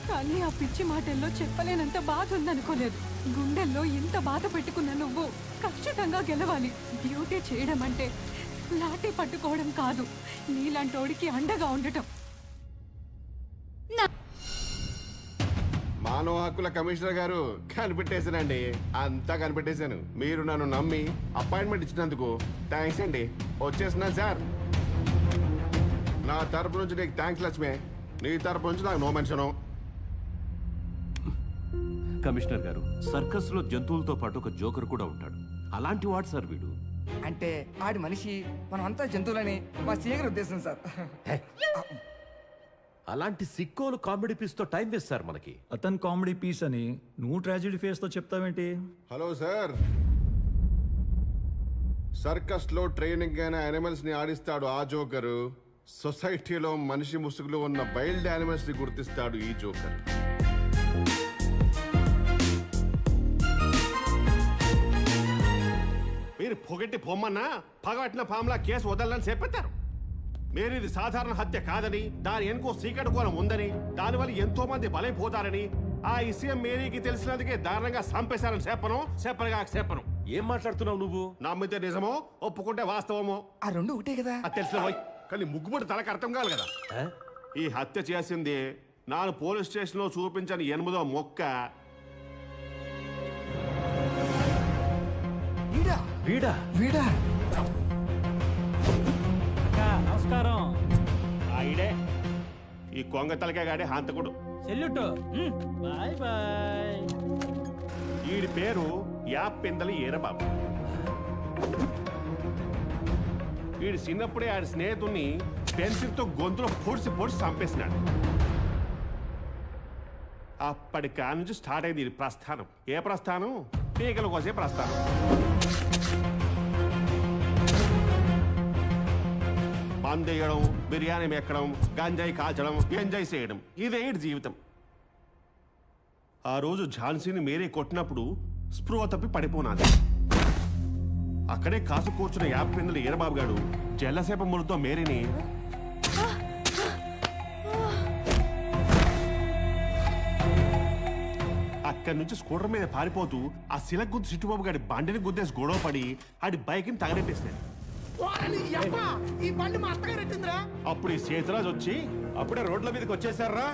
కానీ ఆ పిచ్చి మాటల్లో చెప్పలేనంత బాధ ఉందనుకోలేదు. గుండెల్లో ఇంత బాధ పెట్టుకున్న నువ్వు ఖచ్చితంగా గెలవాలి. డ్యూటీ చేయడం అంటే లాఠీ పట్టుకోవడం కాదు, నీలాంటోడికి అండగా ఉండటం. మానవ హక్కుల కమిషనర్ గారు, కనిపెట్టేశానండి. అంతా కనిపెట్టేశాను. మీరు నన్ను నమ్మి అపాయింట్మెంట్ ఇచ్చినందుకు థ్యాంక్స్ అండి. వచ్చేస్తున్నాను సార్. నా తరపు నుంచి నీకు థ్యాంక్స్ లక్ష్మి. నీ తరపు నుంచి నాకు నో మెన్షను. కమిషనర్ గారు, సర్కస్ లో జంతువులతో పాటు ఒక జోకర్ కూడా ఉంటాడు. అలాంటి వాడు సార్ వీడు. అంటే ఆడి మనిషి, మనం అంతా జంతువులని మా సీగర్ ఉద్దేశం సార్. అలాంటి సిక్కోలు కామెడీ పీస్ తో టైం వేస్ట్ సార్ మనకి. అతను కామెడీ పీస్ అని నువ్వు ట్రాజెడీ ఫేస్ తో చెప్తావేంటి? హలో సార్, సర్కస్ లో ట్రైనింగ్ అయిన యానిమల్స్ ని ఆడిస్తాడు ఆ జోకరు. సొసైటీలో మనిషి ముసుగులో ఉన్న వైల్డ్ యానిమల్స్ ని గుర్తిస్తాడు ఈ జోకర్. మీరు పొగట్టి పొమ్మన్నా పగబట్టిన పాములా కేసు వదలని చెప్పేస్తారు. మీరు ఇది సాధారణ హత్య కాదని, దాని వెనుకో సీక్రెట్ కోణం ఉందని, దానివల్ల ఎంతో మంది బలైపోతారని, ఆ విషయం మేరీకి తెలిసినందుకే దారుణంగా చంపేశారని చెప్పను. ఏం మాట్లాడుతున్నావు నువ్వు? నమ్మితే నిజమో, ఒప్పుకుంటే వాస్తవమో. ఆ రెండు ఒకటే కదా. అది తెలిసిన పోయి, కానీ ముగ్గుపడి తలకు అర్థం కాదు కదా. ఈ హత్య చేసింది నాను పోలీస్ స్టేషన్ లో చూపించని 8వ మొక్క. వీడా నమస్కారం. ఈ కొంగ తలకే గాడి హంతకుడు. Bye bye. వీడి పేరు యాప్పిందలి ఈరబాబు. వీడు చిన్నప్పుడే ఆడి స్నేహితుడిని పెన్సిల్తో గొంతులో పొడిచి చంపేసినాడు. అప్పటి కాడి నుంచి స్టార్ట్ అయింది ఇది ప్రస్థానం. ఏ ప్రస్థానం? పీకల కోసే ప్రస్థానం. మందేయడం, బిర్యానీ మెక్కడం, గంజాయి కాల్చడం, ఎంజాయ్ చేయడం, ఇదే జీవితం. ఆ రోజు ఝాన్సీని మేరీ కొట్టినప్పుడు స్పృహ తప్పి పడిపోనాది. అక్కడే కాసు కూర్చున్న యాప్పిందల ఈరబాబు గారు జల్లసేప ముళ్ళతో మేరీని అక్కడి నుంచి స్కూటర్ మీద పారిపోతూ ఆ శిల గుద్దు చిట్టుబాబు గారి బండిని గుద్దేసి గొడవ పడి ఆడి బైక్ని తగలెట్టేసినాడు. అప్పుడు ఈ సేతురాజ్ వచ్చి అప్పుడే రోడ్ల మీదకి వచ్చేసారా?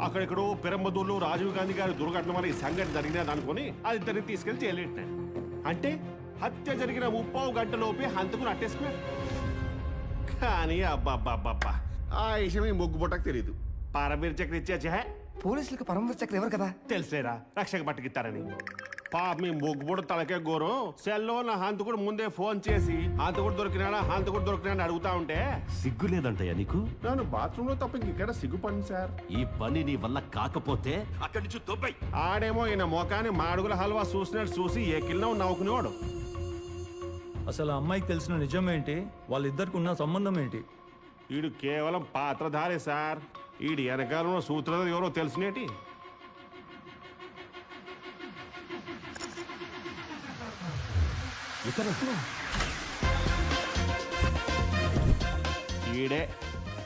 అక్కడెక్కడో పెరంబదూరులో రాజీవ్ గాంధీ గారి దుర్ఘటన వల్ల ఈ సంఘటన జరిగినది అనుకుని అది ఇద్దరిని తీసుకెళ్లి జైలుపెట్టినాడు. అంటే హత్య జరిగిన 30 గంటలోపే హంతకుని అట్టేసుకున్నాడు. కానీ అబ్బాబ్బాబ్బా, ఆ విషయం ఈ ముగ్గు బుట్టకు తెలియదు. పరమవీర చక్ర ఇచ్చే పోలీసులకు పరమవీర చక్ర ఎవరు కదా తెలిసేరా, రక్షక పట్టుకిస్తారని. పాప మీ ముగ్గుబుడు తలకే గోరు సెల్లో నా హంతకుడు ముందే ఫోన్ చేసి హంతకుడు దొరికినాడా అడుగుతా ఉంటే సిగ్గు లేదంటయ్యా నీకు? నన్ను బాత్రూమ్ లో తప్ప ఇంకెక్కడ సిగ్గుపడింది సార్. ఈ పని నీ వల్ల కాకపోతే అక్కడి నుంచి దొబ్బై. ఆడేమో ఈయన మోకాన్ని మాడుగుల హల్వా చూసినట్టు చూసి ఏ కిల్లో నవ్వుకునేవాడు. అసలు ఆ అమ్మాయికి తెలిసిన నిజం ఏంటి? వాళ్ళిద్దరికి ఉన్న సంబంధం ఏంటి? వీడు కేవలం పాత్రధారే సార్. వీడి వెనకాలంలో సూత్రధారి ఎవరో తెలిసినేటి. ఈడే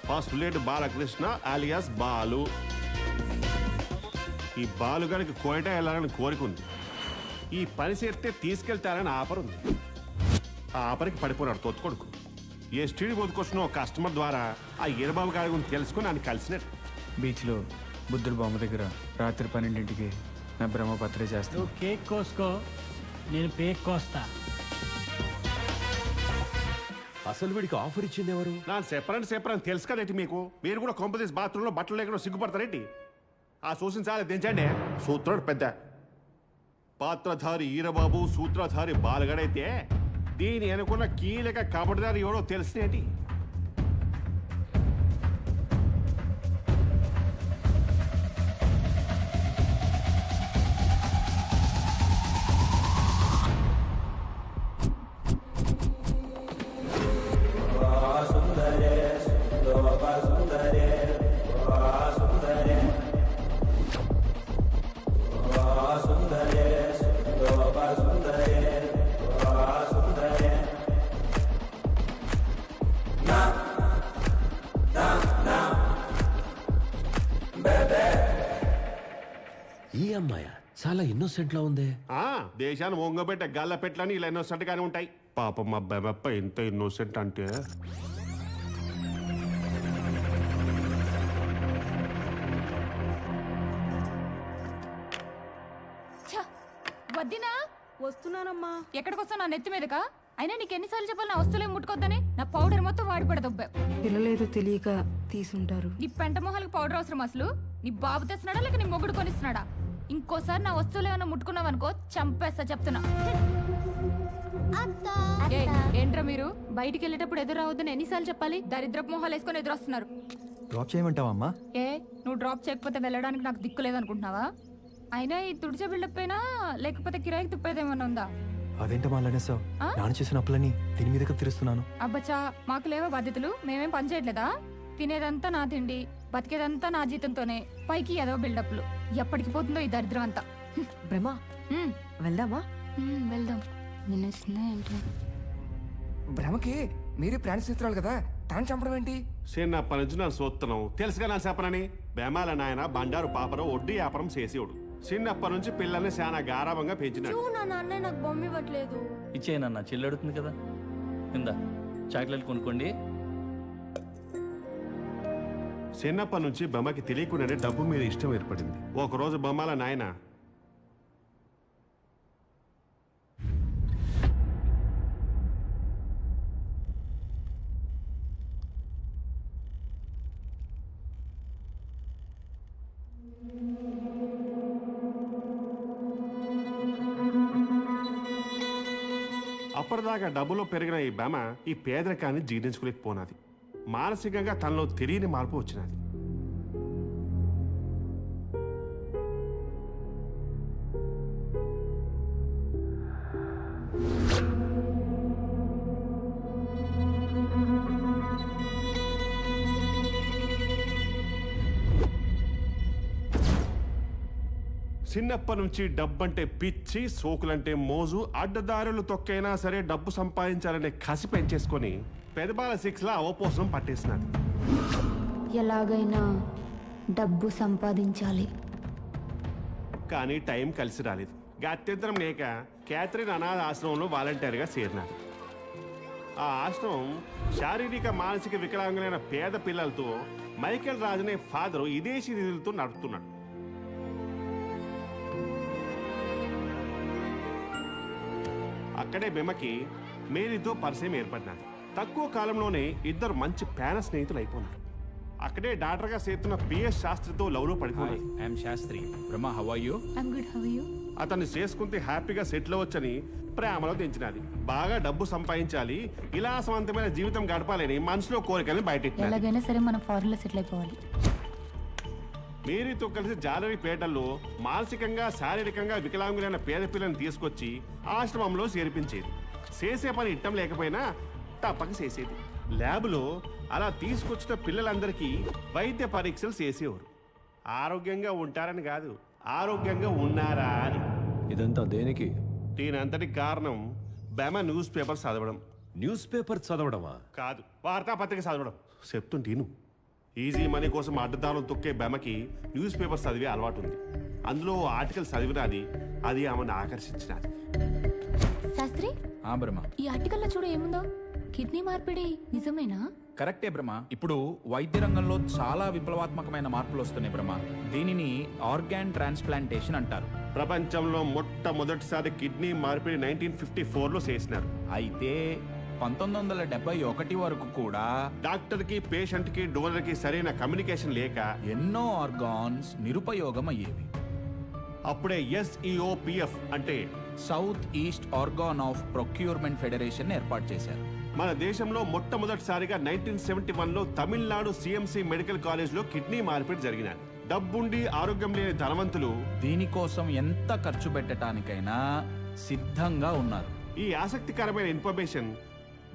పసుపులేటి బాలకృష్ణ ఆలియాస్ బాలు. ఈ బాలుగానికి కోయట వెళ్ళాలని కోరికుంది. ఈ పని చేస్తే తీసుకెళ్తారని ఆఫర్ ఉంది. ఆ ఆఫర్కి పడిపోయినాడు తొత్తుకొడుకు. ఎస్టీడీ బోధుకొచ్చిన కస్టమర్ ద్వారా ఆ ఈరబాబు గారి గురించి తెలుసుకుని నన్ను కలిసినట్టు. బీచ్లో బుద్ధుడు బొమ్మ దగ్గర రాత్రి 12ంటికి నా బ్రహ్మపత్రి చేస్తాను. కేక్ కోసుకో, నేను పేక్ కోస్తా. అసలు వీడికి ఆఫర్ ఇచ్చింది ఎవరు? నా సెపరేట్ తెలుసు కదేంటి మీకు? మీరు కూడా కొంపదీసి బాత్రూంలో బట్టలు లేకుండా సిగ్గుపడతారేంటి? ఆ సూచన చాలా దించండి. సూత్రుడు పెద్ద. పాత్రధారి ఈరబాబు సూత్రధారి బాలగడైతే దీని అనుకున్న కీలక కబడ్దారి ఎవడో తెలిసినేటి. ఈ అమ్మాయ చాలా ఇన్నోసెంట్ లా ఉంది. దేశాన్ని ఒంగబెట్టే గల్ల పెట్లని ఇలా ఇన్నోసెంట్ గానే ఉంటాయి. పాపం మా బెమప్ప ఎంత ఇన్నోసెంట్ అంటే వద్దినా వస్తున్నానమ్మా. ఎక్కడికి వస్తావు? నా నెత్తి మీదకా? అయినా నీకు ఎన్నిసార్లు చెప్పాలి నా వస్తువులేం ముట్టుకొద్దని? నా పౌడర్ మొత్తం వాడి పడదొబ్బా. పిల్లలేదో తెలియక తీసుంటారు. నీ పెంట మొహాలకు పౌడర్ అవసరం అసలు? నీ బాబు తెస్తున్నాడా లేక నీ మొగుడు కొనిస్తున్నాడా? ఇంకోసారి నా వస్తువులు ఏమన్నా ముట్టుకున్నావు అనుకో చంపేస్తా చెప్తున్నా. ఏంట్రా మీరు బయటికి వెళ్ళేటప్పుడు ఎదురు రావద్దని ఎన్నిసార్లు చెప్పాలి? దరిద్రపు మొహాలు వేసుకొని ఎదురొస్తున్నారు. డ్రాప్ చేయమంటావా అమ్మా? నువ్వు డ్రాప్ చేయకపోతే వెళ్ళడానికి నాకు దిక్కు లేదనుకుంటున్నావా? అయినా ఈ తుడిచే బిల్డప్పైనా లేకపోతే కిరాయికి తుప్పేదేమన్నా ఉందా? అదేంటమ్మా అలానేసావు? నాన్న చేసిన అప్పులని దీని మీదకి తీరుస్తున్నాను. అబ్బచ్చా, మాకు లేవా బాధ్యతలు? మేమేం పని చేయట్లేదా? తినేదంతా నా తిండి, బతికేదంతా నా జీతంతోనే, పైకి ఏదో బిల్డప్లు. ఎప్పటికి పోతుందో ఈ దరిద్రం అంతా. బ్రహ్మ వెళ్దామా? వెళ్దాం. ఏంటో భ్రమకి మీరే ప్రాణ స్నేహితురాలు కదా, తాను చంపడం ఏంటి? చిన్నప్పటి నుంచి నన్ను చూస్తున్నాం తెలుసుగా నా చెప్పనని. బేమాల నాయన బండారు పాపరం వడ్డీ వ్యాపారం చేసేవాడు. చిన్నప్పటి నుంచి పిల్లల్ని చాలా గారాభంగా పెంచినాడు. నాన్న నాకు బొమ్మ ఇవ్వట్లేదు. ఇచ్చేయనన్నా, చెల్లెడుతుంది కదా. ఇందా చాక్లెట్ కొనుక్కోండి. చిన్నప్పటి నుంచి బొమ్మకి తెలియకుండానే డబ్బు మీద ఇష్టం ఏర్పడింది. ఒకరోజు బొమ్మల నాయన అప్పటిదాకా డబ్బులో పెరిగిన ఈ బెమ ఈ పేదరికాన్ని జీర్ణించుకోలేకపోయినది. మానసికంగా తనలో తెలియని మార్పు వచ్చినది. చిన్నప్పటి నుంచి డబ్బంటే పిచ్చి, సోకులంటే మోజు, అడ్డదారులు తొక్కైనా సరే డబ్బు సంపాదించాలనే కసి పెంచేసుకొని పెదబాల 6లా అవపోసం పట్టేసినాడు. ఎలాగైనా డబ్బు సంపాదించాలి. కానీ టైం కలిసి రాలేదు. గత్యంతరం లేక క్యాథరిన్ అనాథ ఆశ్రమంలో వాలంటీర్గా చేరినాడు. ఆ ఆశ్రమం శారీరక మానసిక వికలాంగులైన పేద పిల్లలతో మైకేల్ రాజునే ఫాదరు విదేశీ నిధులతో నడుపుతున్నాడు. అక్కడే బెమకి మేరీతో పరిచయం ఏర్పడినది. తక్కువ కాలంలోనే ఇద్దరు మంచి పేన స్నేహితులు అయిపోయినారు. అక్కడే డాక్టర్గా చేస్తున్న పిఎస్ శాస్త్రితో లవ్లో పడిపోయారు. Shastri Brahma, how are you? I am good, how are you? అతన్ని చేసుకుంటే హ్యాపీగా సెటిల్ అవ్వచ్చని ప్రేమలో తెంచినది. బాగా డబ్బు సంపాదించాలి, విలాసవంతమైన జీవితం గడపాలని మనసులో కోరికల్ని బయటెట్టినది. ఎలాగైనా సరే మనం ఫారెన్ లో సెటిల్ అయిపోవాలి. మేరీతో కలిసి జాలరీపేటల్లో మానసికంగా శారీరకంగా వికలాంగులైన పేద పిల్లల్ని తీసుకొచ్చి ఆశ్రమంలో చేర్పించేది. చేసే పని ఇట్టం లేకపోయినా తప్పక చేసేది. ల్యాబ్లో అలా తీసుకొచ్చిన పిల్లలందరికీ వైద్య పరీక్షలు చేసేవారు. ఆరోగ్యంగా ఉంటారని కాదు, ఆరోగ్యంగా ఉన్నారా అని. ఇదంతా దేనికి? దీనంతటి కారణం బెమ న్యూస్ పేపర్ చదవడం. న్యూస్ పేపర్ చదవడమా? కాదు, వార్తాపత్రిక చదవడం. చెప్తుంటేను. ఈజీ మనీ కోసం అడ్డదారులు తొక్కే బెమకి న్యూస్ పేపర్ చదివే అలవాటు ఉంది. అందులో ఆర్టికల్ చదివినది అది ఆమెను ఆకర్షించినది. శాస్త్రి, ఈ ఆర్టికల్లో చూడు ఏముందో. కిడ్నీ మార్పిడి నిజమేనా? కరెక్టే బ్రహ్మ. ఇప్పుడు వైద్య రంగంలో చాలా విప్లవాత్మకమైన మార్పులు వస్తున్నాయి బ్రహ్మ. దీనిని ఆర్గాన్ ట్రాన్స్ప్లాంటేషన్ అంటారు. ప్రపంచంలో మొట్టమొదటిసారి కిడ్నీ మార్పిడి 1954లో చేసినారు. అయితే 1971 వరకు కూడా డాక్టర్ కి పేషెంట్ కి డోనర్ కి సరైన కమ్యూనికేషన్ లేక ఎన్నో ఆర్గాన్స్ నిరుపయోగం అయ్యేవి. అప్పుడే SEOPF అంటే south east organ of procurement federation ఏర్పాటు చేశారు. మన దేశంలో మొట్టమొదటిసారిగా 1971లో తమిళనాడు CMC మెడికల్ కాలేజ్ లో కిడ్నీ మార్పిడి జరిగినది. డబ్బుండి ఆరోగ్యం లేని ధనవంతులు దీనికోసం ఎంత ఖర్చు పెట్టడానికైనా సిద్ధంగా ఉన్నారు. ఈ ఆసక్తికరమైన ఇన్ఫర్మేషన్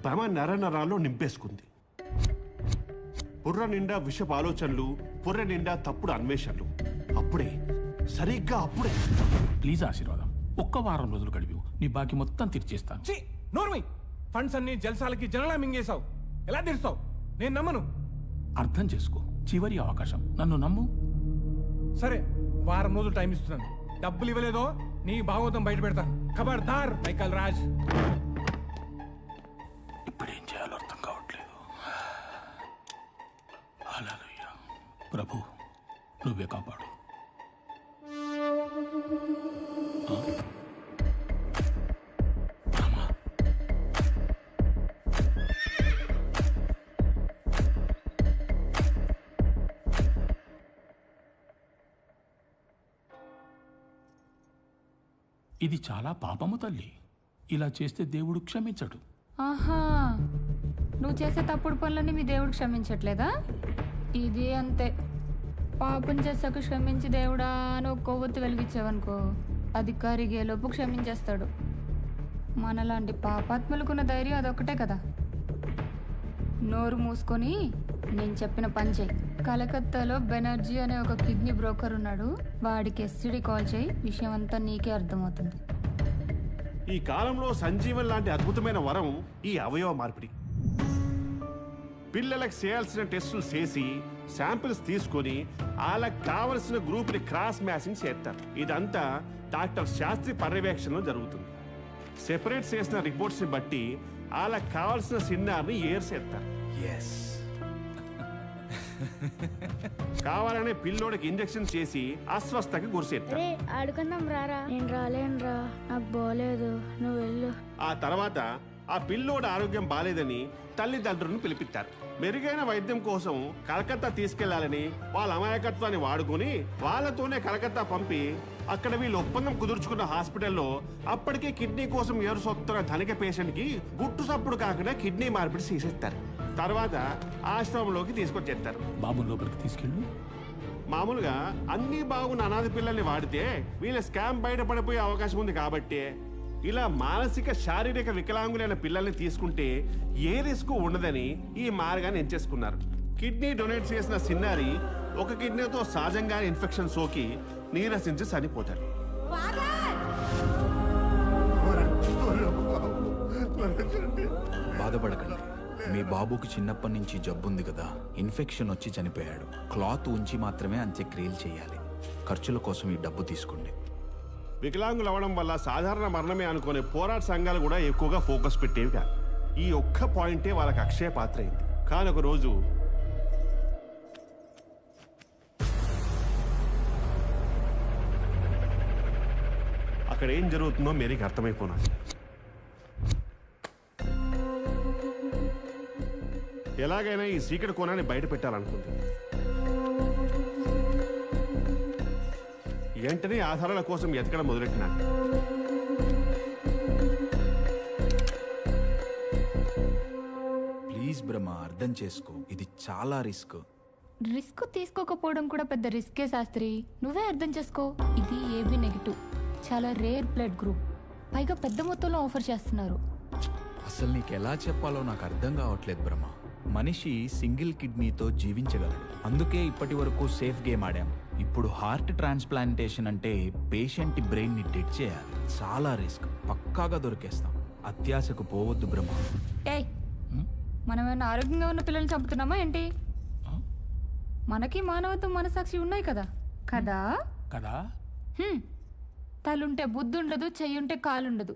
భ్రమ నరనరాల్లో నింపేసుకుంది. బుర్ర నిండా విషపు ఆలోచనలు, బుర్ర నిండా తప్పుడు అన్వేషణలు. అప్పుడే సరిగ్గా అప్పుడే ప్లీజ్ ఆశీర్వాదం, ఒక్క వారం రోజులు గడిపి నీ బాకీ మొత్తం తీర్చేస్తాను. నోర్మి, ఫండ్స్ అన్ని జల్సాలకి జనలా మింగేశావు. ఎలా తీరుస్తావు? నేను నమ్మను. అర్థం చేసుకో, చివరి అవకాశం, నన్ను నమ్ము. సరే, వారం రోజులు టైం ఇస్తున్నాను. డబ్బులు ఇవ్వలేదో నీ భాగవతం బయట పెడతాను. ఖబర్దార్ మైకల్ రాజ్. ఇప్పుడేం చేయాలో అర్థం కావట్లేదు. హల్లెలూయా. ప్రభు, నువ్వే కాపాడు. ఇది చాలా పాపము తల్లి. ఇలా చేస్తే దేవుడు క్షమించడు. ఆహా, నువ్వు చేసే తప్పుడు పనులన్నీ మీ దేవుడు క్షమించట్లేదా? ఇది అంతే. పాపం చేసాక క్షమించి దేవుడా అని ఒక కొవ్వొత్తి వెలిగించావనుకో, అది కరిగేలోపు క్షమించేస్తాడు. మనలాంటి పాపాత్ములకున్న ధైర్యం అదొక్కటే కదా. నోరు మూసుకొని నేను చెప్పిన పని చేయి. కలకత్తాలో బెనర్జీ అనే ఒక కిడ్నీ బ్రోకర్ ఉన్నాడు. వాడికి STD కాల్ చేయి, విషయం అంతా నీకే అర్థమవుతుంది. ఈ కాలంలో సంజీవన్ లాంటి అద్భుతమైన వరం ఈ అవయవ మార్పిడి. పిల్లలకు చేయాల్సిన టెస్టులు చేసి శాంపిల్స్ తీసుకొని వాళ్ళకి కావలసిన గ్రూప్ని క్రాస్ మ్యాచింగ్ చేస్తారు. ఇదంతా డాక్టర్ శాస్త్రి పర్యవేక్షణలో జరుగుతుంది. సెపరేట్ చేసిన రిపోర్ట్స్ని బట్టి వాళ్ళకి కావాల్సిన సిన్నార్ని ఏర్చేస్తారు. కావాలనే పిల్లోడికి ఇంజెక్షన్ చేసి అస్వస్థకి గురిసేస్తారు. ఆడుకుందాం రారా. నేను రాలేనురా, నాకు బాలేదు, నువ్వు వెళ్ళు. ఆ తర్వాత ఆ పిల్లోడి ఆరోగ్యం బాలేదని తల్లిదండ్రులను పిలిపిస్తారు. మెరుగైన వైద్యం కోసం కలకత్తా తీసుకెళ్లాలని వాళ్ళ అమాయకత్వాన్ని వాడుకొని వాళ్ళతోనే కలకత్తా పంపి అక్కడ వీళ్ళు ఒప్పందం కుదుర్చుకున్న హాస్పిటల్లో అప్పటికే కిడ్నీ కోసం ఏరుసొత్తున్న ధనిక పేషెంట్ కి గుట్టు సప్పుడు కాకుండా కిడ్నీ మార్పిడి చేసేస్తారు. తర్వాత ఆశ్రమంలోకి తీసుకొచ్చేస్తారు. బాబు లోపలికి తీసుకెళ్ళు. మామూలుగా అన్ని బాగున్న అనాథ పిల్లల్ని వాడితే వీళ్ళ స్కామ్ బయటపడిపోయే అవకాశం ఉంది కాబట్టి ఇలా మానసిక శారీరక వికలాంగులైన పిల్లల్ని తీసుకుంటే ఏ రిస్క్ ఉండదని ఈ మార్గాన్ని ఎంచేసుకున్నారు. కిడ్నీ డొనేట్ చేసిన సిన్నారి ఒక కిడ్నీతో సహజంగా ఇన్ఫెక్షన్ సోకి నీరసించి చనిపోతారు. బాధపడకండి, మీ బాబుకు చిన్నప్పటి నుంచి జబ్బుంది కదా, ఇన్ఫెక్షన్ వచ్చి చనిపోయాడు. క్లాత్ ఉంచి మాత్రమే అంత్యక్రియలు చేయాలి. ఖర్చుల కోసం ఈ డబ్బు తీసుకోండి. వికలాంగులు అవ్వడం వల్ల సాధారణ మరణమే అనుకునే పోరాట సంఘాలు కూడా ఎక్కువగా ఫోకస్ పెట్టేవి కాదు. ఈ ఒక్క పాయింటే వాళ్ళకి అక్షయ పాత్ర అయింది. కానీ ఒక రోజు అక్కడ ఏం జరుగుతుందో మేరీకి అర్థమైపోయినది. ఎలాగైనా ఈ సీక్రెట్ కోణాన్ని బయట పెట్టాలనుకుంది. వెంటనే ఆధారాల కోసం ఎతకడం మొదలెట్టినాడు. ప్లీజ్ బ్రహ్మ, అర్థం చేసుకో, ఇది చాలా రిస్క్. రిస్క్ తీసుకోకపోవడం కూడా పెద్ద రిస్కే శాస్త్రి, నువ్వే అర్థం చేసుకో. ఇది AB నెగిటివ్, చాలా రేర్ బ్లడ్ గ్రూప్, పైగా పెద్ద మొత్తంలో ఆఫర్ చేస్తున్నారు. అసలు నీకు ఎలా చెప్పాలో నాకు అర్థం కావట్లేదు బ్రహ్మ. మనిషి సింగిల్ కిడ్నీతో జీవించగలడు, అందుకే ఇప్పటి వరకు సేఫ్ గేమ్ ఆడాం. ఇప్పుడు హార్ట్ ట్రాన్స్ప్లాంటేషన్ అంటే పేషెంట్ బ్రెయిన్ ని డెడ్ చేయాలి. చాలా రిస్క్, పక్కాగా దొరికేస్తాం. అత్యాశకు పోవద్దు బ్రహ్మ. ఏయ్, మనం ఏమైనా ఆరోగ్యంగా ఉన్న పిల్లల్ని చంపుతున్నామా ఏంటి? మనకి మానవత్వం, మనసాక్షి ఉన్నాయి కదా కదా కదా. తలుంటే బుద్ధి ఉండదు, చెయ్యుంటే కాలుండదు.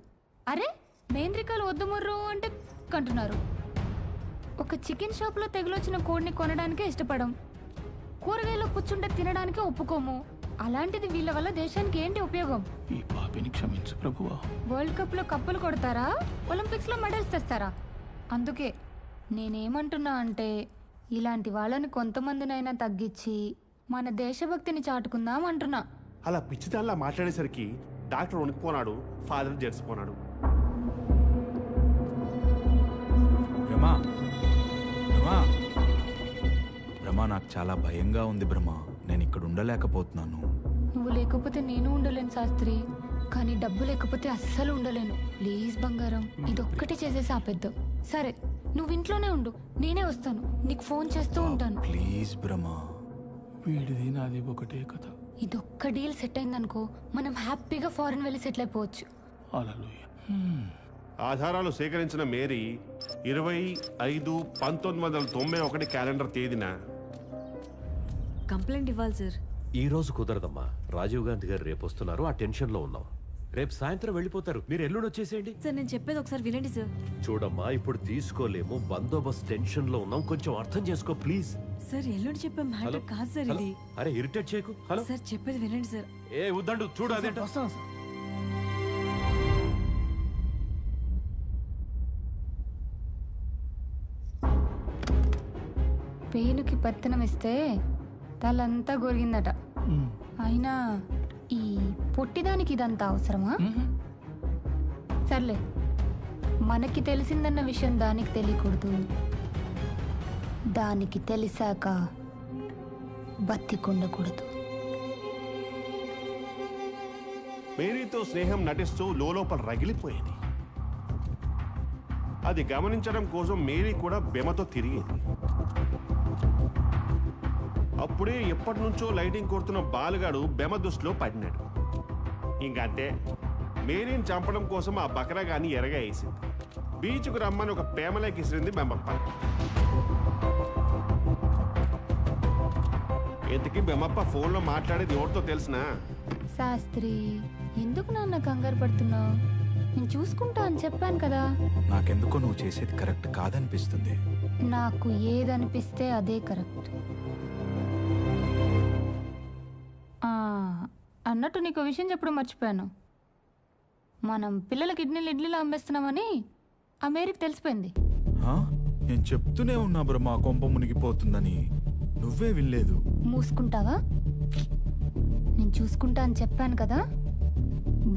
అరే, మేంద్రికాలు వద్దు ముర్రు అంటే కంటున్నారు. ఒక చికెన్ షాప్లో తెగులొచ్చిన కోడిని కొనడానికే ఇష్టపడం, కూరగాయలో కూర్చుంటే తినడానికే ఒప్పుకోము. అలాంటిది వీళ్ళ వల్ల దేశానికి ఏంటి ఉపయోగం? ఈ పాపిని క్షమించు ప్రభువా. వరల్డ్ కప్ లో కప్పులు కొడతారా, ఒలింపిక్స్ లో మెడల్స్ తెస్తారా? అందుకే నేనేమంటున్నా అంటే, ఇలాంటి వాళ్ళని కొంతమందినైనా తగ్గించి మన దేశభక్తిని చాటుకుందాం అంటున్నా. అలా పిచ్చిదానిలా మాట్లాడేసరికి డాక్టర్ వణుకుపోనాడు, ఫాదర్ జడిసిపోనాడు. బ్రహ్మా బ్రహ్మా బ్రహ్మా నాకు చాలా భయంగా ఉంది బ్రహ్మా. నేను ఇక్కడ ఉండలేకపోతున్నాను. నువ్వు లేకపోతే నేను ఉండలేను శాస్త్రి, కానీ డబ్బు లేకపోతే అస్సలు ఉండలేను. ప్లీజ్ బంగారం, ఇదొక్కటి చేసేసి ఆపేద్దాం. సరే, నువ్వు ఇంట్లోనే ఉండు, నేనే వస్తాను, నీకు ఫోన్ చేస్తూ ఉంటాను. ప్లీజ్ బ్రహ్మా. వీడిది నాది ఒకటే కథ. ఇదొక్క డీల్ సెట్ అయిందనుకో, మనం హ్యాపీగా ఫారెన్ వెళ్ళి సెటిల్ అయిపోవచ్చు. హల్లెలూయా. ఆధారాలు సేకరించిన మేరీ 25/1991 క్యాలెండర్ తేదీన కంప్లైంట్ ఇవ్వాలి సార్. ఈ రోజు కుదరదమ్మా. రాజీవ్ గాంధీ గారు రేపు వస్తున్నారు, ఆ టెన్షన్ లో ఉన్నాం. రేపు సాయంత్రం వెళ్ళిపోతారు, మీరు ఎల్లుండి వచ్చేసేయండి. సార్ నేను చెప్పేది ఒకసారి వినండి సార్. చూడమ్మా, ఇప్పుడు తీసుకోలేము, బందోబస్తు టెన్షన్ లో ఉన్నాం, కొంచెం అర్థం చేసుకో ప్లీజ్. సార్ ఎల్లుండి చెప్పే మ్యాటర్ కాదు సార్ ఇది. అరే ఇరిటేట్ చేయకు. హలో సార్ చెప్పేది వినండి సార్. ఏ వద్దండు, చూడు అదేంట. పేనుకి పత్తనం ఇస్తే తలంతా గొరిగిందట. అయినా ఈ పొట్టిదానికి ఇదంతా అవసరమా? సర్లే, మనకి తెలిసిందన్న విషయం దానికి తెలియకూడదు. దానికి తెలిసాక బతికుండకూడదు. మేరీతో స్నేహం నటిస్తూ లోపల రగిలిపోయేది. అది గమనించడం కోసం మేరీ కూడా బెమతో తిరిగేది. అప్పుడే ఎప్పటి నుంచో లైటింగ్ కొడుతున్న బాలుగాడు బెమ దృష్టిలో పడినాడు. ఇంకంతే, మేరీని చంపడం కోసం ఆ బకరాగాన్ని ఎరగా వేసింది. బీచ్కు రమ్మని ఒక పేమలేకి ఇసిరింది బెమ్మప్ప. ఇంతకీ బెమ్మప్ప ఫోన్లో మాట్లాడేది ఎవరితో తెలిసినా? శాస్త్రి, ఎందుకు నాన్న కంగారు పడుతున్నావు? నేను చూసుకుంటా అని చెప్పాను కదా. నాకెందుకో నువ్వు చేసేది కరెక్ట్ కాదనిపిస్తుంది. నాకు ఏదనిపిస్తే అదే కరెక్ట్. అన్నట్టు నీకు విషయం చెప్పడం మర్చిపోయాను. మనం పిల్లల కిడ్నీలు ఇడ్లీలో అమ్మేస్తున్నామని ఆ మేరీకి తెలిసిపోయింది. నేను చెప్తూనే ఉన్నా బ్రహ్మ, కొంప మునిగిపోతుందని. నువ్వే వినలేదు. మూసుకుంటావా? నేను చూసుకుంటా అని చెప్పాను కదా.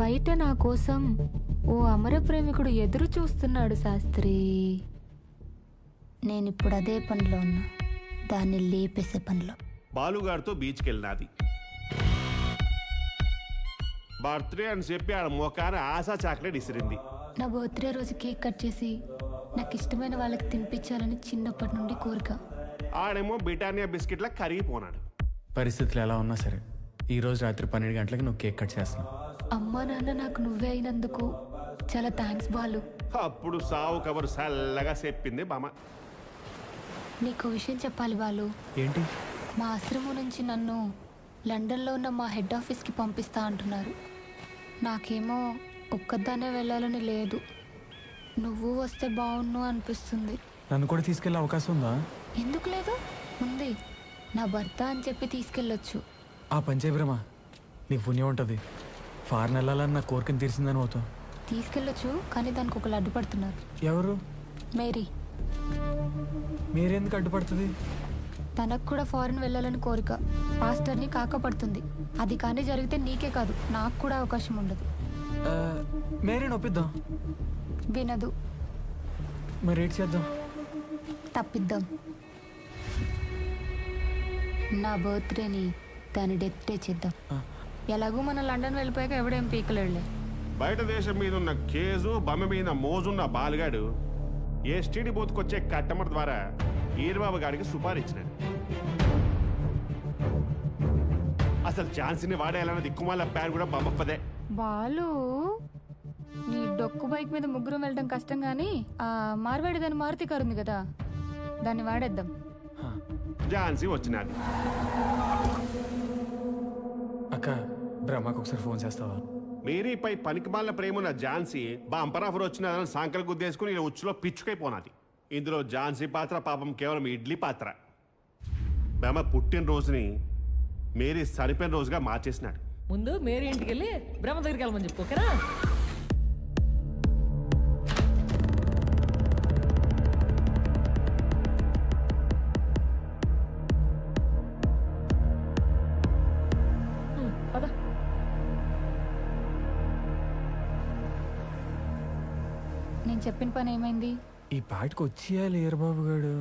బయట నా కోసం ఓ అమర ప్రేమికుడు ఎదురు చూస్తున్నాడు శాస్త్రి. నేనిప్పుడు అదే పనిలో ఉన్నా, దాన్ని లేపేసే పనిలో. బాలుగారితో బీచ్కి వెళ్ళినది. బర్త్డే అని చెప్పి ఆడ మోకాన ఆశా చాక్లెట్ ఇసిరింది. నా బర్త్డే రోజు కేక్ కట్ చేసి నాకు ఇష్టమైన వాళ్ళకి తినిపించాలని చిన్నప్పటి నుండి కోరిక. ఆడేమో బ్రిటానియా బిస్కెట్ల కరిగిపోనాడు. పరిస్థితులు ఎలా ఉన్నా సరే ఈ రోజు రాత్రి 12 గంటలకు నువ్వు కేక్ కట్ చేస్తున్నావు. అమ్మా నాన్న నాకు నువ్వే అయినందుకు చాలా థ్యాంక్స్ బాలు. అప్పుడు సావు కబరు చల్లగా చెప్పింది బామ్మ. నీకు విషయం చెప్పాలి బాలు. ఏంటి? మా ఆశ్రమం నుంచి నన్ను లండన్లో ఉన్న మా హెడ్ ఆఫీస్కి పంపిస్తా అంటున్నారు. నాకేమో ఒక్కదానే వెళ్ళాలని లేదు. నువ్వు వస్తే బాగున్ను అనిపిస్తుంది. నన్ను కూడా తీసుకెళ్ళే అవకాశం ఉందా? ఎందుకు లేదు, ఉంది. నా భర్త అని చెప్పి తీసుకెళ్ళొచ్చు. ఆ పంచే బ్రహ్మ, నీకు పుణ్యం ఉంటుంది. ఫారెన్ వెళ్ళాలని నా కోరికను తీర్చిందని అవుతావు. తీసుకెళ్ళొచ్చు, కానీ దానికి ఒకళ్ళు అడ్డుపడుతున్నారు. ఎవరు? మేరీ. మీరెందుకు అడ్డుపడుతుంది? తనకు కూడా ఫారెన్ వెళ్ళాలని కోరిక. పాస్టర్ని కాకపడుతుంది. అది కానీ జరిగితే నీకే కాదు, నాకు కూడా అవకాశం ఉండదు. మేరీని ఒప్పిద్దాం. వినదు. మరి ఏంటి చేద్దాం? తప్పిద్దాం. నా బర్త్డేని దాని డెత్ డే చేద్దాం. ఎలాగూ మన లండన్ వెళ్ళిపోయాక ఎవడేం పీకలేడులే. బయట దేశం మీద ఉన్న కేజు బమ్మ మీద మోజున్న బాలుగాడు ఎస్టీడీ బూత్కొచ్చే కట్టమర్ ద్వారా ఈరబాబు గారికి సుపారిచ్చినాడు. అసలు ఛాన్సీని వాడేయాలన్న దిక్కుమాల ప్లాన్ కూడా బమ్మప్పదే. బాలు, నీ డొక్కు బైక్ మీద ముగ్గురు వెళ్ళడం కష్టం, కానీ ఆ మార్వాడి దాని మారుతి కారు ఉంది కదా, దాన్ని వాడేద్దాం. ఝాన్సీ వచ్చినాడు. అక్క, బ్రహ్మకు ఒకసారి ఫోన్ చేస్తావా? మేరీపై పనికిమాలిన ప్రేమున్న ఝాన్సీ బంపర్ ఆఫర్ వచ్చిన సాంకలు గుద్దేసుకుని ఇలా ఉచ్చులో పిచ్చుకైపోనాది. ఇందులో ఝాన్సీ పాత్ర పాపం కేవలం ఇడ్లీ పాత్ర. బెమ పుట్టినరోజుని మేరీ చనిపోయిన రోజుగా మార్చేసినాడు. ముందు మేరీ ఇంటికి వెళ్ళి బ్రహ్మ దగ్గరికి వెళ్ళమని చెప్పు, ఓకేనా? పద. నేను చెప్పిన పని ఏమైంది? ఈ పాటికి వచ్చేయాలి ఏరబాబు గారు.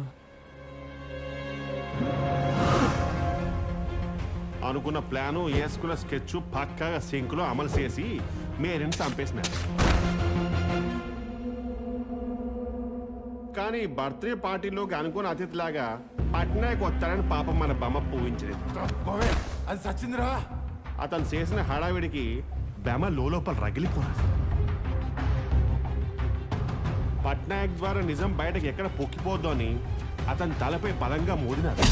అనుకున్న ప్లాను వేసుకున్న స్కెచ్ పక్కాగా సింక్ లో అమలు చేసి మేరీని చంపేసినారు. కానీ బర్త్డే పార్టీలోకి అనుకున్న అతిథిలాగా పట్నాయక్ వస్తారని పాపం మన బొమ్మ పూవించలేదు. అది సచ్చిందిరా. అతను చేసిన హడావిడికి బెమ లోపల రగిలిపోరాదు. పట్నాయక్ ద్వారా నిజం బయటకు ఎక్కడ పొక్కిపోద్దు అని అతని తలపై బలంగా మోదినారు.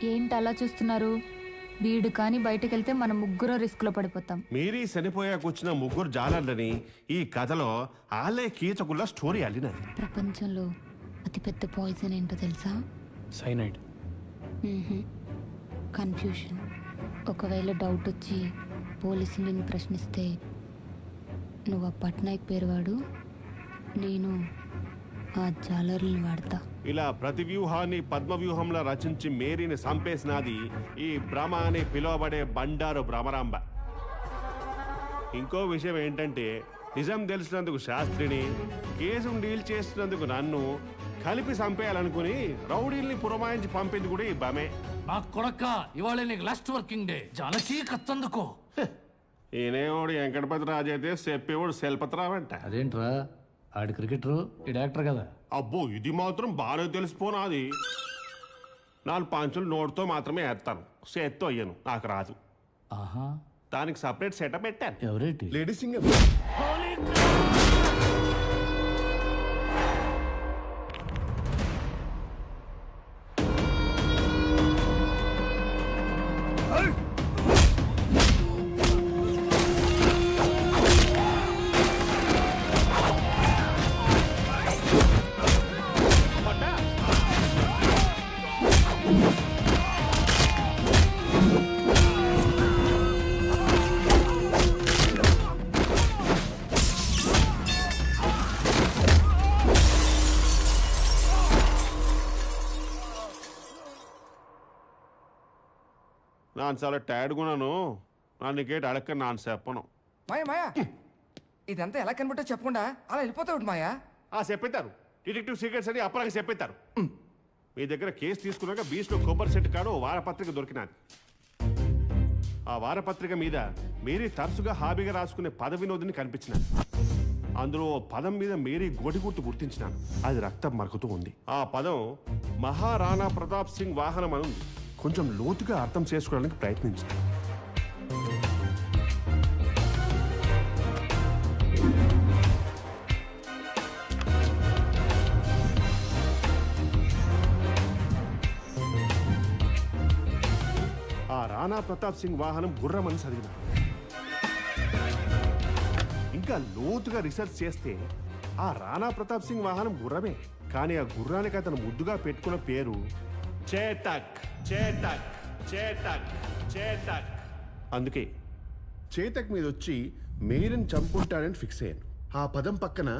ఏంటి అలా చూస్తున్నారు? వీడు కానీ బయటకు వెళ్తే మనం ముగ్గురు రిస్క్ లో పడిపోతాం. మీరీ చనిపోయాక వచ్చిన ముగ్గురు జాలర్లని ఈ కథలో ఆలయ కీచకుల స్టోరీ అల్లినారు. ప్రపంచంలో అతిపెద్ద పాయిజన్ ఏంటో తెలుసా? సైనైడ్. కన్ఫ్యూషన్. ఒకవేళ డౌట్ వచ్చి పోలీసులు నిన్ను ప్రశ్నిస్తే నువ్వు ఆ పట్నాయక్ పేరు వాడు, నేను ఆ జాలర్లను వాడతా. ఇలా ప్రతి వ్యూహాన్ని పద్మవ్యూహంలో రచించి మేరీని చంపేసినది ఈ భ్రమ అని పిలువబడే బండారు భ్రమరాంబ. ఇంకో విషయం ఏంటంటే నిజం తెలిసినందుకు శాస్త్రిని, కేసును డీల్ చేస్తున్నందుకు నన్ను కలిపి చంపేయాలనుకుని రౌడీల్ని పురమాయించి పంపింది కూడా ఈ బమే. నా కొడక, ఇవాళ నీకు లాస్ట్ వర్కింగ్ డే. జానకి కత్తందుకో. ఈయనేవాడు వెంకటపతి రాజు అయితే చెప్పేవాడు శల్పతిరావు అంట. అదేంట్రా, ఆడి క్రికెటరు, ఈ డాక్టర్ కదా. అబ్బో, ఇది మాత్రం బాగా తెలిసిపోనాది. 4 పంచులు నోటుతో మాత్రమే వేస్తాను, చేత్తో అయ్యాను, నాకు రాదు. ఆహా, దానికి సపరేట్ సెటప్ పెట్టాను. ఎవరేంటి? Lady singer. ನಾನು చాలా టైర్డ్గున్నాను, నన్ను కేట్ అడక్క నాన్న చెప్పను. మాయా మాయా, ఇదంతా ఎలా కనిపెట్టో చెప్పకుండా అలా వెళ్ళిపోతావు మాయా. చెప్పేస్తారు డిటెక్టివ్ సీక్రెట్స్ అని అప్పటికి చెప్పేస్తారు. మీ దగ్గర కేసు తీసుకున్నాక బీచ్లో కొబ్బరి సెట్ కాడు వారపత్రిక దొరికినది. ఆ వారపత్రిక మీద మేరీ తరచుగా హాబీగా రాసుకునే పద వినోదిని కనిపించినాను. అందులో పదం మీద మేరీ గోటి గుర్తు గుర్తించినాను. అది రక్తం మరుగుతూ ఉంది. ఆ పదం మహారాణా ప్రతాప్ సింగ్ వాహనం అని ఉంది. కొంచెం లోతుగా అర్థం చేసుకోవడానికి ప్రయత్నించాను. ఆ రాణా ప్రతాప్ సింగ్ వాహనం గుర్రం అని చదివిన. ఇంకా లోతుగా రీసెర్చ్ చేస్తే ఆ రాణా ప్రతాప్ సింగ్ వాహనం గుర్రమే, కానీ ఆ గుర్రానికి అతను ముద్దుగా పెట్టుకున్న పేరు చేతక్. చేతక్ చేతక్ చేతక్. అందుకే చేతక్ మీద వచ్చి మేరీని చంపుంటాడని ఫిక్స్ అయ్యాను. ఆ పదం పక్కన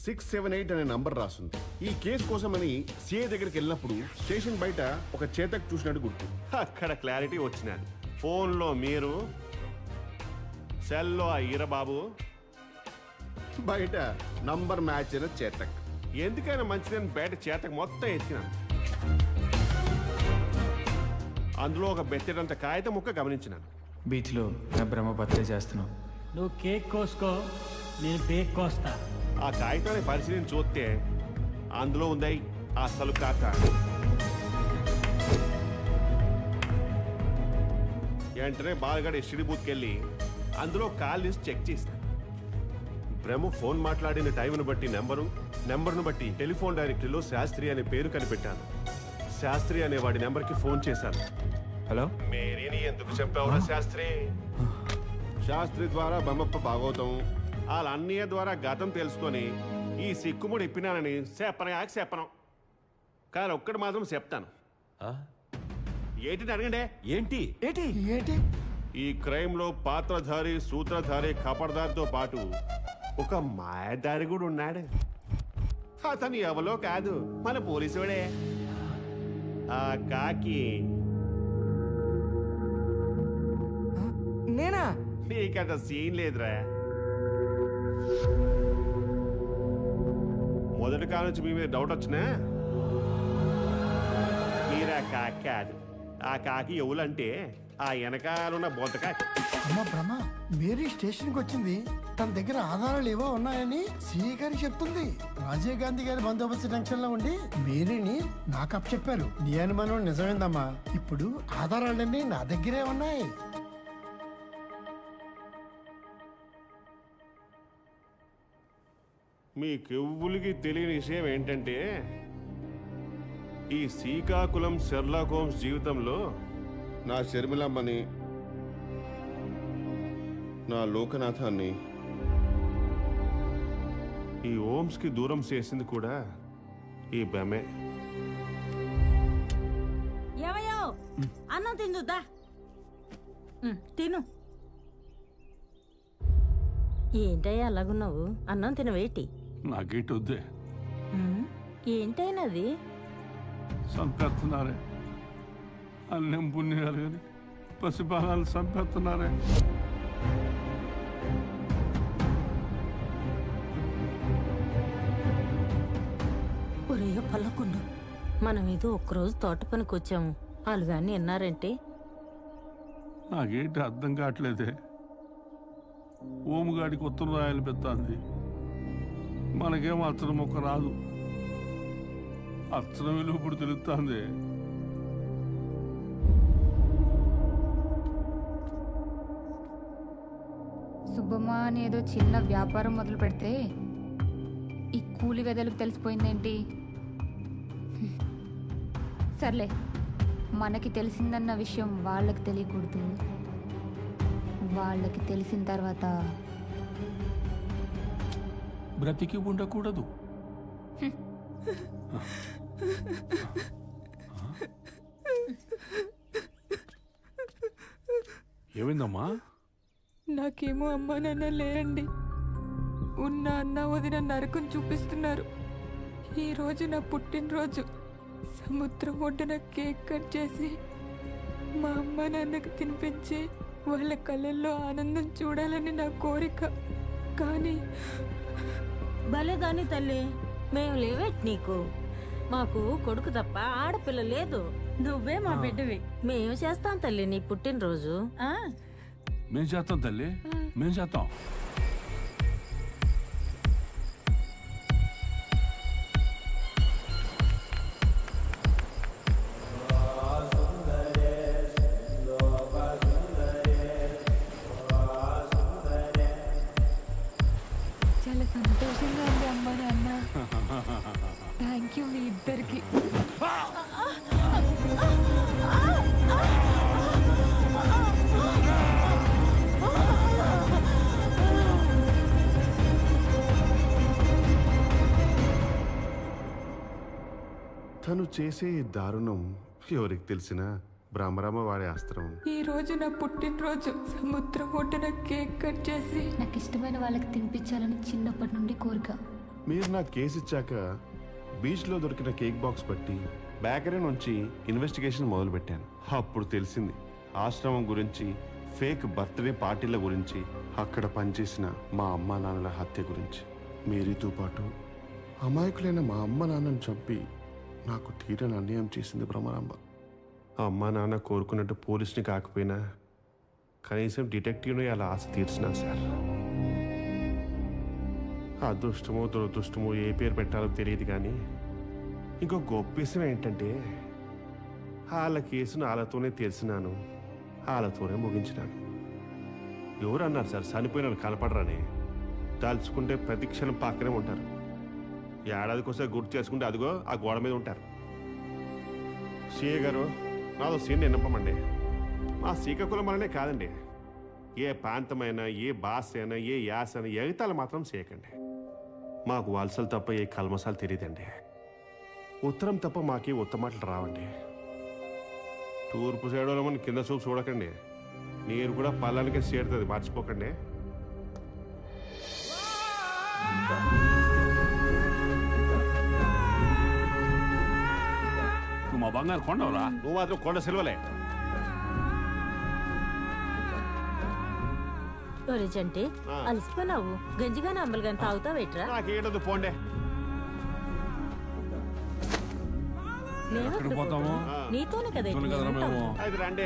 678 అనే నంబర్ రాస్తుంది. ఈ కేసు కోసమని సిఐ దగ్గరికి వెళ్ళినప్పుడు స్టేషన్ బయట ఒక చేతక్ చూసినట్టు గుర్తు. అక్కడ క్లారిటీ వచ్చినది. ఫోన్లో మీరు, సెల్లో ఆ ఈరబాబు, బయట నంబర్ మ్యాచ్ అయిన చేతక్. ఎందుకైనా మంచిదని బయట చేతక్ మొత్తం ఎత్తినాను. అందులో ఒక బెత్తడంత కాగితం ముక్క గమనించినాను. బీచ్లో నా బ్రహ్మపత్రే చేస్తున్నావు. నువ్వు కేక్ కోసుకో, నేను పేక్ కోస్తా. ఆ కాగితాన్ని పరిశీలించి చూస్తే అందులో ఉంది అసలు కాక. వెంటనే బాలగడ ఎస్టీడీ బూత్కి వెళ్ళి అందులో కాల్ లిస్ట్ చెక్ చేసిన. బ్రహ్మ ఫోన్ మాట్లాడిన టైంను బట్టి నెంబర్ను బట్టి టెలిఫోన్ డైరెక్టరీలో శాస్త్రి అనే పేరు కనిపెట్టాను. శాస్త్రి అనే వాడి నెంబర్కి ఫోన్ చేశాను. హలో, మేరీని ఎందుకు చెప్పావురా శాస్త్రి? శాస్త్రి ద్వారా బొమ్మప్ప భాగవతం, వాళ్ళ అన్నయ్య ద్వారా గతం తెలుసుకొని ఈ సిక్కుముడు ఇప్పినానని చెప్పను. కానీ ఒక్కటి మాత్రం చెప్తాను. ఏంటి అడగండి. ఏంటి ఏంటి ఏంటి? ఈ క్రైమ్ లో పాత్రధారి, సూత్రధారి, కపర్దారితో పాటు ఒక మాయదారి కూడా ఉన్నాడు. అతను ఎవరో కాదు, మన పోలీసుడే. ఆ కాకి నేనా? నీకంత సీన్ లేదురా. మొదటి కాలం నుంచి మీ మీద డౌట్ వచ్చినా మీరా కాకి కాదు. ఆ కాకి ఎవలంటే ఆ వెనకాలన్న బొంతకాకి. అమ్మ బ్రహ్మ, మేరీ స్టేషన్కి వచ్చింది. తన దగ్గర ఆధారాలు ఏవో ఉన్నాయని సిఐ గారికి చెప్తుంది. రాజీవ్ గాంధీ గారి బందోబస్తు టెన్షన్ లో ఉండి మేరీని నాకు అప్పచెప్పారు. నీ అనుమానం నిజమైందమ్మా. ఇప్పుడు ఆధారాలన్నీ నా దగ్గరే ఉన్నాయి. మీకెవ్వులకి తెలియని విషయం ఏంటంటే ఈ శ్రీకాకుళం షెర్లాక్ హోమ్స్ జీవితంలో నా షర్మిలమ్మని, నా లోకనాథాన్ని, ఈ హోమ్స్కి దూరం చేసింది కూడా ఈ బెమే. ఏమయ్యో, అన్నం తిందుద్దా? తిను. ఏంటయ్యా అలాగున్నావు? అన్నం తినవేటి? నాకేటి వద్దే. ఏంటైనది? చంపేస్తున్నారే. అన్నం పుణ్యాలు కానీ పసిపాలాలు చంపేస్తున్నారే. ఒరేయో పల్లకుండు, మనం ఏదో ఒక్కరోజు తోట పనికి వచ్చాము. వాళ్ళు కానీ విన్నారంటే నాకేంటి అర్థం కావట్లేదే. ఓముగాడికి ఉత్తరం రాయాలి పెద్దాంది. మనకేమో అచ్చరం మొక్క రాదు. అచ్చరం విలువ ఇప్పుడు తెలుస్తుంది. సుబ్బమ్మ అని ఏదో చిన్న వ్యాపారం మొదలు పెడితే ఈ కూలి వెదలకు తెలిసిపోయిందేంటి? సర్లే, మనకి తెలిసిందన్న విషయం వాళ్ళకి తెలియకూడదు. వాళ్ళకి తెలిసిన తర్వాత బ్రతికి ఉండకూడదు. ఏమైందమ్మా? నాకేమో అమ్మా నాన్న లేరండి. ఉన్న అన్న వదిన నరకం చూపిస్తున్నారు. ఈరోజు నా పుట్టినరోజు. సముద్రం ఒడ్డున కేక్ కట్ చేసి మా అమ్మ నాన్నకి తినిపించి వాళ్ళ కళ్ళల్లో ఆనందం చూడాలని నా కోరిక. కానీ భలేదాని తల్లి, మేము లేవేట్ నీకు. మాకు కొడుకు తప్ప ఆడపిల్ల లేదు. నువ్వే మా బిడ్డవి. మేము చేస్తాం తల్లి నీ పుట్టినరోజు. మేము చేస్తాం తల్లి, మేము చేస్తాం. చాలా సంతోషంగా ఉంది అమ్మ నాన్న. థ్యాంక్ యూ మీ ఇద్దరికి. తను చేసే దారుణం ఎవరికి తెలిసినా బ్రహ్మరామ వాడే అస్త్రం. ఈ రోజు నా పుట్టినరోజు. సముద్రం ఒడ్డున కేక్ కట్ చేసి నాకు ఇష్టమైన వాళ్ళకి తినిపించాలని చిన్నప్పటి నుండి కోరిక. మీరు నా కేసు ఇచ్చాక బీచ్లో దొరికిన కేక్ బాక్స్ బట్టి బేకరీ నుంచి ఇన్వెస్టిగేషన్ మొదలుపెట్టాను. అప్పుడు తెలిసింది ఆశ్రమం గురించి, ఫేక్ బర్త్డే పార్టీల గురించి, అక్కడ పనిచేసిన మా అమ్మ నాన్నల హత్య గురించి. మేరీతో పాటు అమాయకులైన మా అమ్మ నాన్నను చంపి నాకు తీరని అన్యాయం చేసింది బ్రహ్మరాంబ. అమ్మ నాన్న కోరుకున్నట్టు పోలీస్ని కాకపోయినా కనీసం డిటెక్టివ్ని అలా ఆశ తీర్చినా సార్. అదృష్టమో దురదృష్టమో ఏ పేరు పెట్టాలో తెలియదు కానీ ఇంకో గొప్ప విషయం ఏంటంటే వాళ్ళ కేసును వాళ్ళతోనే తెలిసినాను, వాళ్ళతోనే ముగించినాను. ఎవరు అన్నారు సార్ చనిపోయిన కనపడరని? దాల్చుకుంటే ప్రతి క్షణం పక్కనే ఉంటారు. ఏడాదికోసారి గుర్తు చేసుకుంటే అదిగో ఆ గోడ మీద ఉంటారు. సిఏ గారు, నాదో సీన్ విన్నపమండి. మా శ్రీకాకుళం వల్లనే కాదండి, ఏ ప్రాంతమైనా, ఏ భాష అయినా, ఏ యాస అయినా ఎగతాలు మాత్రం చేయకండి. మాకు వలసలు తప్ప ఏ కల్మసాలు తెలియదండి. ఉత్తరం తప్ప మాకే ఉత్తమాటలు రావండి. తూర్పు సైడ్ వాళ్ళమని కింద చూపు చూడకండి. నీరు కూడా పల్లానికే చేరుతుంది, మర్చిపోకండి. నువ్వు మా బంగారు కొండవరా? నువ్వు మాత్రం కొండ సెలవులే. అంటే అలసిపోయినావు. గంజిగానే అంబలిగాని తాగుతావేట్రా? నాకేటది పోండే. నేను ఎక్కడికి పోతాము? నీతోనే కదా నీతోనే కదరా మేము. అది రండి